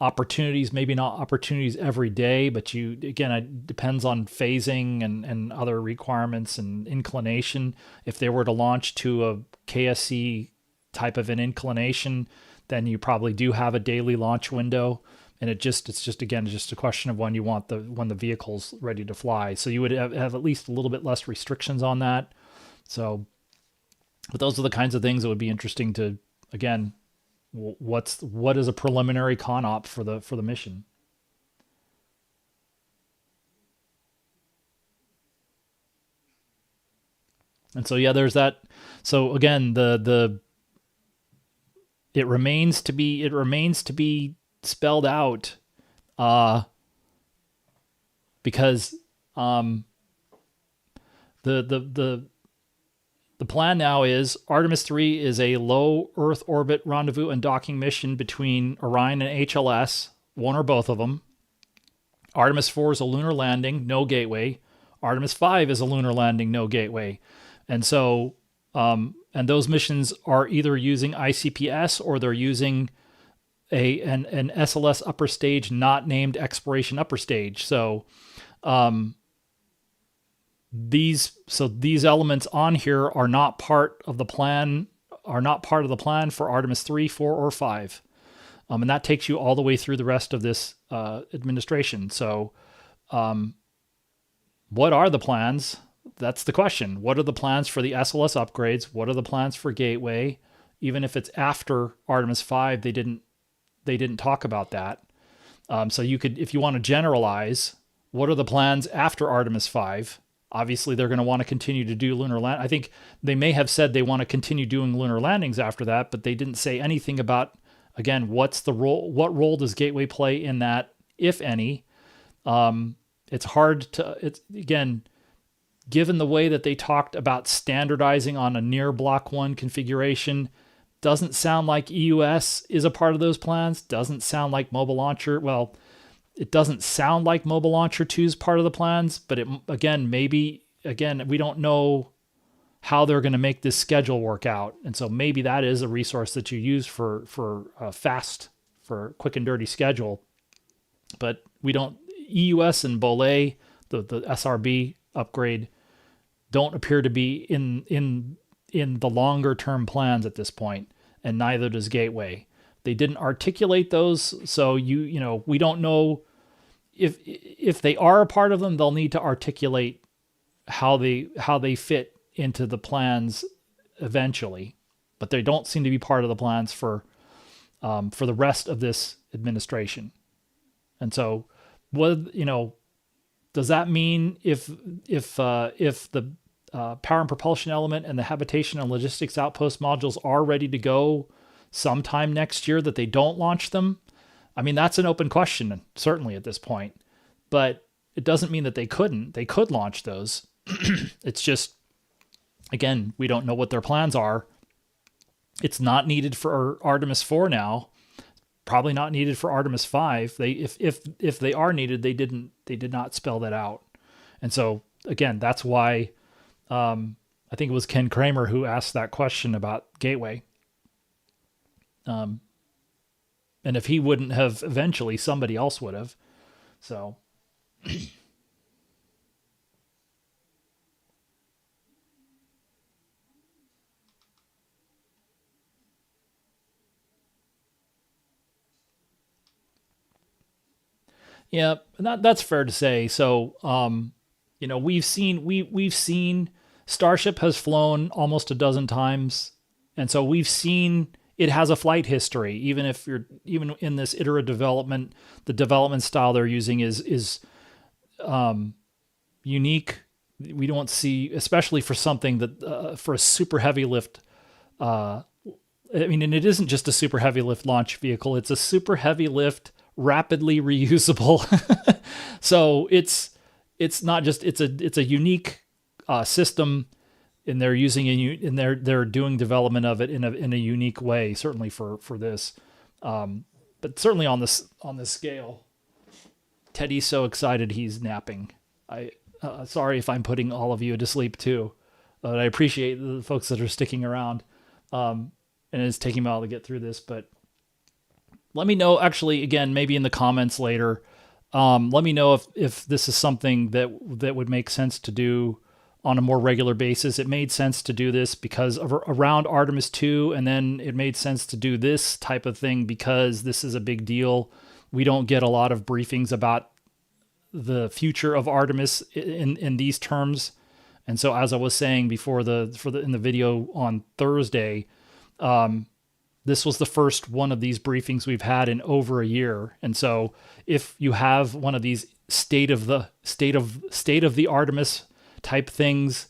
opportunities, maybe not opportunities every day, but it depends on phasing and other requirements and inclination. If they were to launch to a KSC type of an inclination, then you probably do have a daily launch window. And it's just a question of when the vehicle's ready to fly. So you would have at least a little bit less restrictions on that. So, but those are the kinds of things that would be interesting to, again, what is a preliminary conop for the mission? And so yeah, there's that. So again, it remains to be spelled out, because the plan now is Artemis III is a low Earth orbit rendezvous and docking mission between Orion and HLS, one or both of them. Artemis IV is a lunar landing, no gateway. Artemis V is a lunar landing, no gateway. And so, and those missions are either using ICPS or they're using an SLS upper stage not named exploration upper stage. So, these elements on here are not part of the plan for Artemis 3, 4, or 5. And that takes you all the way through the rest of this administration. So what are the plans? That's the question. What are the plans for the SLS upgrades? What are the plans for Gateway? Even if it's after Artemis 5, they didn't talk about that. So you could, if you want to generalize, what are the plans after Artemis 5? Obviously, they're going to want to continue to do lunar land. I think they may have said they want to continue doing lunar landings after that, but they didn't say anything about, again, what's the role? What role does Gateway play in that, if any? It's hard to. It's again, given the way that they talked about standardizing on a near Block 1 configuration, doesn't sound like EUS is a part of those plans. Doesn't sound like Mobile Launcher. Well, it doesn't sound like Mobile Launcher 2 is part of the plans, but it, again, maybe, again, we don't know how they're going to make this schedule work out. And so maybe that is a resource that you use for quick and dirty schedule. But we don't, EUS and Bolay, the SRB upgrade, don't appear to be in the longer term plans at this point, and neither does Gateway. They didn't articulate those, so you know, we don't know if they are a part of them. They'll need to articulate how they fit into the plans eventually, but they don't seem to be part of the plans for the rest of this administration. And so, what, you know, does that mean if the power and propulsion element and the habitation and logistics outpost modules are ready to go sometime next year, that they don't launch them? I mean, that's an open question, certainly at this point, but it doesn't mean that they couldn't. They could launch those. It's just, again, we don't know what their plans are. It's not needed for Artemis 4 now. Probably not needed for Artemis 5. If they are needed, they did not spell that out. And so again, that's why I think it was Ken Kramer who asked that question about Gateway. And if he wouldn't have, eventually somebody else would have. So yeah, that's fair to say. So you know, we've seen Starship has flown almost a dozen times, and so we've seen it has a flight history. Even in this iterative development, the development style they're using is unique. We don't see, especially for something that for a super heavy lift. I mean, and it isn't just a super heavy lift launch vehicle; it's a super heavy lift, rapidly reusable. So it's not just, it's a unique system, and they're using they're doing development of it in a unique way, certainly for this, but certainly on this scale. Teddy's so excited he's napping. Sorry if I'm putting all of you to sleep too, but I appreciate the folks that are sticking around, and it's taking me a while to get through this. But let me know, actually, again, maybe in the comments later. Let me know if this is something that would make sense to do on a more regular basis. It made sense to do this because of around Artemis 2, and then it made sense to do this type of thing because this is a big deal. We don't get a lot of briefings about the future of Artemis in these terms. And so, as I was saying before in the video on Thursday, this was the first one of these briefings we've had in over a year. And so if you have one of these state of the Artemis type things,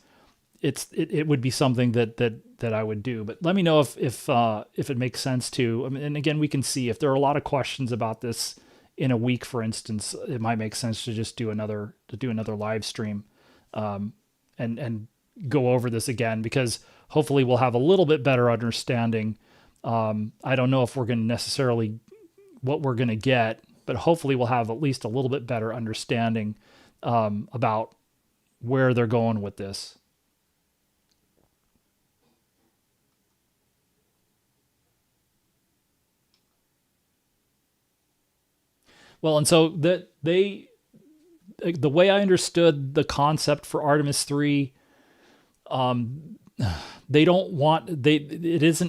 it would be something that I would do. But let me know if it makes sense to. I mean, and again, we can see if there are a lot of questions about this in a week, for instance, it might make sense to just do another live stream, and go over this again, because hopefully we'll have a little bit better understanding. I don't know if we're going to necessarily what we're going to get, but hopefully we'll have at least a little bit better understanding about where they're going with this. Well, and so that the way I understood the concept for Artemis 3, they don't want it's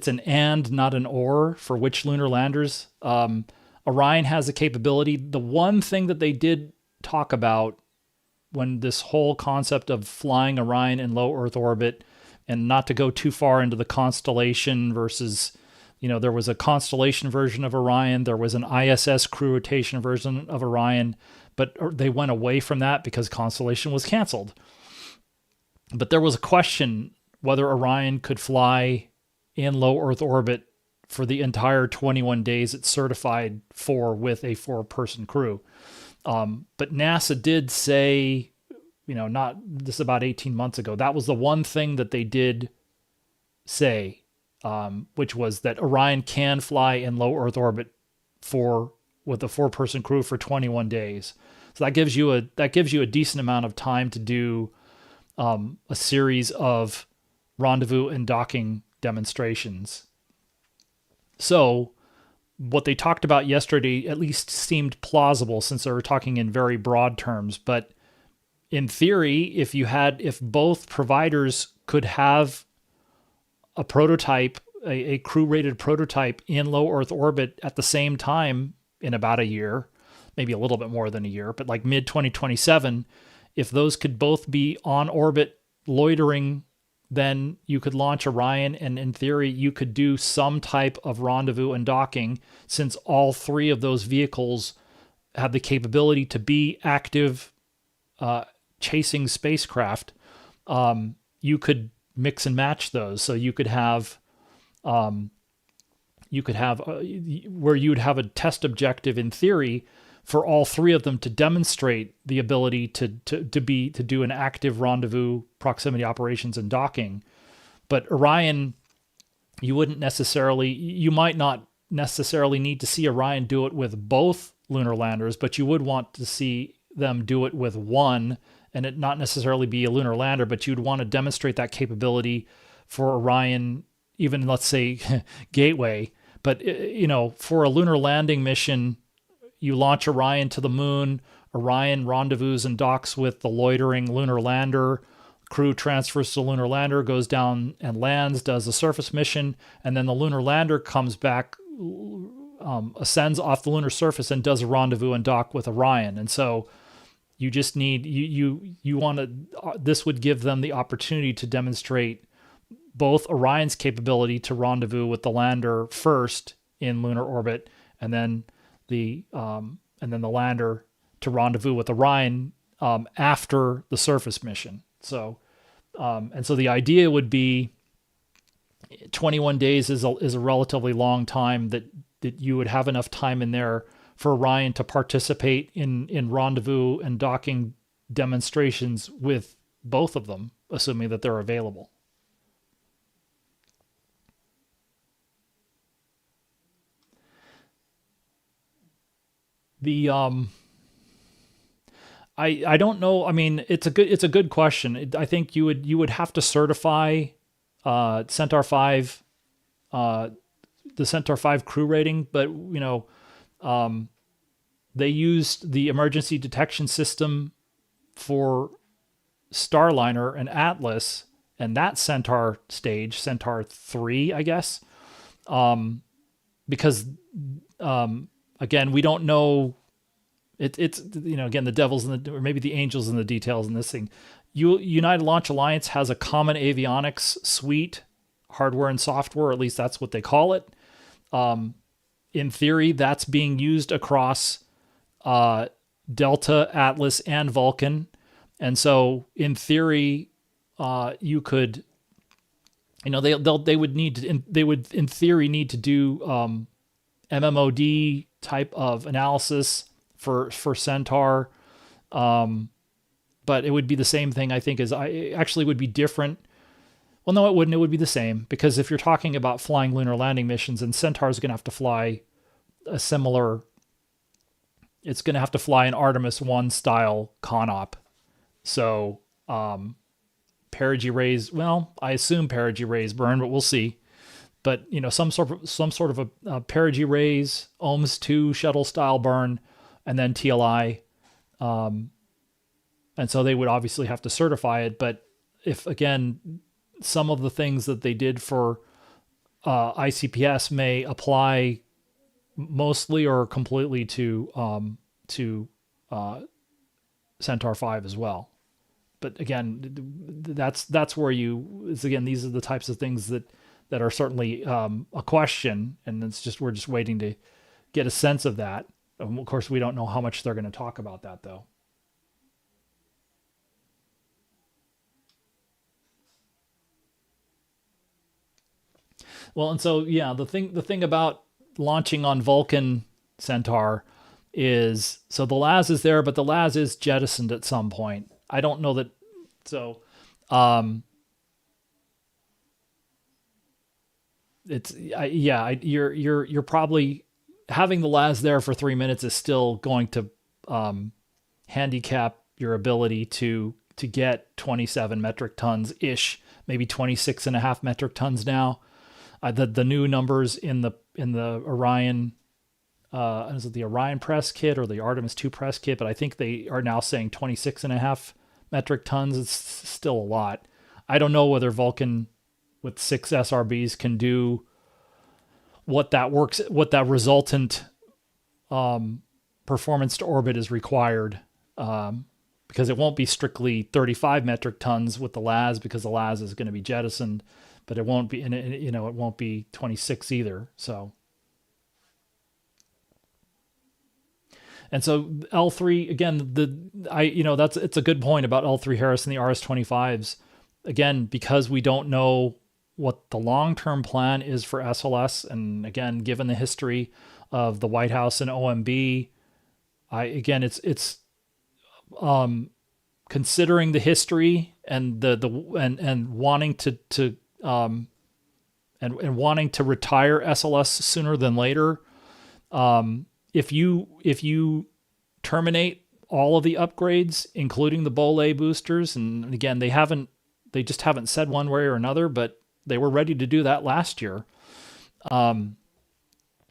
an and not an or for which lunar landers. Orion has a capability. The one thing that they did talk about when this whole concept of flying Orion in low Earth orbit, and not to go too far into the constellation versus, there was a constellation version of Orion, there was an ISS crew rotation version of Orion, but they went away from that because constellation was canceled. But there was a question whether Orion could fly in low Earth orbit for the entire 21 days it's certified for with a 4-person crew. But NASA did say, not this about 18 months ago, that was the one thing that they did say, which was that Orion can fly in low Earth orbit with a 4-person crew for 21 days. So that gives you a decent amount of time to do a series of rendezvous and docking demonstrations. So what they talked about yesterday at least seemed plausible, since they were talking in very broad terms. But in theory, if both providers could have a prototype, a crew-rated prototype in low Earth orbit at the same time in about a year, maybe a little bit more than a year, but like mid-2027, if those could both be on orbit loitering, then you could launch Orion, and in theory, you could do some type of rendezvous and docking, since all 3 of those vehicles have the capability to be active chasing spacecraft. You could mix and match those. So you could have where you would have a test objective in theory for all 3 of them to demonstrate the ability to do an active rendezvous, proximity operations, and docking. But Orion, you might not necessarily need to see Orion do it with both lunar landers, but you would want to see them do it with one, and it not necessarily be a lunar lander, but you'd want to demonstrate that capability for Orion, even let's say Gateway. But for a lunar landing mission, you launch Orion to the moon, Orion rendezvous and docks with the loitering lunar lander, crew transfers to the lunar lander, goes down and lands, does a surface mission, and then the lunar lander comes back, ascends off the lunar surface and does a rendezvous and dock with Orion. And so you just need, you want to, this would give them the opportunity to demonstrate both Orion's capability to rendezvous with the lander first in lunar orbit, and then the lander to rendezvous with Orion after the surface mission. So, and so the idea would be 21 days is a relatively long time that you would have enough time in there for Orion to participate in rendezvous and docking demonstrations with both of them, assuming that they're available. The I don't know. I mean, it's a good question. I think you would have to certify Centaur 5, the Centaur 5 crew rating, but they used the emergency detection system for Starliner and Atlas and that Centaur stage, Centaur 3, I guess, because again, we don't know. It's again, the devil's or maybe the angels in the details in this thing. United Launch Alliance has a common avionics suite, hardware and software, or at least that's what they call it. In theory, that's being used across Delta, Atlas, and Vulcan, and so in theory, you could, they would in theory need to do MMOD type of analysis for Centaur, but it would be the same thing, I think, actually would be different. Well, no, it wouldn't. It would be the same, because if you're talking about flying lunar landing missions, and Centaur is going to have to fly it's going to have to fly an Artemis I style conop. So perigee rays, well, I assume perigee rays burn, but we'll see. But some sort of a perigee rays, OMS 2 shuttle style burn, and then TLI, and so they would obviously have to certify it. But if again, some of the things that they did for ICPS may apply mostly or completely to Centaur 5 as well. But again, that's where these are the types of things that are certainly a question, and we're just waiting to get a sense of that. Of course, we don't know how much they're going to talk about that, though. Well, and so yeah, the thing about launching on Vulcan Centaur is, so the LAS is there, but the LAS is jettisoned at some point. I don't know that. So, you're probably having the LAS there for 3 minutes is still going to handicap your ability to get 27 metric tons ish, maybe 26.5 metric tons now. The new numbers in the Orion, is it the Orion press kit or the Artemis II press kit? But I think they are now saying 26.5 metric tons. It's still a lot. I don't know whether Vulcan with 6 SRBs can do what that resultant performance to orbit is required, because it won't be strictly 35 metric tons with the LAS, because the LAS is going to be jettisoned, but it won't be, it won't be 26 either. So, and so L3 again, it's a good point about L3 Harris and the RS-25s. Again, because we don't know what the long-term plan is for SLS, and again, given the history of the White House and OMB, it's considering the history and and wanting to wanting to retire SLS sooner than later. If you terminate all of the upgrades, including the Bolay boosters, and again, they just haven't said one way or another, but they were ready to do that last year. But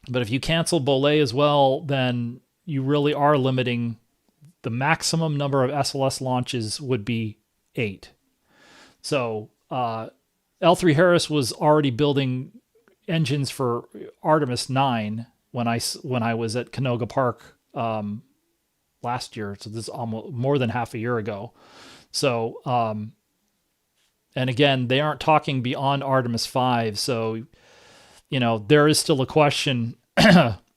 if you cancel Bolay as well, then you really are limiting. The maximum number of SLS launches would be 8. So L3 Harris was already building engines for Artemis 9 when I was at Canoga Park last year. So this is almost more than half a year ago. So and again, they aren't talking beyond Artemis 5. So, there is still a question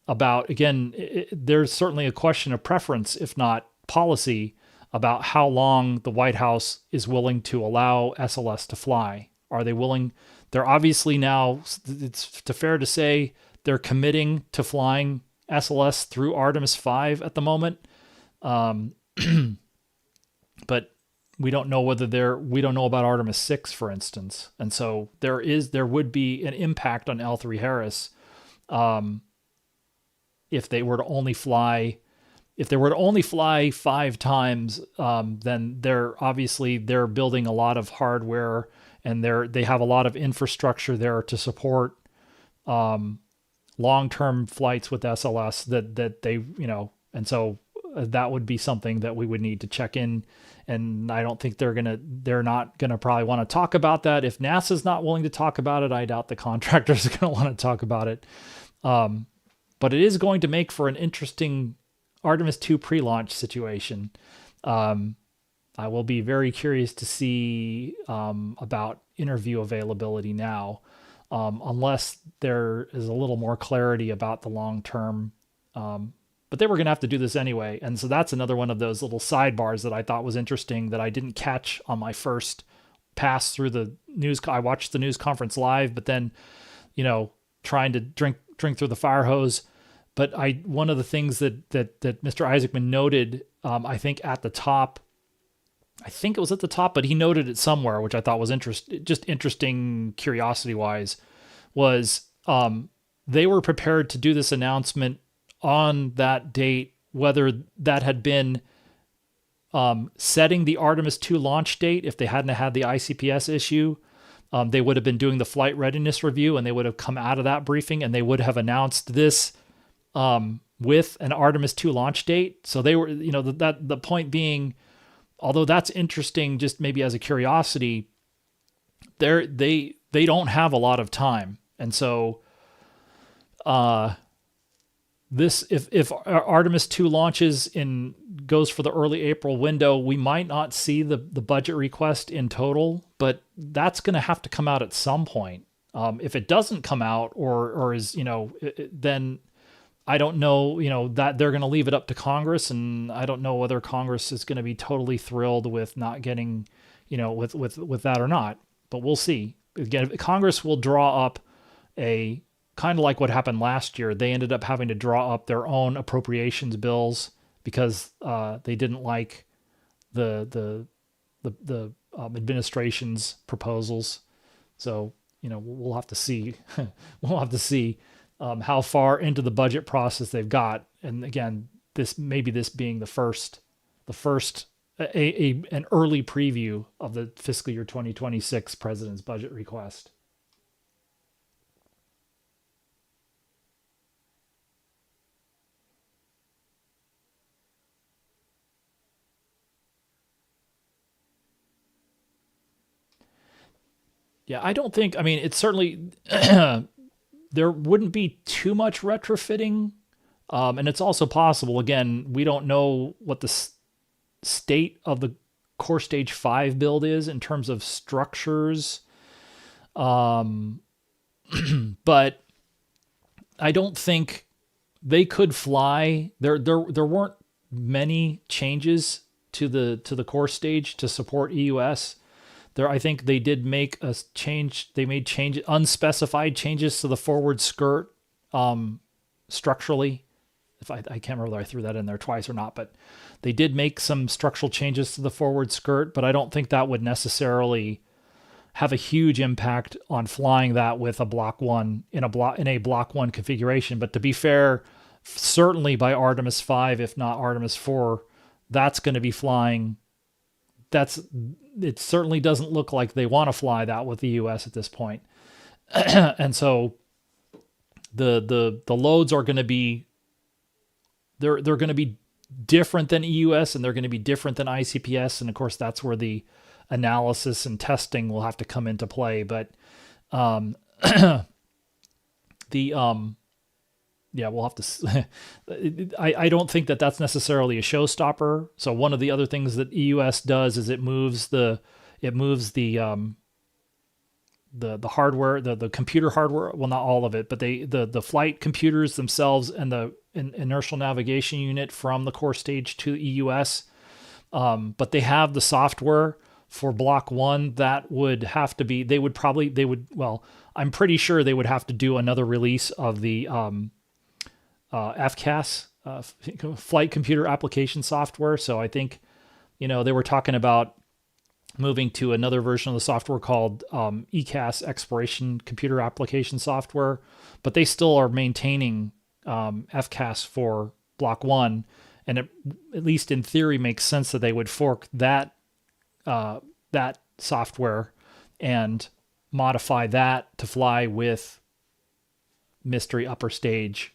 about, again, there's certainly a question of preference, if not policy, about how long the White House is willing to allow SLS to fly. Are they willing? They're obviously now, it's fair to say, they're committing to flying SLS through Artemis 5 at the moment. But we don't know we don't know about Artemis 6, for instance. And so there would be an impact on L3 Harris if they were to only fly 5 times, then they're building a lot of hardware, and they have a lot of infrastructure there to support long-term flights with SLS that they, and so that would be something that we would need to check in. And I don't think they're not gonna probably want to talk about that. If NASA's not willing to talk about it, I doubt the contractors are gonna want to talk about it. But it is going to make for an interesting Artemis II pre-launch situation. I will be very curious to see about interview availability now, unless there is a little more clarity about the long-term. But they were going to have to do this anyway. And so that's another one of those little sidebars that I thought was interesting that I didn't catch on my first pass through the news. I watched the news conference live, but then, trying to drink through the fire hose. But one of the things that Mr. Isaacman noted, I think at the top, I think it was at the top, but he noted it somewhere, which I thought was interesting curiosity wise, was they were prepared to do this announcement on that date, whether that had been setting the Artemis II launch date. If they hadn't had the ICPS issue, they would have been doing the flight readiness review, and they would have come out of that briefing and they would have announced this with an Artemis II launch date. So they were, the point being, although that's interesting, just maybe as a curiosity, They don't have a lot of time, and so uh, this if Artemis 2 launches in goes for the early April window, we might not see the budget request in total, but that's going to have to come out at some point. If it doesn't come out, or is then I don't know, that they're going to leave it up to Congress, and I don't know whether Congress is going to be totally thrilled with not getting, with that or not. But we'll see. Again, Congress will draw up a kind of like what happened last year. They ended up having to draw up their own appropriations bills because they didn't like the administration's proposals. So we'll have to see. We'll have to see how far into the budget process they've got. And again, this being the first an early preview of the fiscal year 2026 president's budget request. Yeah, I don't think. I mean, it's certainly there wouldn't be too much retrofitting, and it's also possible. Again, we don't know what the state of the core stage 5 build is in terms of structures, um, but I don't think they could fly. There weren't many changes to the core stage to support EUS. There, I think they did make a change. They made unspecified changes to the forward skirt, structurally. If I can't remember whether I threw that in there twice or not, but they did make some structural changes to the forward skirt. But I don't think that would necessarily have a huge impact on flying that with a block one in a block one configuration. But to be fair, certainly by Artemis 5, if not Artemis 4, that's going to be flying. It certainly doesn't look like they want to fly that with the US at this point. And so the loads are going to be they're going to be different than EUS, and they're going to be different than ICPS, and of course that's where the analysis and testing will have to come into play. But the yeah, we'll have to. I don't think that that's necessarily a showstopper. So one of the other things that EUS does is it moves the hardware, the computer hardware. Well, not all of it, but the flight computers themselves and the inertial navigation unit from the core stage to EUS. But they have the software for block one that would have to be. Well, I'm pretty sure they would have to do another release of the FCAS, flight computer application software. So I think, they were talking about moving to another version of the software called ECAS, exploration computer application software, but they still are maintaining FCAS for block one. And it, at least in theory, makes sense that they would fork that software and modify that to fly with Mystery upper stage,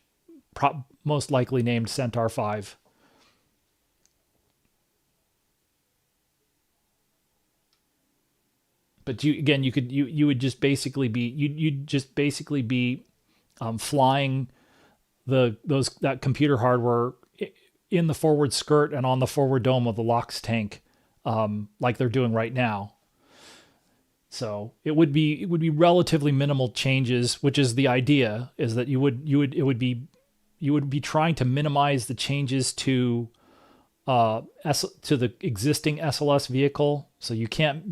most likely named Centaur 5. But you would just basically be you'd just basically be flying that computer hardware in the forward skirt and on the forward dome of the LOX tank, like they're doing right now. So it would be relatively minimal changes, which is the idea, is that you would be trying to minimize the changes to the existing SLS vehicle. So you can't,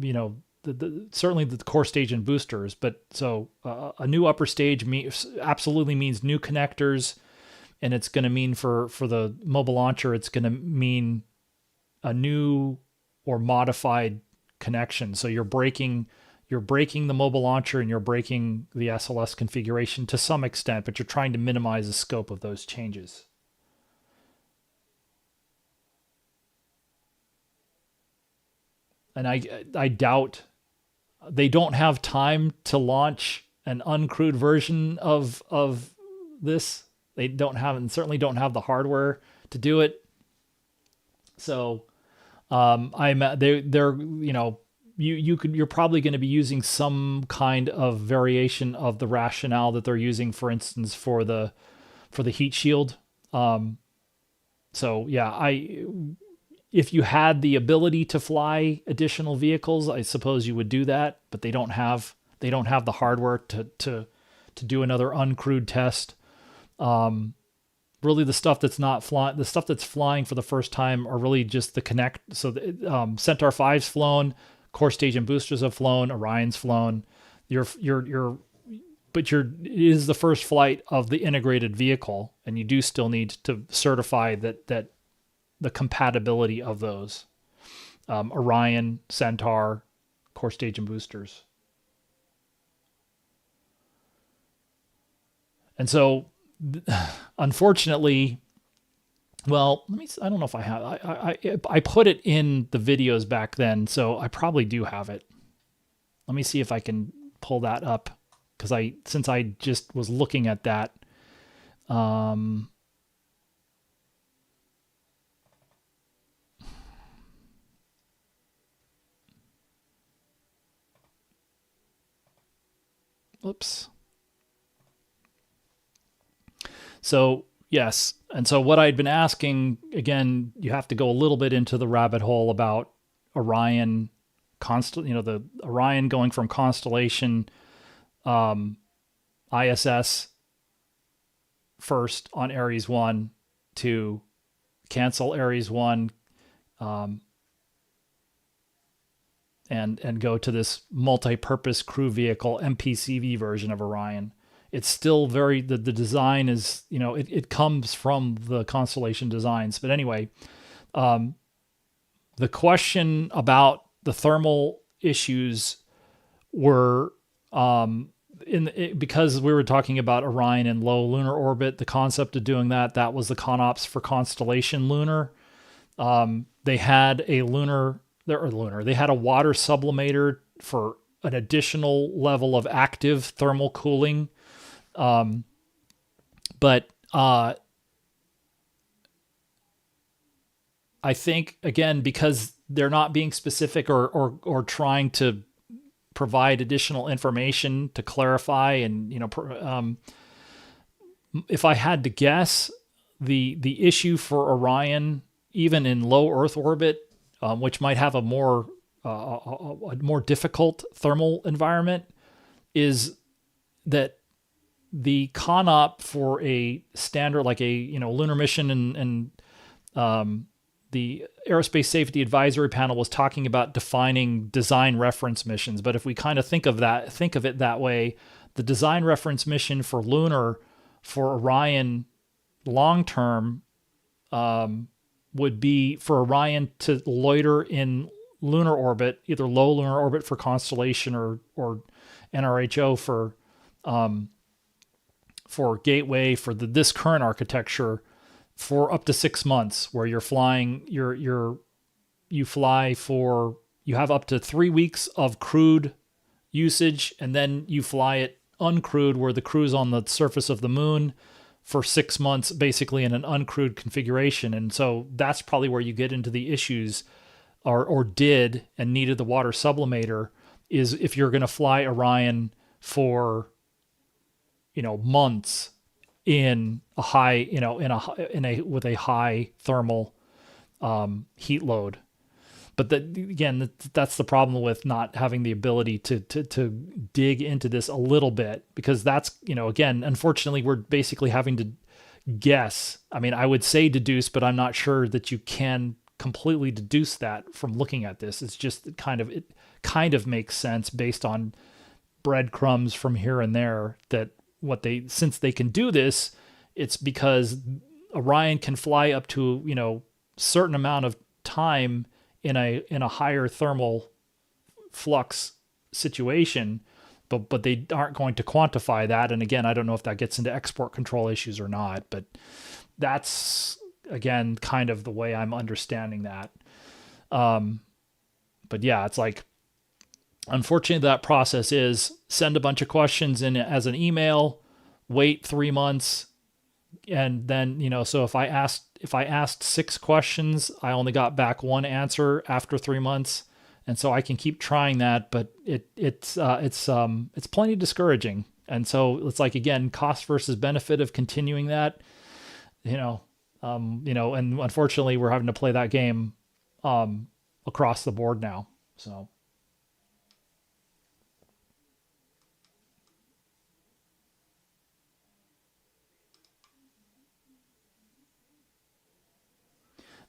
certainly the core stage and boosters, but so a new upper stage absolutely means new connectors, and it's going to mean for the mobile launcher, it's going to mean a new or modified connection. So you're breaking the mobile launcher and you're breaking the SLS configuration to some extent, but you're trying to minimize the scope of those changes. And I doubt they don't have time to launch an uncrewed version of this. They don't have, and certainly don't have the hardware to do it. So they're you're probably going to be using some kind of variation of the rationale that they're using, for instance, for the heat shield. So yeah, if you had the ability to fly additional vehicles, I suppose you would do that, but they don't have the hardware to do another uncrewed test. Really, the stuff that's not flying, the stuff that's flying for the first time are really just the connect. So the, Centaur 5's flown, core stage and boosters have flown, Orion's flown. It is the first flight of the integrated vehicle, and you do still need to certify that the compatibility of those. Orion, Centaur, core stage and boosters. And so, unfortunately, well, I don't know if I have, I put it in the videos back then, so I probably do have it. Let me see if I can pull that up, because since I just was looking at that, oops. So yes, and so what I'd been asking, again, you have to go a little bit into the rabbit hole about Orion, the Orion going from constellation ISS first on Ares 1 to cancel Ares 1 and go to this multi-purpose crew vehicle MPCV version of Orion. It's still the design is, it comes from the constellation designs. But anyway, the question about the thermal issues were, because we were talking about Orion in low lunar orbit, the concept of doing that was the conops for constellation lunar. They had they had a water sublimator for an additional level of active thermal cooling. But I think, again, because they're not being specific or trying to provide additional information to clarify, and if I had to guess, the issue for Orion, even in low Earth orbit, which might have a more difficult thermal environment, is that the conop for a standard, like a lunar mission, and the Aerospace Safety Advisory Panel was talking about defining design reference missions. But if we kind of think of it that way, the design reference mission for lunar, for Orion long term, would be for Orion to loiter in lunar orbit, either low lunar orbit for constellation or NRHO for Gateway, for this current architecture, for up to 6 months, where you're flying, you have up to 3 weeks of crewed usage, and then you fly it uncrewed, where the crew's on the surface of the moon for 6 months, basically in an uncrewed configuration. And so that's probably where you get into the issues, or did and needed the water sublimator, is if you're going to fly Orion for months in a high, with a high thermal heat load. But that's the problem with not having the ability to dig into this a little bit, because that's, again, unfortunately, we're basically having to guess. I mean, I would say deduce, but I'm not sure that you can completely deduce that from looking at this. It's just it kind of makes sense based on breadcrumbs from here and there, that since they can do this, it's because Orion can fly up to, certain amount of time in a higher thermal flux situation, but they aren't going to quantify that. And again, I don't know if that gets into export control issues or not, but that's, again, kind of the way I'm understanding that. But yeah, it's like, unfortunately, that process is send a bunch of questions in as an email, wait 3 months, and then, so if I asked 6 questions, I only got back 1 answer after 3 months. And so I can keep trying that, but it's plenty discouraging. And so it's like, again, cost versus benefit of continuing that, you know, and unfortunately we're having to play that game across the board now. So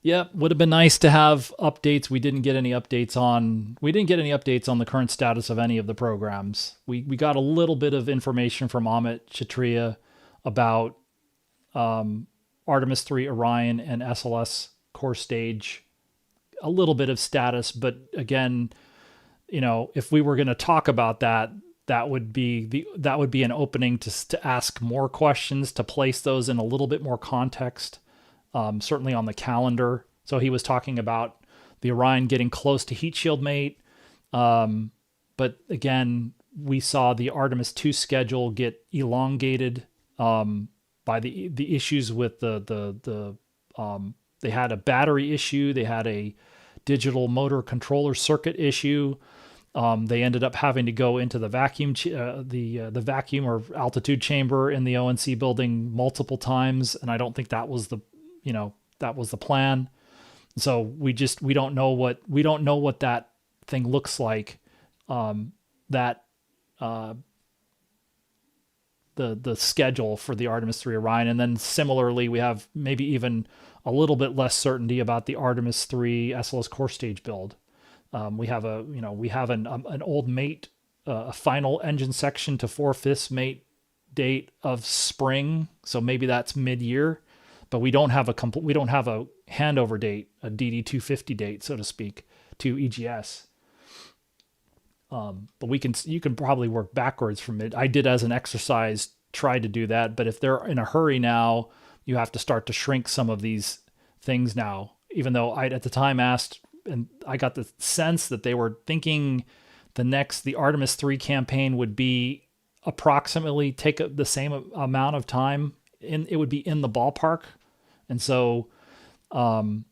yeah, would have been nice to have updates. We didn't get any updates on. We didn't get any updates on the current status of any of the programs. We got a little bit of information from Amit Kshatriya about Artemis III, Orion, and SLS core stage. A little bit of status, but again, if we were going to talk about that, that would be an opening to ask more questions, to place those in a little bit more context. Certainly on the calendar. So he was talking about the Orion getting close to heat shield mate. But again, we saw the Artemis II schedule get elongated by the issues with they had a battery issue. They had a digital motor controller circuit issue. They ended up having to go into the vacuum, the vacuum or altitude chamber in the ONC building multiple times. And I don't think that was that was the plan. So we don't know what that thing looks like. The schedule for the Artemis III Orion. And then similarly, we have maybe even a little bit less certainty about the Artemis III SLS core stage build. We have an old mate, a final engine section to 4/5 mate date of spring. So maybe that's mid-year. But we don't have a handover date, a DD250 date, so to speak, to EGS. But you can probably work backwards from it. I did as an exercise, try to do that. But if they're in a hurry now, you have to start to shrink some of these things now. Even though I at the time asked, and I got the sense that they were thinking the Artemis III campaign would be approximately take the same amount of time. It would be in the ballpark. And so, trying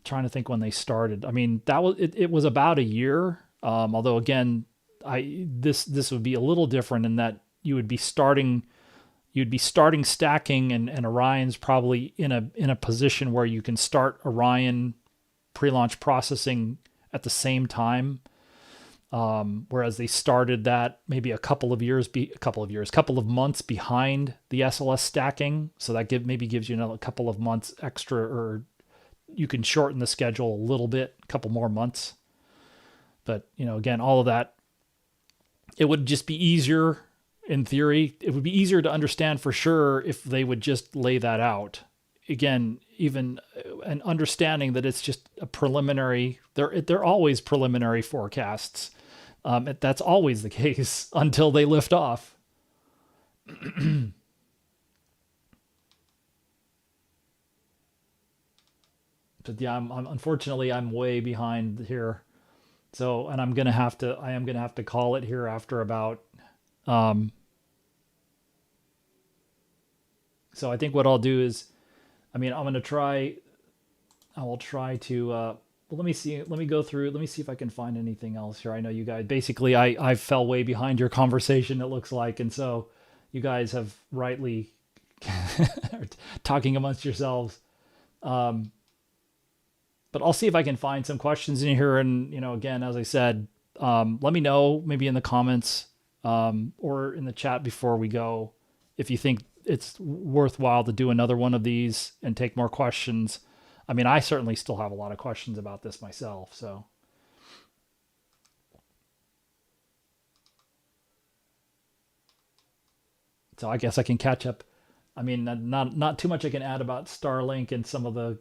to think when they started. I mean, it was about a year. Although again, this would be a little different in that you'd be starting stacking, and Orion's probably in a position where you can start Orion pre-launch processing at the same time. Whereas they started that maybe a couple of months behind the SLS stacking. So that gives you a couple of months extra, or you can shorten the schedule a little bit, a couple more months. But, again, all of that, it would just be easier in theory. It would be easier to understand for sure if they would just lay that out. Again, even an understanding that it's just a preliminary, they're always preliminary forecasts. That's always the case until they lift off. But yeah, unfortunately I'm way behind here. So, and I am gonna have to call it here after about. So I think what I'll do is, I will try to. Well, let me see. Let me go through. Let me see if I can find anything else here. I know you guys. Basically, I fell way behind your conversation. It looks like, and so you guys have rightly talking amongst yourselves. But I'll see if I can find some questions in here. And, again, as I said, let me know maybe in the comments or in the chat before we go if you think it's worthwhile to do another one of these and take more questions. I mean, I certainly still have a lot of questions about this myself. So I guess I can catch up. I mean, not too much I can add about Starlink and some of the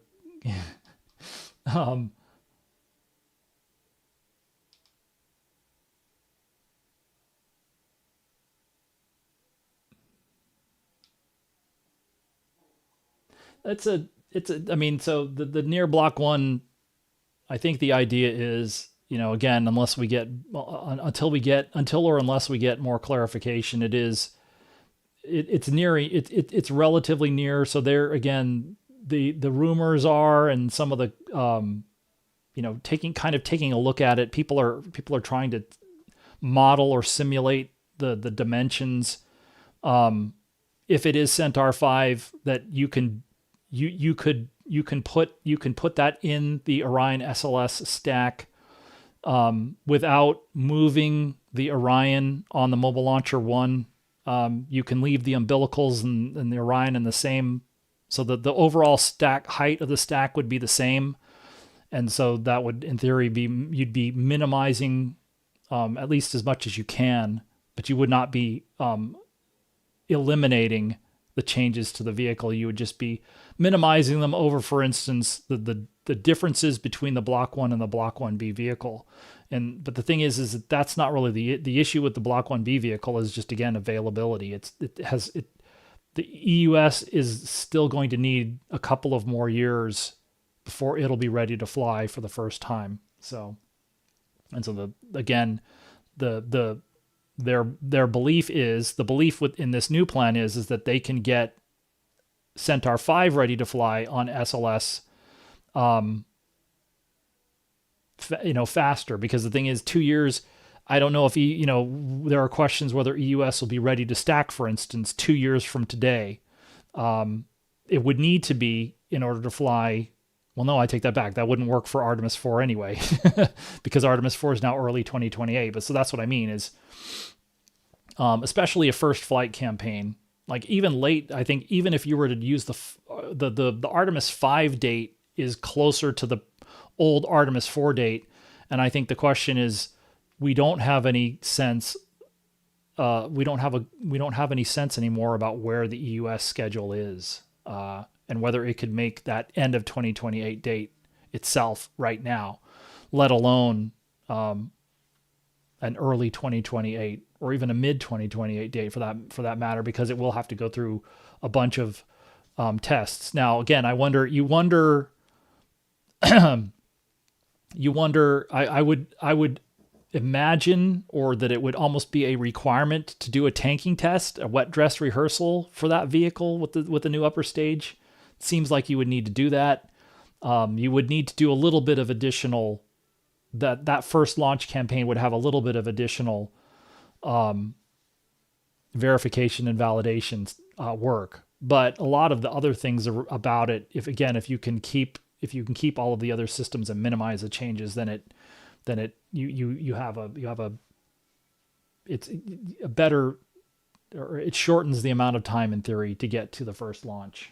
I mean, so the near block one, I think the idea is, again, unless we get more clarification, it's relatively near. So there again, the rumors are, and some of the taking a look at it. People are trying to model or simulate the dimensions. If it is Centaur 5, that you can put that in the Orion SLS stack without moving the Orion on the Mobile Launcher 1. You can leave the umbilicals and the Orion in the same, so that the overall stack height of the stack would be the same. And so that would, in theory, you'd be minimizing at least as much as you can, but you would not be eliminating the changes to the vehicle. You would just be minimizing them over, for instance, the differences between the Block 1 and the Block 1B vehicle. But the thing is that that's not really the issue with the Block 1B vehicle. Is just, again, availability. The EUS is still going to need a couple of more years before it'll be ready to fly for the first time. So their belief is, the belief in this new plan is that they can get Centaur 5 ready to fly on SLS faster, because the thing is, 2 years, I don't know if there are questions whether EUS will be ready to stack, for instance, 2 years from today. It would need to be in order to fly. Well, no, I take that back. That wouldn't work for Artemis 4 anyway, because Artemis 4 is now early 2028. But so that's what I mean is, especially a first flight campaign, like even late, I think even if you were to use the Artemis 5 date is closer to the old Artemis 4 date. And I think the question is, we don't have any sense. We don't have any sense anymore about where the EUS schedule is, and whether it could make that end of 2028 date itself right now, let alone an early 2028 or even a mid 2028 date for that matter, because it will have to go through a bunch of tests. Now, again, I wonder. I would imagine, or that it would almost be a requirement to do a tanking test, a wet dress rehearsal for that vehicle with the new upper stage. It seems like you would need to do that. You would need to do a little bit of additional, that first launch campaign would have a little bit of additional verification and validation work. But a lot of the other things about it, if you can keep all of the other systems and minimize the changes, then you have a it's a better, or it shortens the amount of time in theory to get to the first launch.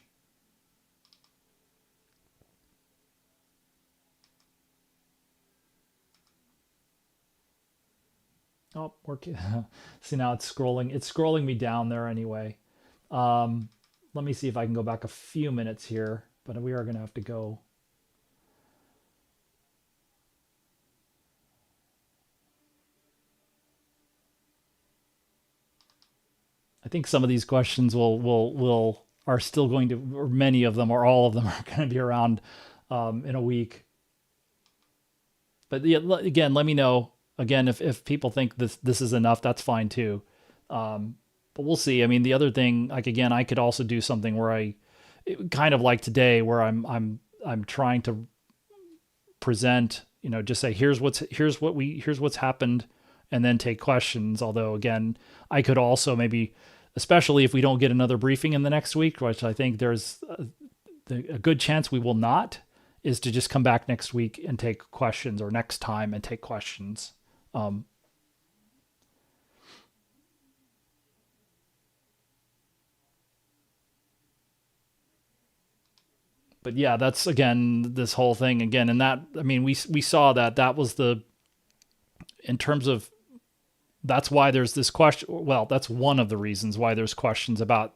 Oh, see, now it's scrolling me down there anyway. Let me see if I can go back a few minutes here, but we are going to have to go. I think some of these questions are still going to, or many of them, or all of them, are going to be around in a week. But yeah, again, let me know. Again, if people think this is enough, that's fine too. But we'll see. I mean, the other thing, like, again, I could also do something where kind of like today, where I'm trying to present, just say here's what's happened, and then take questions. Although, again, I could also maybe, especially if we don't get another briefing in the next week, which I think there's a good chance we will not, is to just come back next week and take questions, or next time and take questions. But yeah, that's, again, this whole thing again. And that, I mean, we saw that was in terms of, that's why there's this question. Well, that's one of the reasons why there's questions about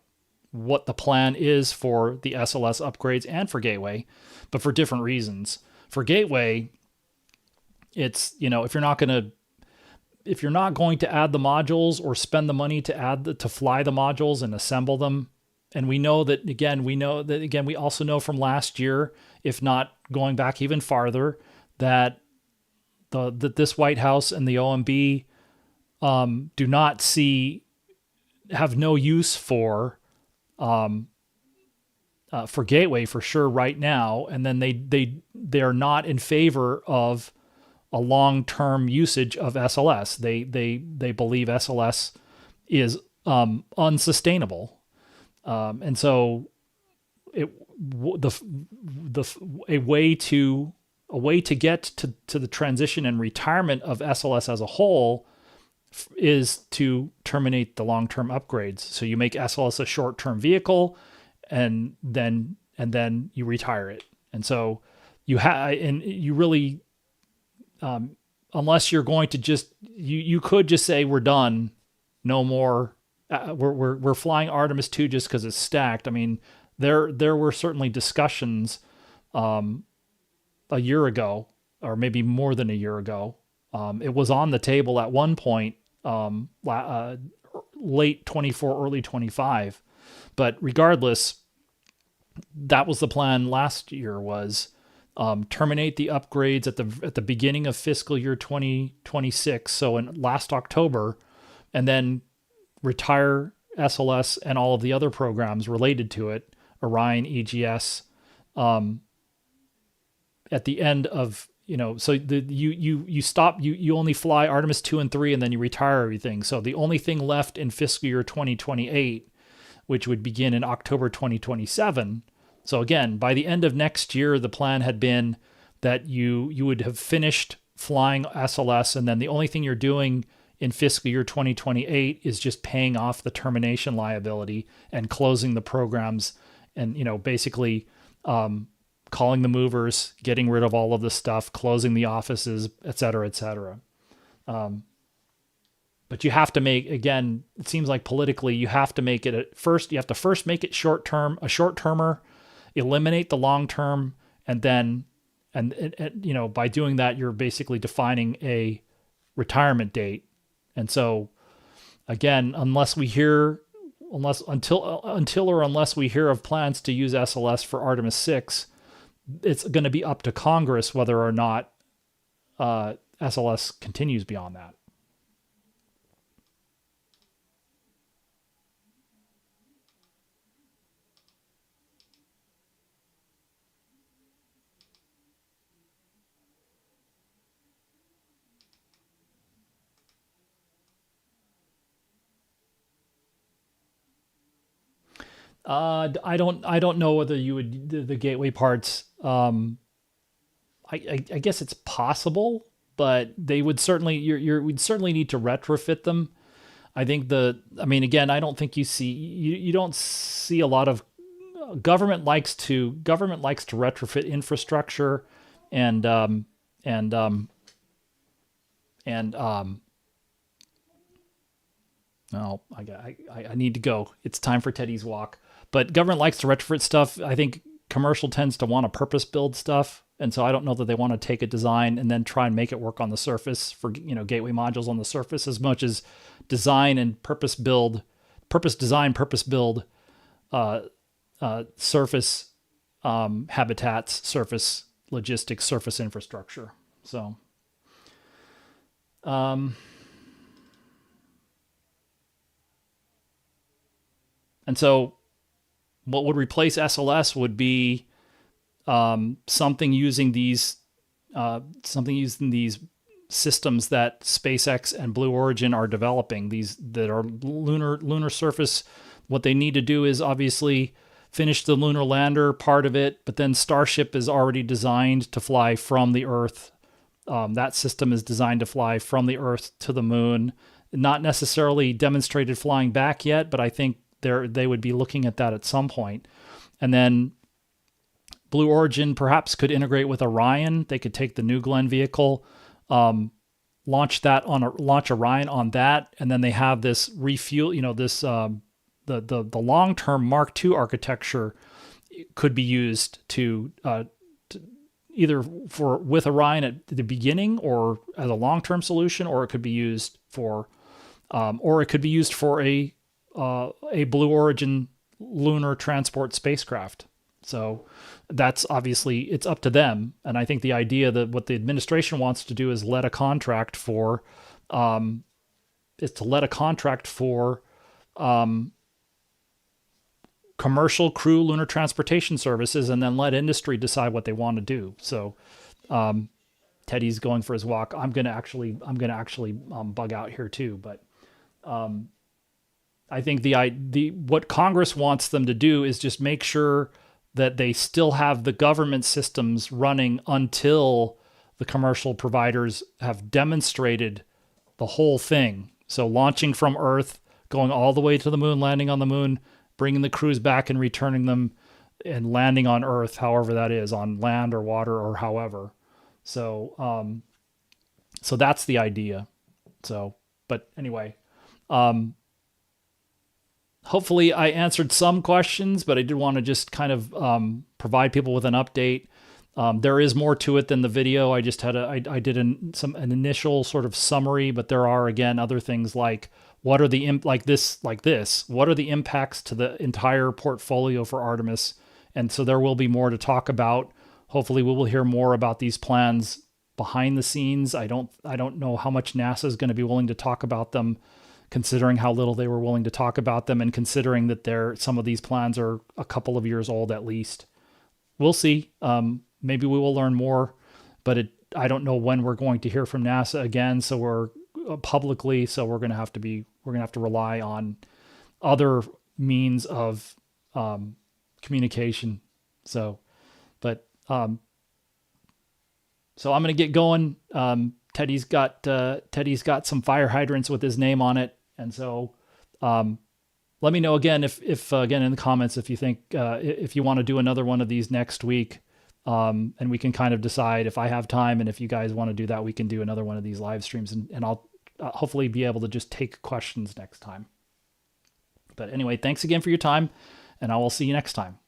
what the plan is for the SLS upgrades and for Gateway, but for different reasons. For Gateway, it's, if you're not going to add the modules or spend the money to fly the modules and assemble them. And we know that, we also know from last year, if not going back even farther, that this White House and the OMB have no use for for Gateway for sure right now, and then they are not in favor of a long-term usage of SLS. They believe SLS is unsustainable, and so a way to get to the transition and retirement of SLS as a whole is to terminate the long-term upgrades. So you make SLS a short-term vehicle, and then you retire it. And so you really, unless you're going to just you could just say we're done, no more. We're flying Artemis II just because it's stacked. I mean, there were certainly discussions a year ago, or maybe more than a year ago. It was on the table at one point, late 24, early 25. But regardless, that was the plan last year, was terminate the upgrades at the beginning of fiscal year 2026, so in last October, and then retire SLS and all of the other programs related to it, Orion, EGS, at the end of, so you stop, you only fly Artemis 2 and 3, and then you retire everything. So the only thing left in fiscal year 2028, which would begin in October 2027. So again, by the end of next year, the plan had been that you would have finished flying SLS, and then the only thing you're doing in fiscal year 2028 is just paying off the termination liability and closing the programs, and basically calling the movers, getting rid of all of the stuff, closing the offices, et cetera, et cetera. But you have to make, again, it seems like politically, you have to make it you have to first make it a short-termer, eliminate the long-term, and then, by doing that, you're basically defining a retirement date. And so, again, unless we hear of plans to use SLS for Artemis 6, it's going to be up to Congress whether or not SLS continues beyond that. I don't know whether you would the gateway parts. I guess it's possible, but they would certainly we'd certainly need to retrofit them. I think again, I don't think you don't see a lot of government likes to retrofit infrastructure and oh, I need to go. It's time for Teddy's walk. But government likes to retrofit stuff. I think commercial tends to want to purpose build stuff. And so I don't know that they want to take a design and then try and make it work on the surface for, gateway modules on the surface, as much as design and purpose build surface habitats, surface logistics, surface infrastructure. So, and so what would replace SLS would be something using these systems that SpaceX and Blue Origin are developing, these that are lunar surface. What they need to do is obviously finish the lunar lander part of it, but then Starship is already designed to fly from the Earth. That system is designed to fly from the Earth to the moon. Not necessarily demonstrated flying back yet, but I think they would be looking at that at some point. And then Blue Origin perhaps could integrate with Orion. They could take the New Glenn vehicle, launch Orion on that, and then they have this refuel. The long-term Mark II architecture could be used to either with Orion at the beginning or as a long-term solution, or it could be used for a Blue Origin lunar transport spacecraft. So that's obviously, it's up to them. And I think the idea that what the administration wants to do is let a contract for commercial crew lunar transportation services and then let industry decide what they want to do. So Teddy's going for his walk. I'm gonna actually bug out here too, but I think the what Congress wants them to do is just make sure that they still have the government systems running until the commercial providers have demonstrated the whole thing. So launching from Earth, going all the way to the moon, landing on the moon, bringing the crews back and returning them, and landing on Earth, however that is, on land or water or however. So, so that's the idea. So, but anyway, hopefully I answered some questions, but I did want to just kind of provide people with an update. There is more to it than the video. I just had I did an initial sort of summary, but there are again other things like what are the what are the impacts to the entire portfolio for Artemis, and so there will be more to talk about. Hopefully, we will hear more about these plans behind the scenes. I don't know how much NASA is going to be willing to talk about them, considering how little they were willing to talk about them, and considering that some of these plans are a couple of years old at least. We'll see. Maybe we will learn more, but I don't know when we're going to hear from NASA again. So we're publicly, so we're going to have to rely on other means of communication. So, but so I'm going to get going. Teddy's got some fire hydrants with his name on it, and so let me know again if again in the comments if you think if you want to do another one of these next week. And we can kind of decide if I have time, and if you guys want to do that, we can do another one of these live streams, and I'll hopefully be able to just take questions next time. But anyway, thanks again for your time, and I will see you next time.